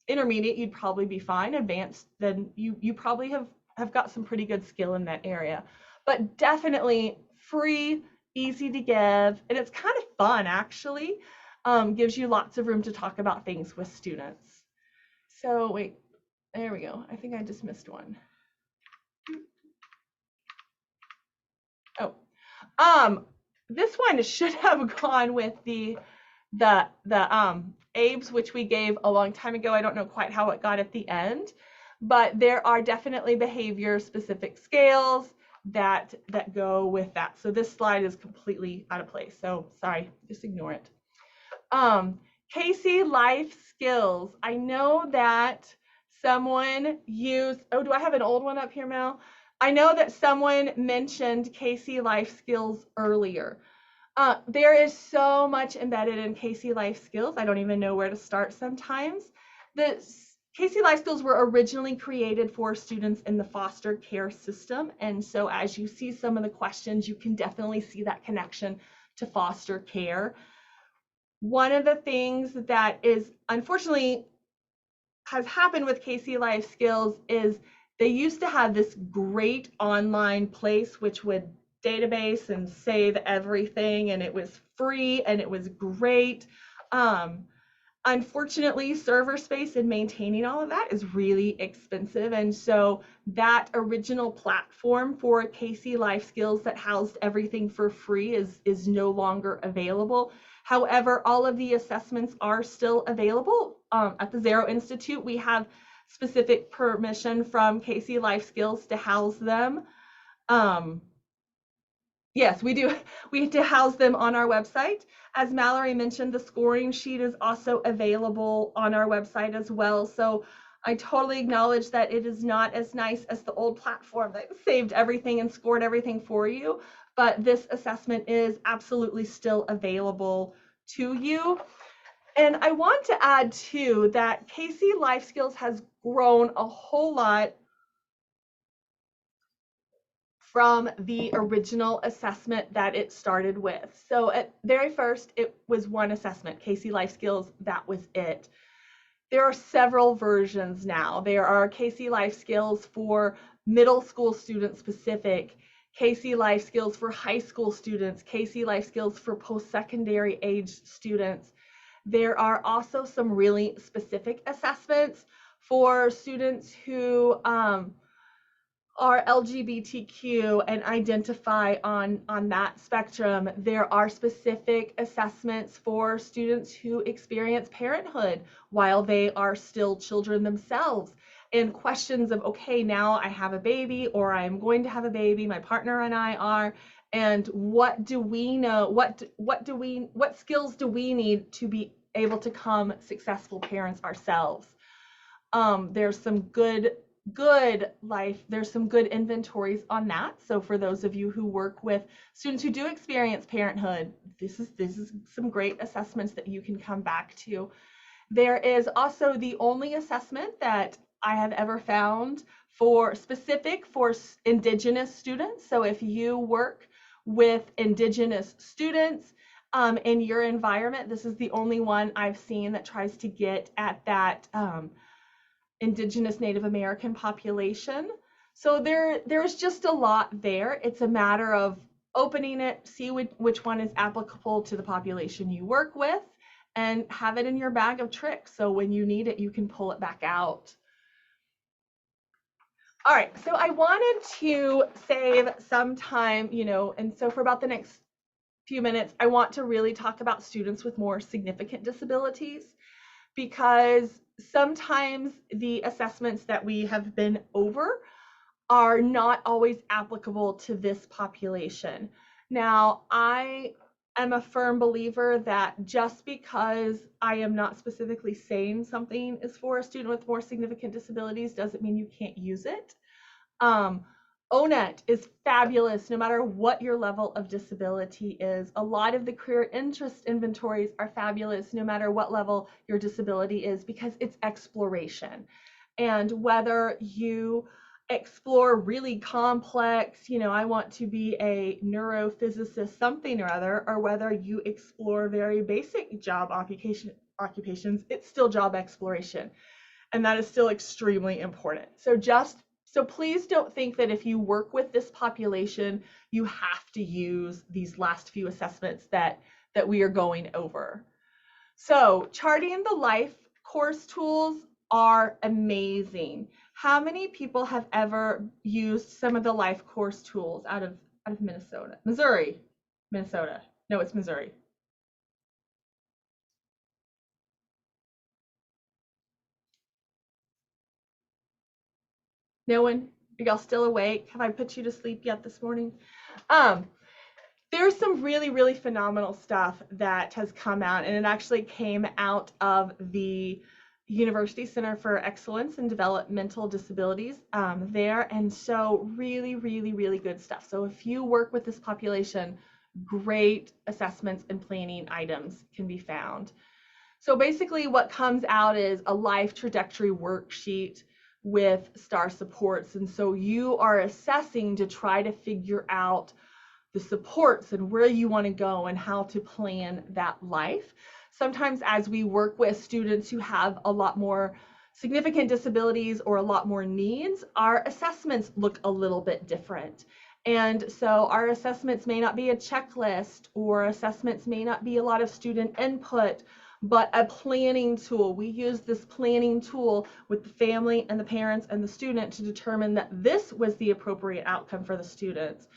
Intermediate, you'd probably be fine. Advanced, then you probably have got some pretty good skill in that area. But definitely free, easy to give, and it's kind of fun actually. Gives you lots of room to talk about things with students. So wait, there we go. I think I just missed one. Oh, this one should have gone with the ABES, which we gave a long time ago. I don't know quite how it got at the end, but there are definitely behavior specific scales that go with that. So this slide is completely out of place. So sorry, just ignore it. Casey life skills. I know that someone used, oh, do I have an old one up here, Mel? I know that someone mentioned Casey life skills earlier. There is so much embedded in Casey life skills. I don't even know where to start sometimes. The Casey life skills were originally created for students in the foster care system. And so as you see some of the questions, you can definitely see that connection to foster care. One of the things that is unfortunately has happened with Casey Life Skills is they used to have this great online place which would database and save everything, and it was free and it was great. Unfortunately, server space and maintaining all of that is really expensive. And so that original platform for Casey Life Skills that housed everything for free is no longer available. However, all of the assessments are still available. At the Zero Institute, we have specific permission from Casey Life Skills to house them. Yes, we do. We have to house them on our website. As Mallory mentioned, the scoring sheet is also available on our website as well. So I totally acknowledge that it is not as nice as the old platform that saved everything and scored everything for you, but this assessment is absolutely still available to you. And I want to add too that Casey Life Skills has grown a whole lot from the original assessment that it started with. So at very first, it was one assessment, Casey Life Skills, that was it. There are several versions now. There are Casey Life Skills for middle school students specific, Casey Life Skills for high school students, Casey Life Skills for post-secondary age students. There are also some really specific assessments for students who are LGBTQ and identify on that spectrum. There are specific assessments for students who experience parenthood while they are still children themselves, and questions of, okay, now I have a baby, or I'm going to have a baby, my partner and I are, and what do we know, what skills do we need to be able to become successful parents ourselves? There's some good life, there's some good inventories on that. So for those of you who work with students who do experience parenthood, this is some great assessments that you can come back to. There is also the only assessment that I have ever found for specific for Indigenous students. So if you work with Indigenous students in your environment, this is the only one I've seen that tries to get at that Indigenous Native American population. So there's just a lot there. It's a matter of opening it, see which one is applicable to the population you work with, and have it in your bag of tricks. So when you need it, you can pull it back out. All right, so I wanted to save some time, and so for about the next few minutes, I want to really talk about students with more significant disabilities, because sometimes the assessments that we have been over are not always applicable to this population. Now, I am a firm believer that just because I am not specifically saying something is for a student with more significant disabilities doesn't mean you can't use it. ONET is fabulous no matter what your level of disability is. A lot of the career interest inventories are fabulous no matter what level your disability is, because it's exploration. And whether you explore really complex, I want to be a neurophysicist something or other, or whether you explore very basic job occupations, it's still job exploration. And that is still extremely important. So please don't think that if you work with this population, you have to use these last few assessments that we are going over. So charting the life course tools are amazing. How many people have ever used some of the life course tools out of Missouri? Minnesota. No, it's Missouri. No one? Are y'all still awake? Have I put you to sleep yet this morning? There's some really, really phenomenal stuff that has come out, and it actually came out of the University Center for Excellence in Developmental Disabilities there. And so really, really, really good stuff. So if you work with this population, great assessments and planning items can be found. So basically what comes out is a life trajectory worksheet with STAR supports. And so you are assessing to try to figure out the supports and where you want to go and how to plan that life. Sometimes as we work with students who have a lot more significant disabilities or a lot more needs, our assessments look a little bit different. And so our assessments may not be a checklist, or assessments may not be a lot of student input, but a planning tool. We use this planning tool with the family and the parents and the student to determine that this was the appropriate outcome for the students.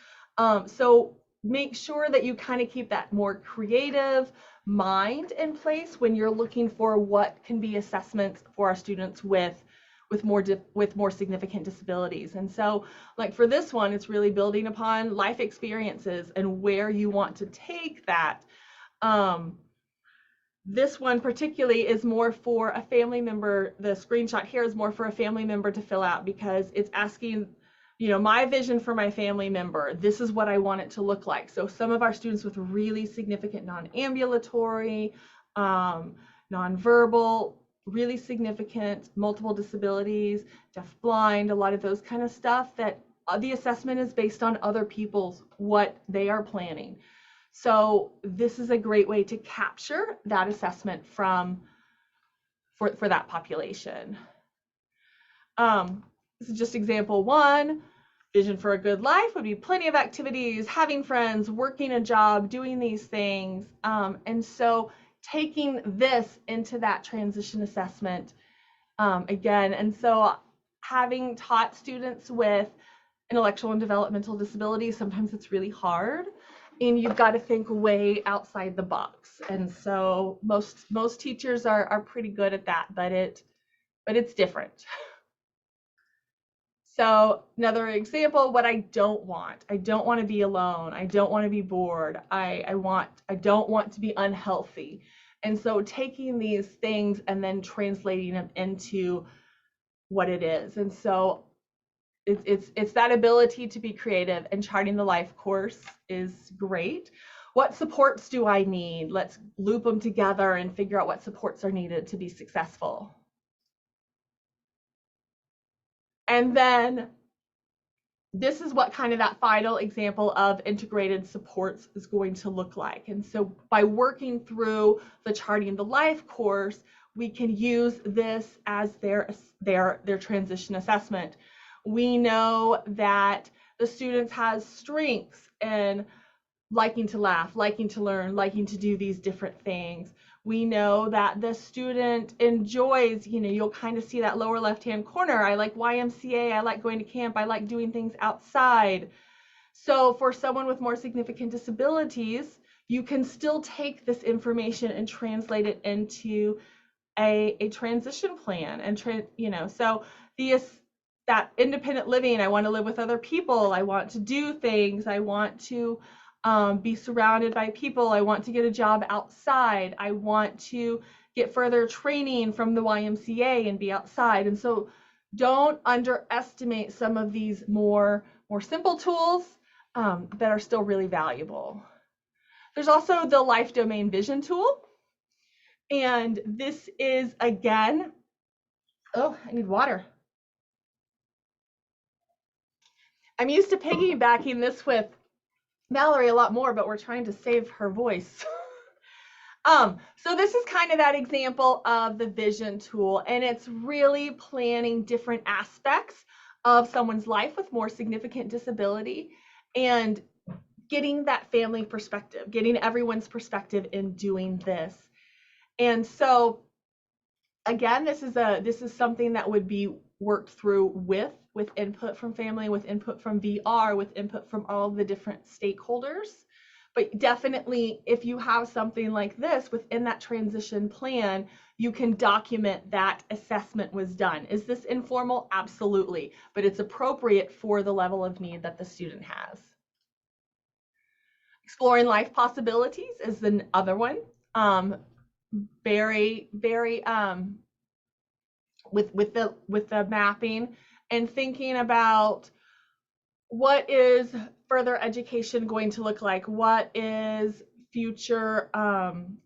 So make sure that you kind of keep that more creative mind in place when you're looking for what can be assessments for our students with more significant disabilities. And so like for this one, it's really building upon life experiences and where you want to take that. This one particularly is more for a family member. The screenshot here is more for a family member to fill out, because it's asking, my vision for my family member, this is what I want it to look like. So some of our students with really significant non-ambulatory, nonverbal, really significant multiple disabilities, deaf, blind, a lot of those kind of stuff, that the assessment is based on other people's, what they are planning. So this is a great way to capture that assessment for that population. This is just example one. Vision for a good life would be plenty of activities, having friends, working a job, doing these things. And so taking this into that transition assessment again. And so having taught students with intellectual and developmental disabilities, sometimes it's really hard, and you've got to think way outside the box. And so most teachers are pretty good at that, but it's different. So another example, what I don't want to be alone. I don't want to be bored. I don't want to be unhealthy. And so taking these things and then translating them into what it is. And so it's that ability to be creative, and charting the life course is great. What supports do I need? Let's loop them together and figure out what supports are needed to be successful. And then this is what kind of that final example of integrated supports is going to look like. And so by working through the charting the life course, we can use this as their transition assessment. We know that the students has strengths and liking to laugh, liking to learn, liking to do these different things. We know that the student enjoys, you'll kind of see that lower left-hand corner. I like YMCA, I like going to camp, I like doing things outside. So for someone with more significant disabilities, you can still take this information and translate it into a transition plan and so that independent living, I want to live with other people, I want to do things, I want to be surrounded by people, I want to get a job outside, I want to get further training from the YMCA and be outside. And so don't underestimate some of these more simple tools that are still really valuable. There's also the life domain vision tool. And this is, again, oh, I need water. I'm used to piggybacking this with Mallory a lot more, but we're trying to save her voice. So this is kind of that example of the vision tool, and it's really planning different aspects of someone's life with more significant disability and getting that family perspective, getting everyone's perspective in doing this. And so again, this is something that would be worked through with input from family, with input from VR, with input from all the different stakeholders. But definitely, if you have something like this within that transition plan, you can document that assessment was done. Is this informal? Absolutely. But it's appropriate for the level of need that the student has. Exploring life possibilities is the other one. Very with the mapping and thinking about what is further education going to look like, what is future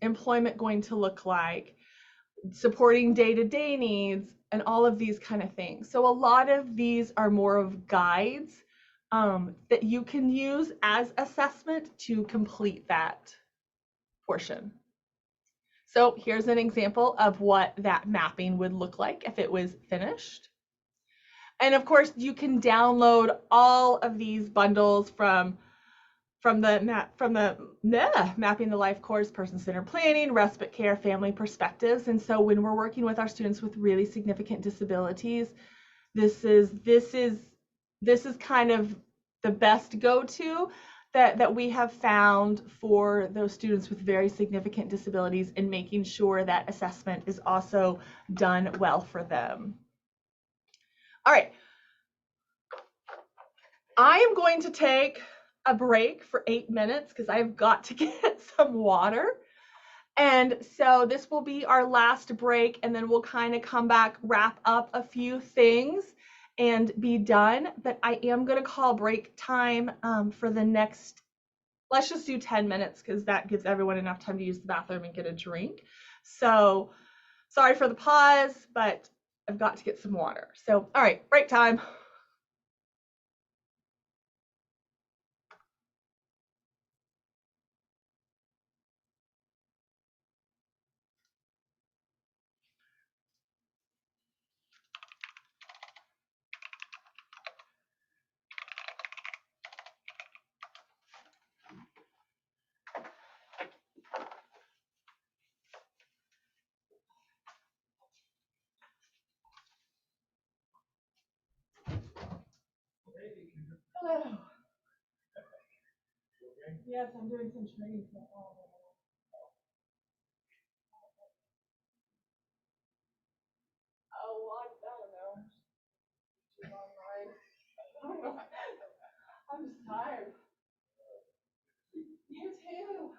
employment going to look like, supporting day-to-day needs, and all of these kind of things. So a lot of these are more of guides that you can use as assessment to complete that portion. So here's an example of what that mapping would look like if it was finished. And of course, you can download all of these bundles from the Mapping the Life course, Person-Centered Planning, Respite Care, Family Perspectives. And so when we're working with our students with really significant disabilities, this is kind of the best go-to that we have found for those students with very significant disabilities, and making sure that assessment is also done well for them. All right, I am going to take a break for 8 minutes because I've got to get some water. And so this will be our last break, and then we'll kind of come back, wrap up a few things, and be done. But I am going to call break time for the next, let's just do 10 minutes because that gives everyone enough time to use the bathroom and get a drink. So sorry for the pause, but I've got to get some water. So, all right, break time. Hello. Yes, I'm doing some training. Oh, I don't know. I'm just tired. You too.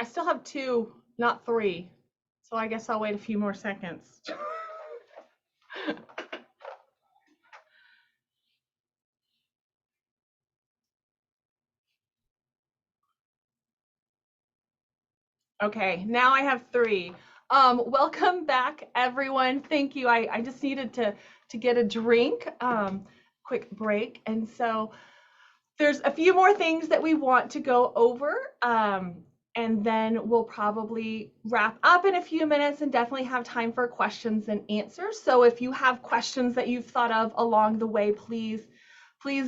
I still have 2, not 3. So I guess I'll wait a few more seconds. Okay, now I have 3. Welcome back, everyone. Thank you. I just needed to get a drink, quick break. And so there's a few more things that we want to go over. And then we'll probably wrap up in a few minutes and definitely have time for questions and answers. So if you have questions that you've thought of along the way, please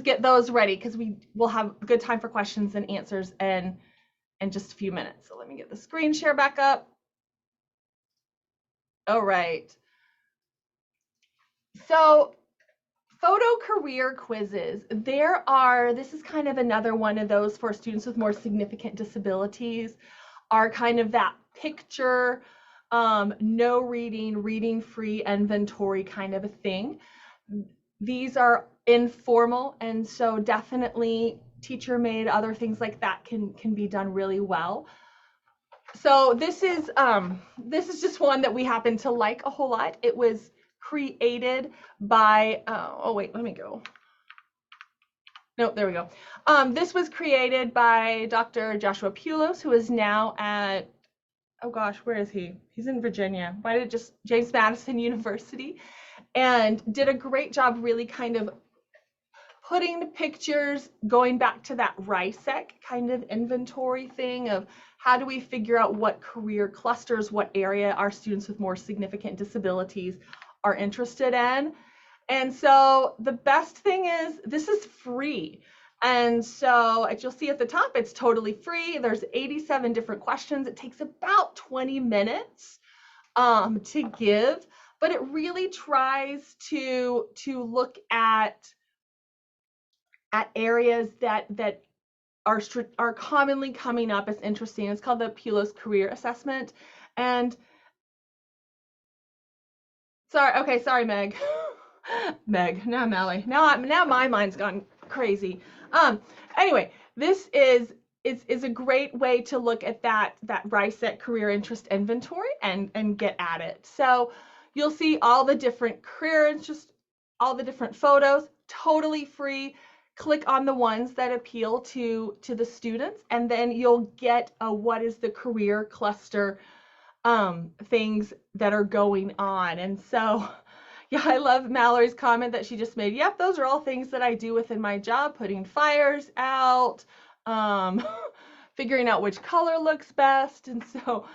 get those ready, because we will have a good time for questions and answers in just a few minutes. So let me get the screen share back up. All right. So photo career quizzes. This is kind of another one of those for students with more significant disabilities, are kind of that picture, no reading free inventory kind of a thing. These are informal, and so definitely teacher made, other things like that can be done really well. So this is just one that we happen to like a whole lot. It was created by, oh wait, let me go. Nope, there we go. This was created by Dr. Joshua Pulos, who is now at, oh gosh, where is he? He's in Virginia. Why did it just, James Madison University, and did a great job really kind of putting the pictures, going back to that RISEC kind of inventory thing of how do we figure out what career clusters, what area our students with more significant disabilities are interested in. And so the best thing is this is free. And so as you'll see at the top, it's totally free. There's 87 different questions. It takes about 20 minutes to give, but it really tries to look at areas that are commonly coming up as interesting. It's called the Pulos Career Assessment. And sorry, Meg. Meg, now Mallie. Now my mind's gone crazy. Anyway, this is a great way to look at that RISEC career interest inventory and get at it. So you'll see all the different career interests, all the different photos, totally free. Click on the ones that appeal to the students, and then you'll get a what is the career cluster things that are going on. And so yeah, I love Mallory's comment that she just made. Yep, those are all things that I do within my job, putting fires out, figuring out which color looks best. And so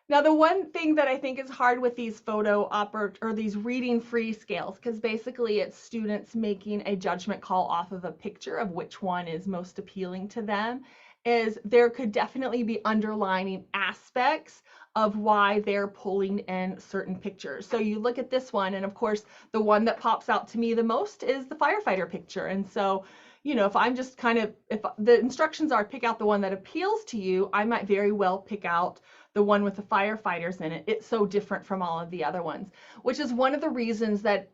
now the one thing that I think is hard with these or these reading free scales, because basically it's students making a judgment call off of a picture of which one is most appealing to them, is there could definitely be underlining aspects of why they're pulling in certain pictures. So you look at this one, and of course the one that pops out to me the most is the firefighter picture. And so, you know, if I'm just if the instructions are pick out the one that appeals to you, I might very well pick out the one with the firefighters in it. It's so different from all of the other ones, which is one of the reasons that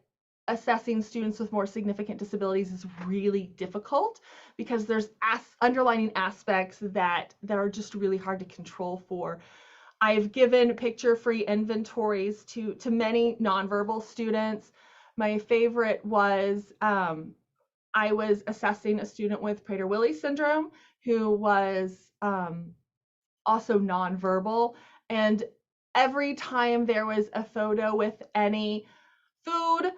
assessing students with more significant disabilities is really difficult, because there's underlining aspects that are just really hard to control for. I've given picture-free inventories to many nonverbal students. My favorite was I was assessing a student with Prader-Willi syndrome who was also nonverbal, and every time there was a photo with any food,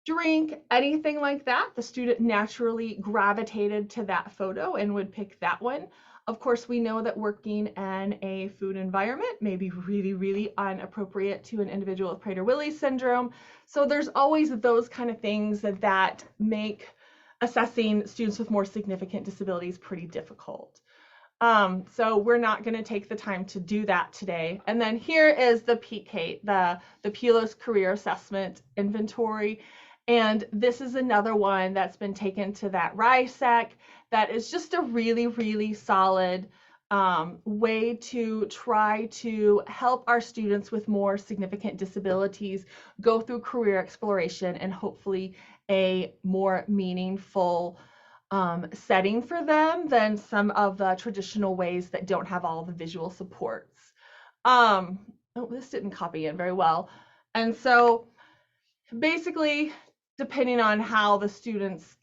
drink, anything like that, the student naturally gravitated to that photo and would pick that one. Of course, we know that working in a food environment may be really, really inappropriate to an individual with Prader-Willi syndrome. So there's always those kind of things that make assessing students with more significant disabilities pretty difficult. So we're not going to take the time to do that today. And then here is the PCATE, the Pulos Career Assessment Inventory. And this is another one that's been taken to that RISEC that is just a really, really solid way to try to help our students with more significant disabilities go through career exploration and hopefully a more meaningful setting for them than some of the traditional ways that don't have all the visual supports. Oh, this didn't copy in very well. And so basically, depending on how the student's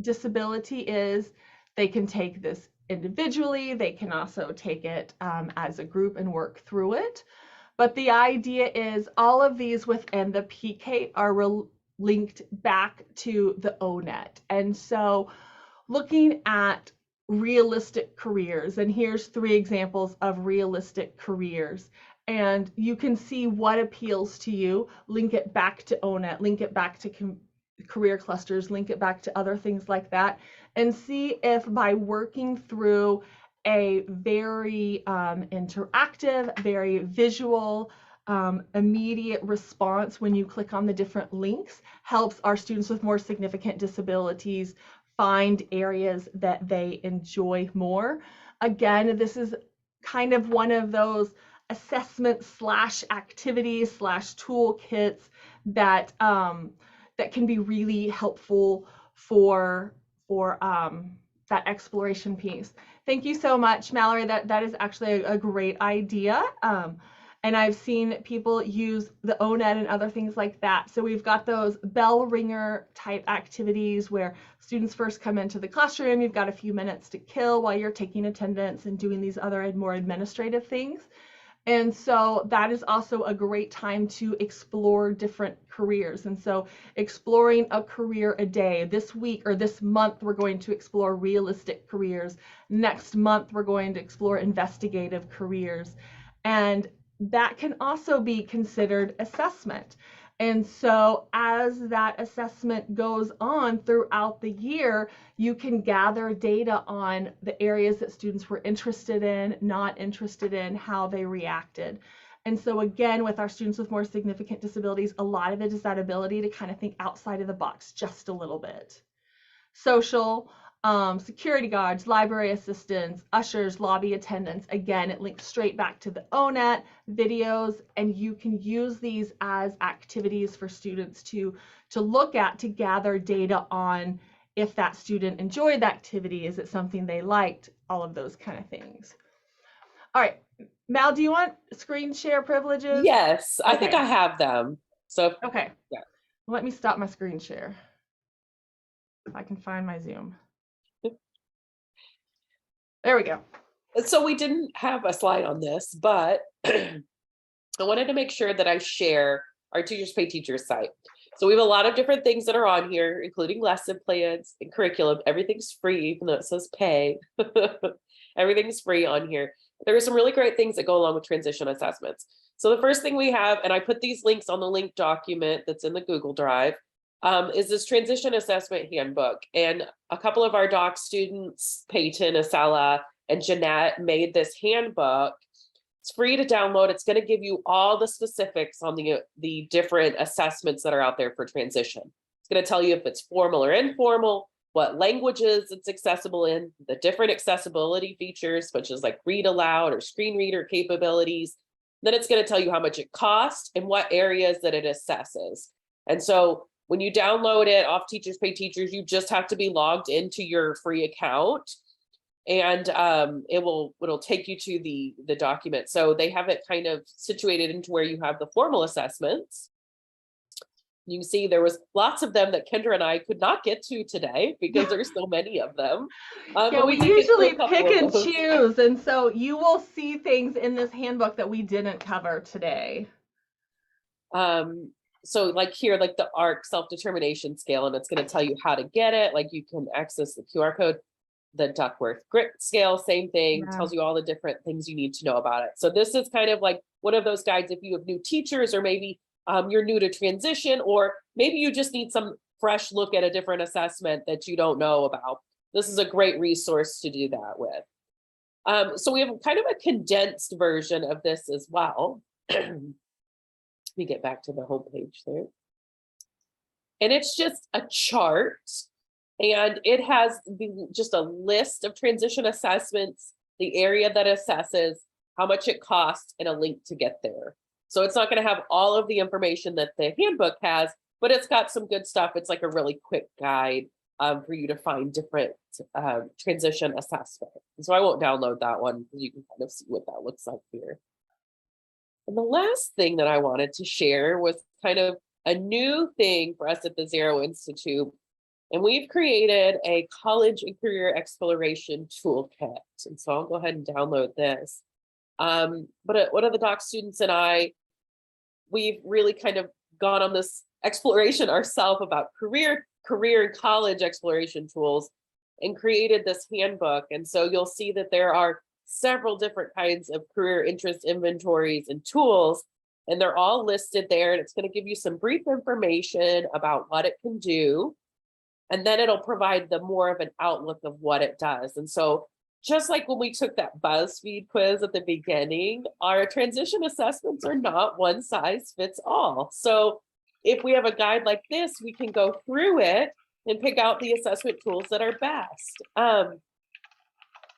disability is, they can take this individually. They can also take it as a group and work through it. But the idea is all of these within the PK are linked back to the ONET. And so looking at realistic careers, and here's 3 examples of realistic careers. And you can see what appeals to you, link it back to ONET, link it back to career clusters, link it back to other things like that, and see if by working through a very interactive, very visual, immediate response when you click on the different links helps our students with more significant disabilities find areas that they enjoy more. Again, this is kind of one of those assessment / activities / toolkits that that can be really helpful for that exploration piece. Thank you so much, Mallory. That is actually a great idea. And I've seen people use the ONET and other things like that. So we've got those bell ringer type activities where students first come into the classroom. You've got a few minutes to kill while you're taking attendance and doing these other more administrative things. And so that is also a great time to explore different careers. And so exploring a career a day. This week or this month, we're going to explore realistic careers. Next month, we're going to explore investigative careers. And that can also be considered assessment. And so as that assessment goes on throughout the year, you can gather data on the areas that students were interested in, not interested in, how they reacted. And so again, with our students with more significant disabilities, a lot of it is that ability to kind of think outside of the box just a little bit. Social, security guards, library assistants, ushers, lobby attendants. Again, it links straight back to the ONET videos, and you can use these as activities for students to look at, to gather data on if that student enjoyed the activity, is it something they liked, all of those kind of things. All right, Mal, do you want screen share privileges? Yes, I think Okay. I have them. So Okay. Yeah. Let me stop my screen share. If I can find my Zoom. There we go. So we didn't have a slide on this, but I wanted to make sure that I share our Teachers Pay Teachers site. So we have a lot of different things that are on here, including lesson plans and curriculum. Everything's free, even though it says pay. Everything's free on here. There are some really great things that go along with transition assessments. So the first thing we have, and I put these links on the link document that's in the Google Drive, is this transition assessment handbook. And a couple of our doc students, Peyton, Asela, and Jeanette, made this handbook. It's free to download. It's going to give you all the specifics on the different assessments that are out there for transition. It's going to tell you if it's formal or informal, what languages it's accessible in, the different accessibility features, such as like read aloud or screen reader capabilities. Then it's going to tell you how much it costs and what areas that it assesses. And so when you download it off Teachers Pay Teachers, you just have to be logged into your free account, and it'll take you to the document. So they have it kind of situated into where you have the formal assessments. You can see there was lots of them that Kendra and I could not get to today because there's so many of them. Yeah, we usually pick and choose, and so you will see things in this handbook that we didn't cover today. So like here, like the ARC self-determination scale, and it's going to tell you how to get it. Like you can access the QR code. The Duckworth grit scale, same thing, tells you all the different things you need to know about it. So this is kind of like one of those guides if you have new teachers, or maybe you're new to transition, or maybe you just need some fresh look at a different assessment that you don't know about. This is a great resource to do that with. So we have kind of a condensed version of this as well. Let me get back to the homepage there. And it's just a chart. And it has just a list of transition assessments, the area that assesses, how much it costs, and a link to get there. So it's not going to have all of the information that the handbook has, but it's got some good stuff. It's like a really quick guide for you to find different transition assessment. And so I won't download that one because you can kind of see what that looks like here. And the last thing that I wanted to share was kind of a new thing for us at the Zero Institute. And we've created a college and career exploration toolkit. And so I'll go ahead and download this. But one of the doc students and I, we've really kind of gone on this exploration ourselves about career and college exploration tools and created this handbook. And so you'll see that there are several different kinds of career interest inventories and tools, and they're all listed there. And it's going to give you some brief information about what it can do. And then it'll provide the more of an outlook of what it does. And so just like when we took that BuzzFeed quiz at the beginning, our transition assessments are not one size fits all. So if we have a guide like this, we can go through it and pick out the assessment tools that are best.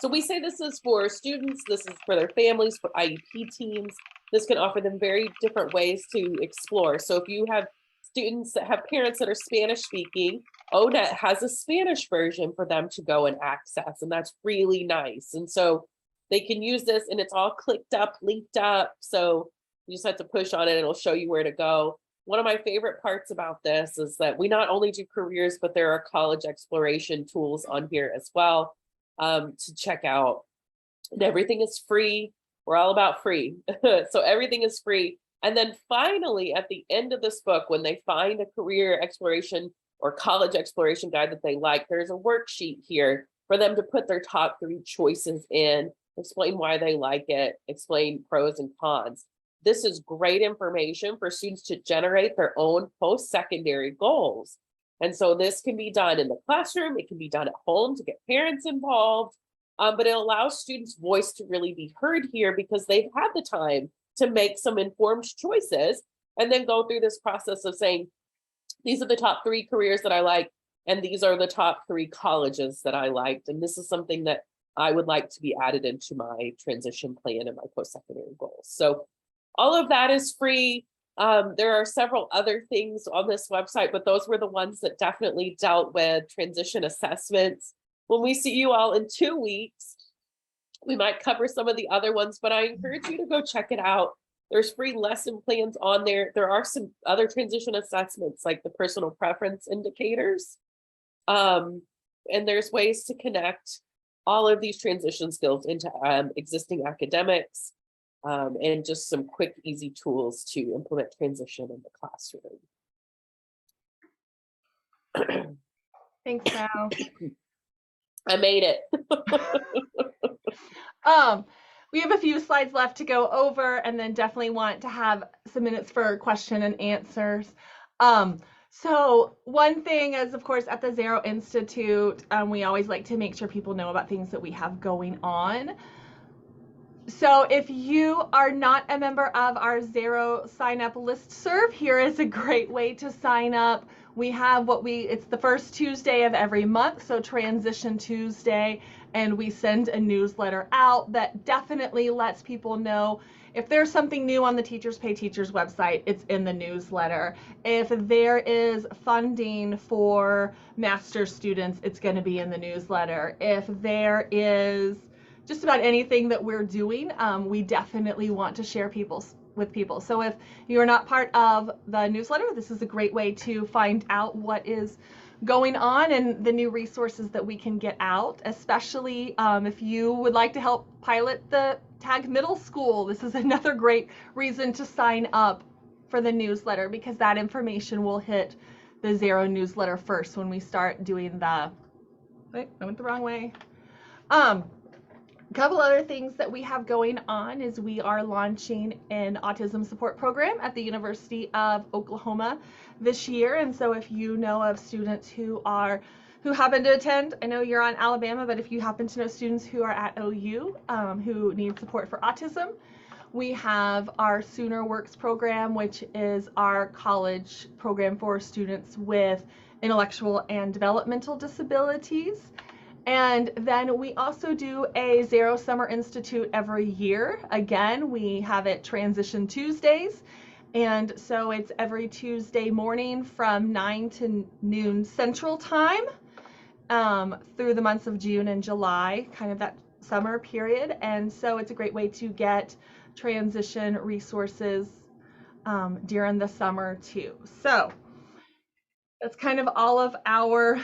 So we say this is for students, this is for their families, for IEP teams. This can offer them very different ways to explore. So if you have students that have parents that are Spanish speaking, ONET has a Spanish version for them to go and access, and that's really nice. And so they can use this, and it's all clicked up, linked up. So you just have to push on it, and it'll show you where to go. One of my favorite parts about this is that we not only do careers, but there are college exploration tools on here as well to check out. And everything is free. We're all about free. So everything is free. And then finally, at the end of this book, when they find a career exploration or college exploration guide that they like, there's a worksheet here for them to put their top 3 choices in, explain why they like it, explain pros and cons. This is great information for students to generate their own post-secondary goals. And so this can be done in the classroom, it can be done at home to get parents involved, but it allows students' voice to really be heard here because they've had the time to make some informed choices and then go through this process of saying, these are the top 3 careers that I like, and these are the top 3 colleges that I liked. And this is something that I would like to be added into my transition plan and my post-secondary goals. So all of that is free. There are several other things on this website, but those were the ones that definitely dealt with transition assessments. When we see you all in 2 weeks, we might cover some of the other ones, but I encourage you to go check it out. There's free lesson plans on there. There are some other transition assessments like the personal preference indicators. And there's ways to connect all of these transition skills into existing academics and just some quick, easy tools to implement transition in the classroom. Thanks, Val. I made it. We have a few slides left to go over, and then definitely want to have some minutes for question and answers. So one thing is, of course, at the Zero Institute, we always like to make sure people know about things that we have going on. So if you are not a member of our Zero sign up listserv, here is a great way to sign up. We have it's the first Tuesday of every month, so Transition Tuesday, and we send a newsletter out that definitely lets people know if there's something new on the Teachers Pay Teachers website, it's in the newsletter. If there is funding for master's students, it's going to be in the newsletter. If there is just about anything that we're doing, we definitely want to share with people. So if you're not part of the newsletter, this is a great way to find out what is going on and the new resources that we can get out, especially if you would like to help pilot the Tag Middle School. This is another great reason to sign up for the newsletter because that information will hit the Zero newsletter first when we start doing wait, I went the wrong way. A couple other things that we have going on is we are launching an autism support program at the University of Oklahoma this year. And so if you know of students who happen to attend, I know you're on Alabama, but if you happen to know students who are at OU who need support for autism, we have our Sooner Works program, which is our college program for students with intellectual and developmental disabilities. And then we also do a Zero Summer Institute every year. Again, we have it Transition Tuesdays. And so it's every Tuesday morning from 9 to noon Central Time. through the months of June and July, kind of that summer period. And so it's a great way to get transition resources during the summer too. So that's kind of all of our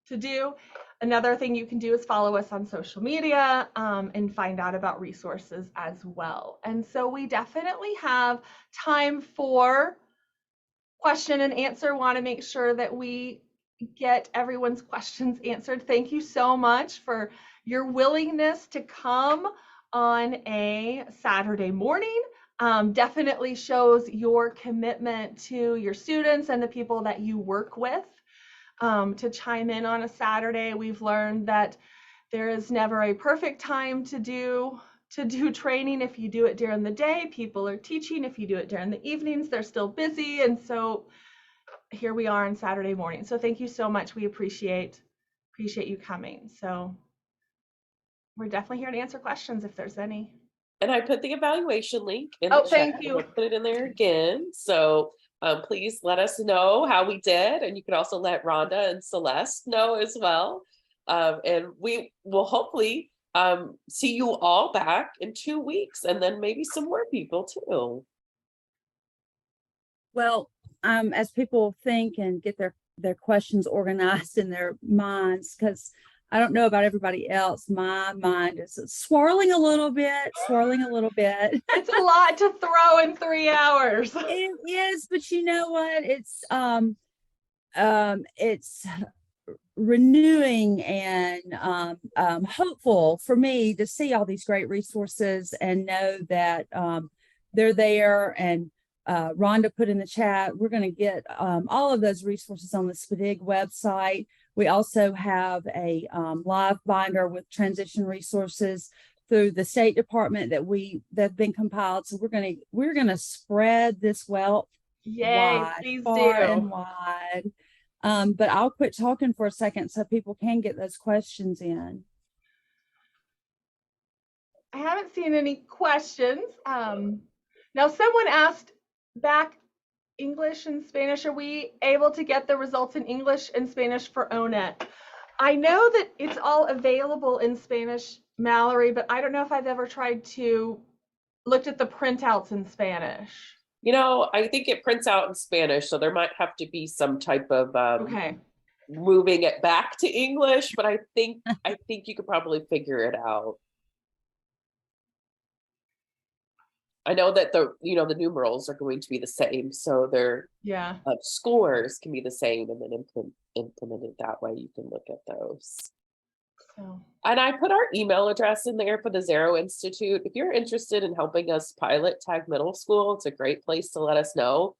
to do. Another thing you can do is follow us on social media and find out about resources as well. And so we definitely have time for question and answer. Want to make sure that we get everyone's questions answered. Thank you so much for your willingness to come on a Saturday morning. Definitely shows your commitment to your students and the people that you work with. To chime in on a Saturday. We've learned that there is never a perfect time to do training. If you do it during the day, people are teaching. If you do it during the evenings, they're still busy. And so here we are on Saturday morning. So thank you so much. We appreciate you coming. So we're definitely here to answer questions if there's any. And I put the evaluation link in the chat. Thank you. We'll put it in there again. So please let us know how we did. And you can also let Rhonda and Celeste know as well. And we will hopefully see you all back in 2 weeks, and then maybe some more people too. Well, as people think and get their questions organized in their minds, because I don't know about everybody else, my mind is swirling a little bit. It's a lot to throw in 3 hours. It is, but you know what? It's renewing and hopeful for me to see all these great resources and know that they're there. And Rhonda put in the chat, we're going to get all of those resources on the SPDG website. We also have a live binder with transition resources through the State Department that's been compiled. So we're gonna spread this wealth wide, far and wide. But I'll quit talking for a second so people can get those questions in. I haven't seen any questions. Now someone asked back English and Spanish. Are we able to get the results in English and Spanish for ONET? I know that it's all available in Spanish, Mallory, but I don't know if I've ever tried to looked at the printouts in Spanish. You know, I think it prints out in Spanish, so there might have to be some type of moving it back to English, but I think you could probably figure it out. I know that the numerals are going to be the same, so their scores can be the same, and then implemented that way. You can look at those. So. And I put our email address in there for the Zero Institute. If you're interested in helping us pilot Tag Middle School, it's a great place to let us know.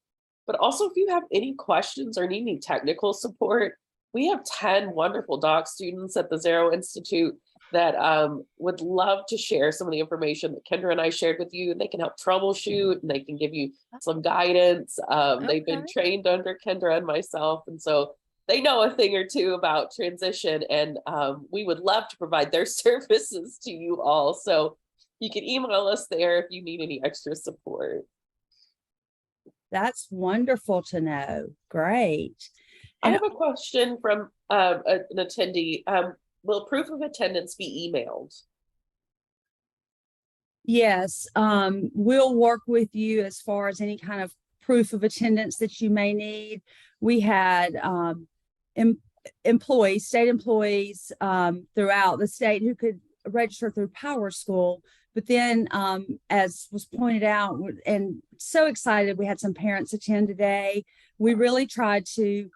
But also, if you have any questions or need any technical support, we have 10 wonderful doc students at the Zero Institute that would love to share some of the information that Kendra and I shared with you. And they can help troubleshoot, and they can give you some guidance. They've been trained under Kendra and myself, and so they know a thing or two about transition, and we would love to provide their services to you all. So you can email us there if you need any extra support. That's wonderful to know. Great. I have a question from an attendee. Will proof of attendance be emailed? Yes, we'll work with you as far as any kind of proof of attendance that you may need. We had state employees throughout the state who could register through Power School. But then, as was pointed out, and so excited, we had some parents attend today. We really tried to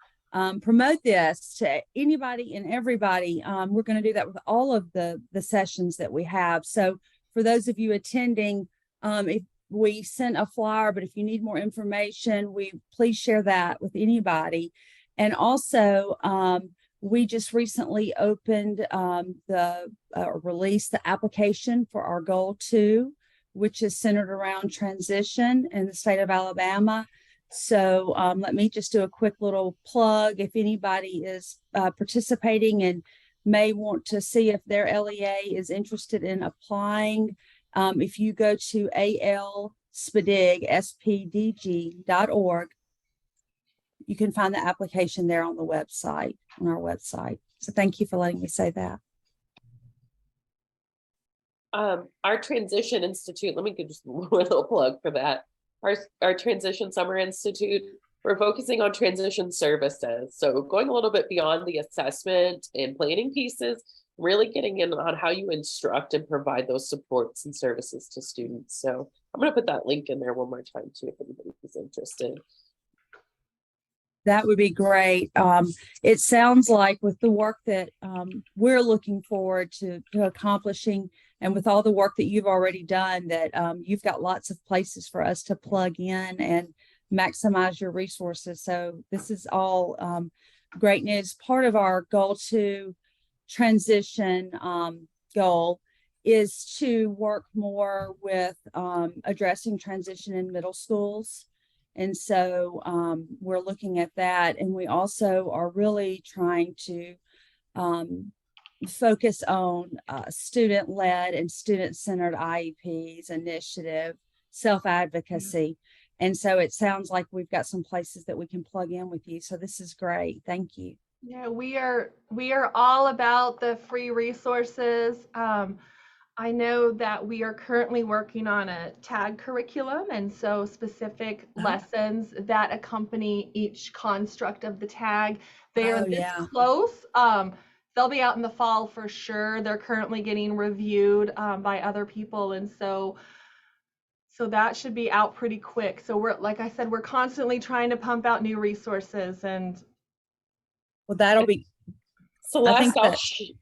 promote this to anybody and everybody. We're going to do that with all of the sessions that we have. So for those of you attending, if we sent a flyer, but if you need more information, please share that with anybody. And also, we just recently opened released the application for our Goal 2, which is centered around transition in the state of Alabama. So let me just do a quick little plug. If anybody is participating and may want to see if their LEA is interested in applying, if you go to SPDG.org, you can find the application there on the website, on our website. So thank you for letting me say that. Our Transition Institute, let me give just a little plug for that. Our Transition Summer Institute, we're focusing on transition services. So going a little bit beyond the assessment and planning pieces, really getting in on how you instruct and provide those supports and services to students. So I'm going to put that link in there one more time too, if anybody's interested. That would be great. It sounds like with the work that we're looking forward to accomplishing, and with all the work that you've already done, that you've got lots of places for us to plug in and maximize your resources. So this is all great news. Part of our goal to transition goal is to work more with addressing transition in middle schools. And so we're looking at that. And we also are really trying to focus on student-led and student-centered IEPs, initiative, self-advocacy. And so it sounds like we've got some places that we can plug in with you. So this is great. Thank you. Yeah, we are all about the free resources. I know that we are currently working on a tag curriculum, and so specific lessons that accompany each construct of the tag. They are this close. They'll be out in the fall for sure. They're currently getting reviewed by other people, and so that should be out pretty quick. So we're, like I said, we're constantly trying to pump out new resources. And well, that'll be Celeste,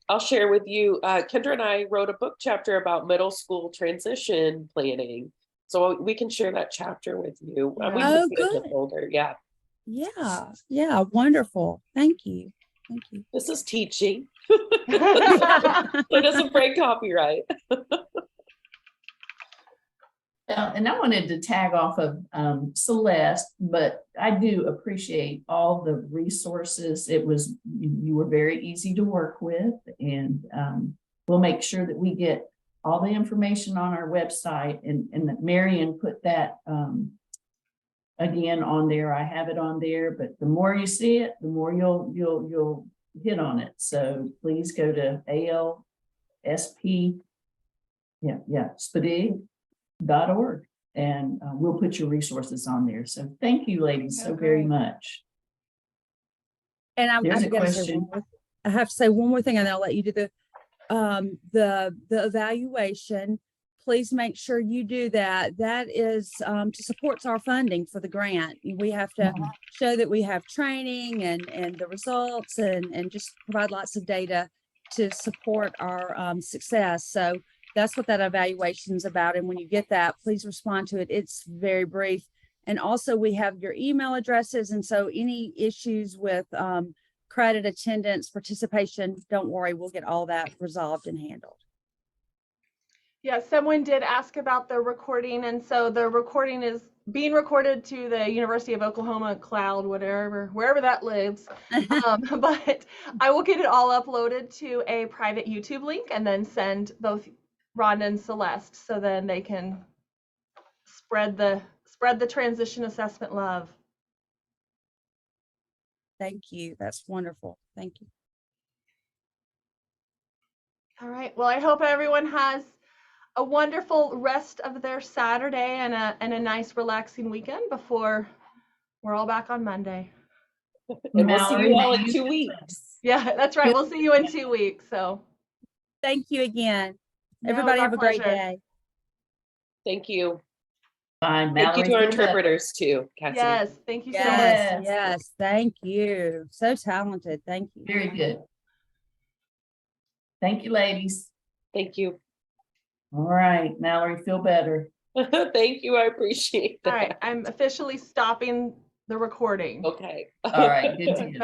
I'll share with you. Kendra and I wrote a book chapter about middle school transition planning, so we can share that chapter with you. Yeah. We can put it in the folder. Yeah. Yeah. Wonderful. Thank you. Thank you. This is teaching. It doesn't break copyright. And I wanted to tag off of Celeste, but I do appreciate all the resources. You were very easy to work with, and we'll make sure that we get all the information on our website, and that Marion put that again on there. I have it on there, but the more you see it, the more you'll hit on it. So please go to SPDG.org, and we'll put your resources on there. So thank you, ladies, so very much. And There's a question. I have to say one more thing, and then I'll let you do the evaluation. Please make sure you do that. That is to support our funding for the grant. We have to show that we have training and the results, and just provide lots of data to support our success. So that's what that evaluation is about. And when you get that, please respond to it. It's very brief. And also we have your email addresses. And so any issues with credit, attendance, participation, don't worry, we'll get all that resolved and handled. Yeah, someone did ask about the recording. And so the recording is being recorded to the University of Oklahoma cloud, wherever that lives. But I will get it all uploaded to a private YouTube link, and then send both Rhonda and Celeste, so then they can spread the transition assessment love. Thank you. That's wonderful. Thank you. All right. Well, I hope everyone has a wonderful rest of their Saturday and a nice relaxing weekend before we're all back on Monday. And we'll see you all in 2 weeks. Yeah, that's right. We'll see you in 2 weeks. So thank you again. Everybody have a great day. Thank you. Bye, thank you to our interpreters too, Cassie. Yes, thank you so much. Yes, thank you. So talented. Thank you. Very good. Thank you, ladies. Thank you. All right, Mallory, feel better. Thank you. I appreciate that. All right, I'm officially stopping the recording. Okay. All right, good to go.